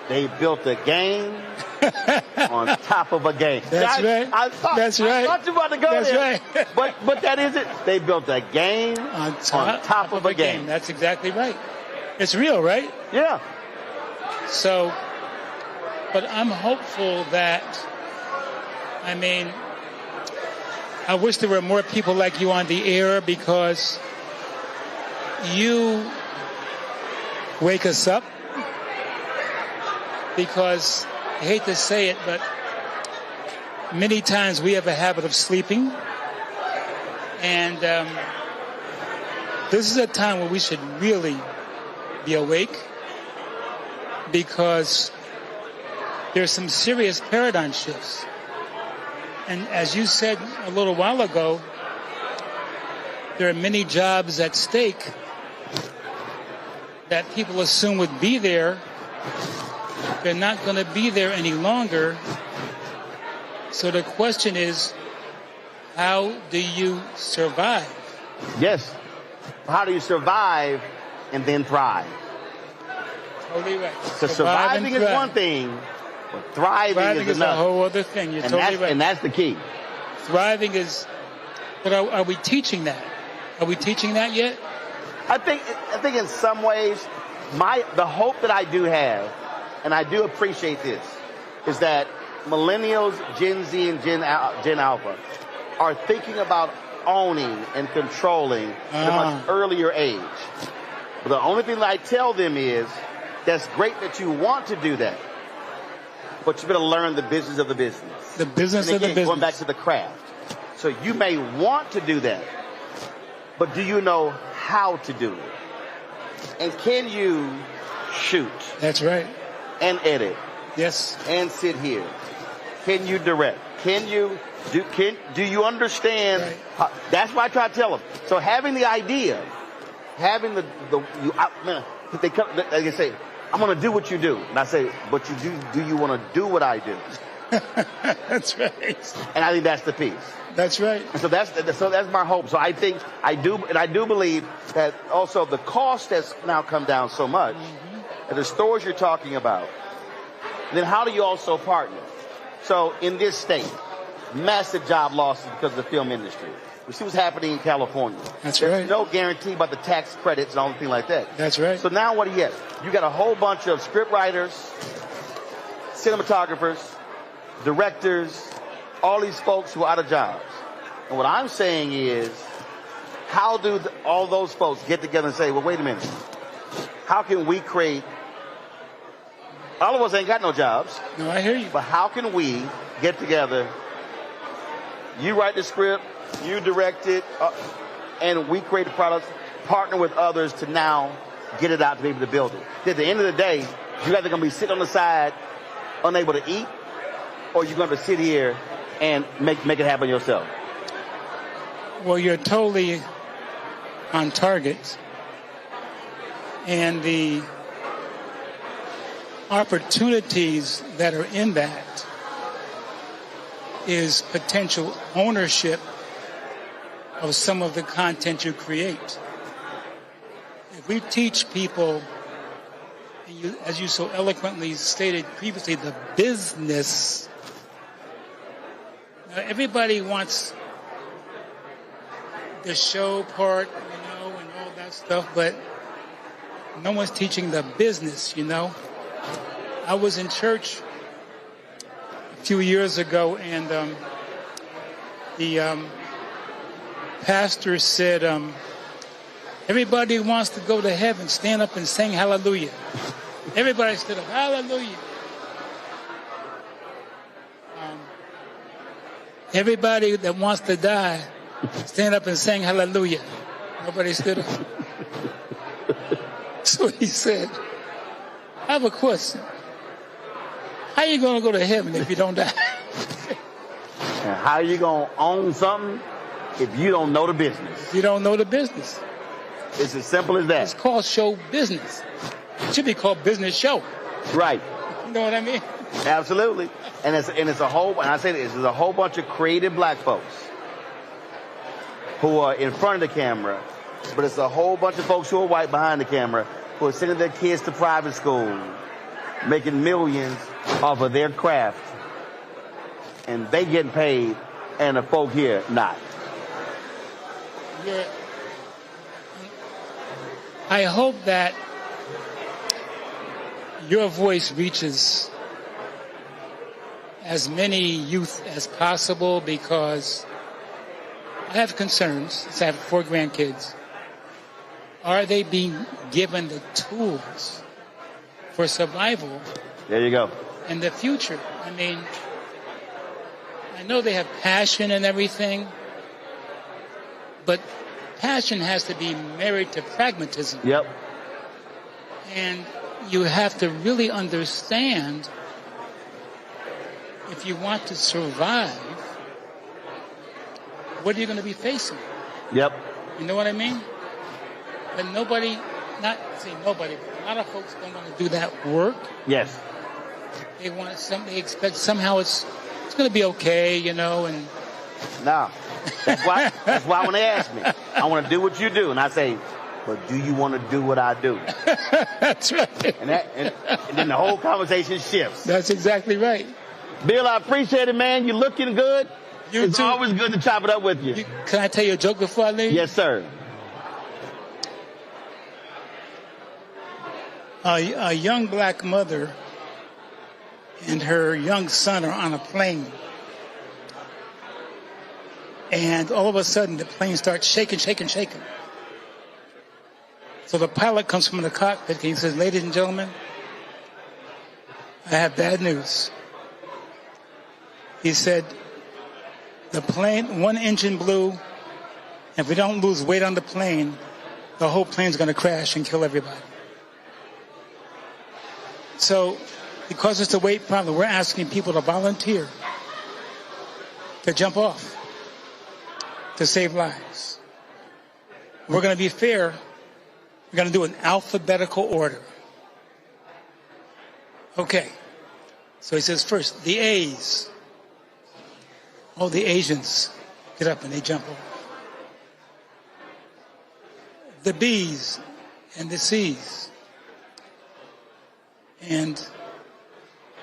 They built a game on top of a game. That's right. I thought you were about to go there. Right. But that is it. They built a game on top of a game. That's exactly right. It's real, right? Yeah. So, but I'm hopeful that, I wish there were more people like you on the air, because you wake us up. Because, I hate to say it, but many times we have a habit of sleeping. And this is a time where we should really be awake because there's some serious paradigm shifts. And as you said a little while ago, there are many jobs at stake that people assume would be there. They're not going to be there any longer. So the question is, how do you survive? Yes. How do you survive and then thrive? Totally right. So surviving is one thing, but thriving is a whole other thing. You're totally right. And that's the key. Thriving is, but are we teaching that? Are we teaching that yet? I think in some ways, the hope that I do have, and I do appreciate this, is that millennials, Gen Z, and Gen Alpha are thinking about owning and controlling at a much earlier age. But the only thing that I tell them is, that's great that you want to do that, but you better learn the business of the business. The business and again, of the business. Going back to the craft. So you may want to do that, but do you know how to do it? And can you shoot? That's right. And edit? Yes. And sit here? Can you direct? Can you do you understand? Right. That's what I try to tell them. So having the idea, having they say, I'm going to do what you do. And I say, but do you want to do what I do? That's right. And I think that's the piece. That's right. And so that's my hope. So I think I do believe that also the cost has now come down so much. And the stores you're talking about, then how do you also partner? So in this state, massive job losses because of the film industry. We see what's happening in California. That's There's right. no guarantee about the tax credits and all the things like that. That's right. So now what do you have? You got a whole bunch of script writers, cinematographers, directors, all these folks who are out of jobs. And what I'm saying is, how do all those folks get together and say, well, wait a minute. How can we create... All of us ain't got no jobs. No, I hear you. But how can we get together? You write the script, you direct it, and we create the products, partner with others to now get it out to be able to build it. At the end of the day, you're either going to be sitting on the side, unable to eat, or you're going to sit here and make it happen yourself. Well, you're totally on target. And the opportunities that are in that is potential ownership of some of the content you create. If we teach people, as you so eloquently stated previously, the business. Now, everybody wants the show part, and all that stuff, but no one's teaching the business, I was in church a few years ago, and the pastor said, everybody who wants to go to heaven, stand up and sing hallelujah. Everybody stood up, hallelujah. Everybody that wants to die, stand up and sing hallelujah. Nobody stood up. So he said, I have a question. How are you going to go to heaven if you don't die? And how are you going to own something if you don't know the business? You don't know the business. It's as simple as that. It's called show business. It should be called business show. Right. You know what I mean? Absolutely. And it's a whole, and I say this, there's a whole bunch of creative black folks who are in front of the camera, but it's a whole bunch of folks who are white behind the camera who are sending their kids to private school, making millions off of their craft, and they getting paid, and the folk here not. I hope that your voice reaches as many youth as possible, because I have concerns. I have 4 grandkids. Are they being given the tools for survival? There you go. In the future. I mean, I know they have passion and everything, but passion has to be married to pragmatism. Yep. And, you have to really understand, if you want to survive, what are you going to be facing? Yep. You know what I mean? But nobody, not say nobody, but a lot of folks don't want to do that work. Yes. They want they expect somehow it's going to be okay, you know, and. No. That's why when they ask me, I want to do what you do. And I say, but do you want to do what I do? That's right. And then the whole conversation shifts. That's exactly right. Bill, I appreciate it, man. You're looking good. It's always good to chop it up with you. Can I tell you a joke before I leave? Yes, sir. A young black mother and her young son are on a plane. And all of a sudden, the plane starts shaking. So the pilot comes from the cockpit and he says, ladies and gentlemen, I have bad news. He said, the plane, one engine blew. If we don't lose weight on the plane, the whole plane's going to crash and kill everybody. So, because it's a weight problem, we're asking people to volunteer to jump off to save lives. We're going to be fair. We're going to do an alphabetical order. Okay. So he says first, the A's. All the Asians get up and they jump off. The B's and the C's. And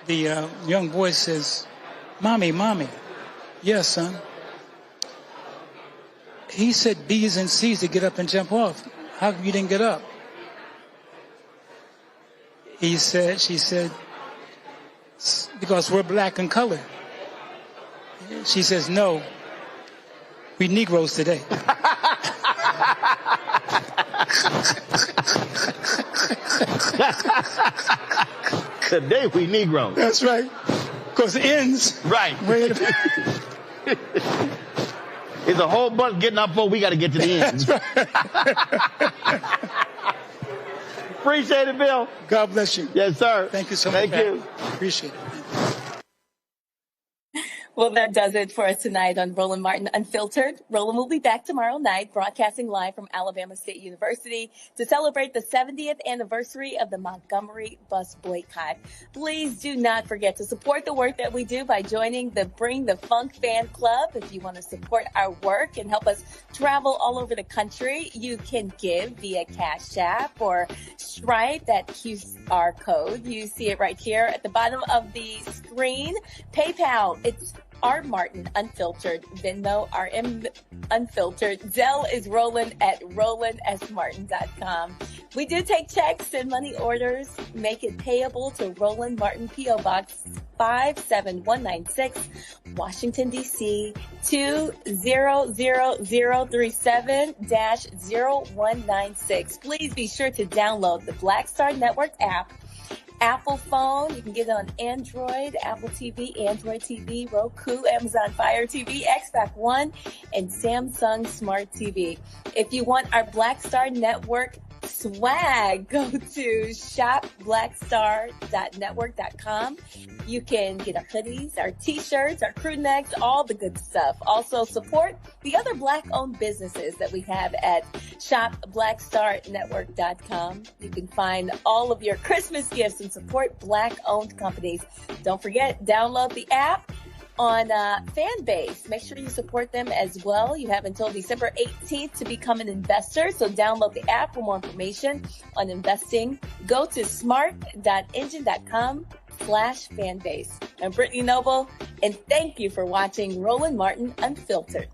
the young boy says, Mommy. Yes, son. He said B's and C's to get up and jump off. How come you didn't get up? She said, because we're black in color. She says, no, we Negroes today. Today we Negroes. That's right. Because the ends. Right. There's a whole bunch getting up for we got to get to the end. That's right. Appreciate it, Bill. God bless you. Yes, sir. Thank you so much. Thank you. Appreciate it. Well, that does it for us tonight on Roland Martin Unfiltered. Roland will be back tomorrow night, broadcasting live from Alabama State University to celebrate the 70th anniversary of the Montgomery bus boycott. Please do not forget to support the work that we do by joining the Bring the Funk Fan Club. If you want to support our work and help us travel all over the country, you can give via Cash App or Stripe, that QR code. You see it right here at the bottom of the screen. PayPal, it's R. Martin Unfiltered. Venmo, RM Unfiltered. Zelle is Roland at RolandSMartin.com. We do take checks and money orders. Make it payable to Roland Martin, P.O. Box 57196, Washington, D.C. 20037-0196. Please be sure to download the Black Star Network app. Apple phone, you can get it on Android, Apple TV, Android TV, Roku, Amazon Fire TV, Xbox One, and Samsung Smart TV. If you want our Black Star Network swag, go to shopblackstar.network.com. You can get our hoodies, our t-shirts, our crew necks, all the good stuff. Also support the other black-owned businesses that we have at shopblackstarnetwork.com. You can find all of your Christmas gifts and support black-owned companies. Don't forget, download the app on Fanbase. Make sure you support them as well. You have until December 18th to become an investor. So download the app for more information on investing. Go to smart.engine.com/Fanbase. I'm Brittany Noble, and thank you for watching Roland Martin Unfiltered.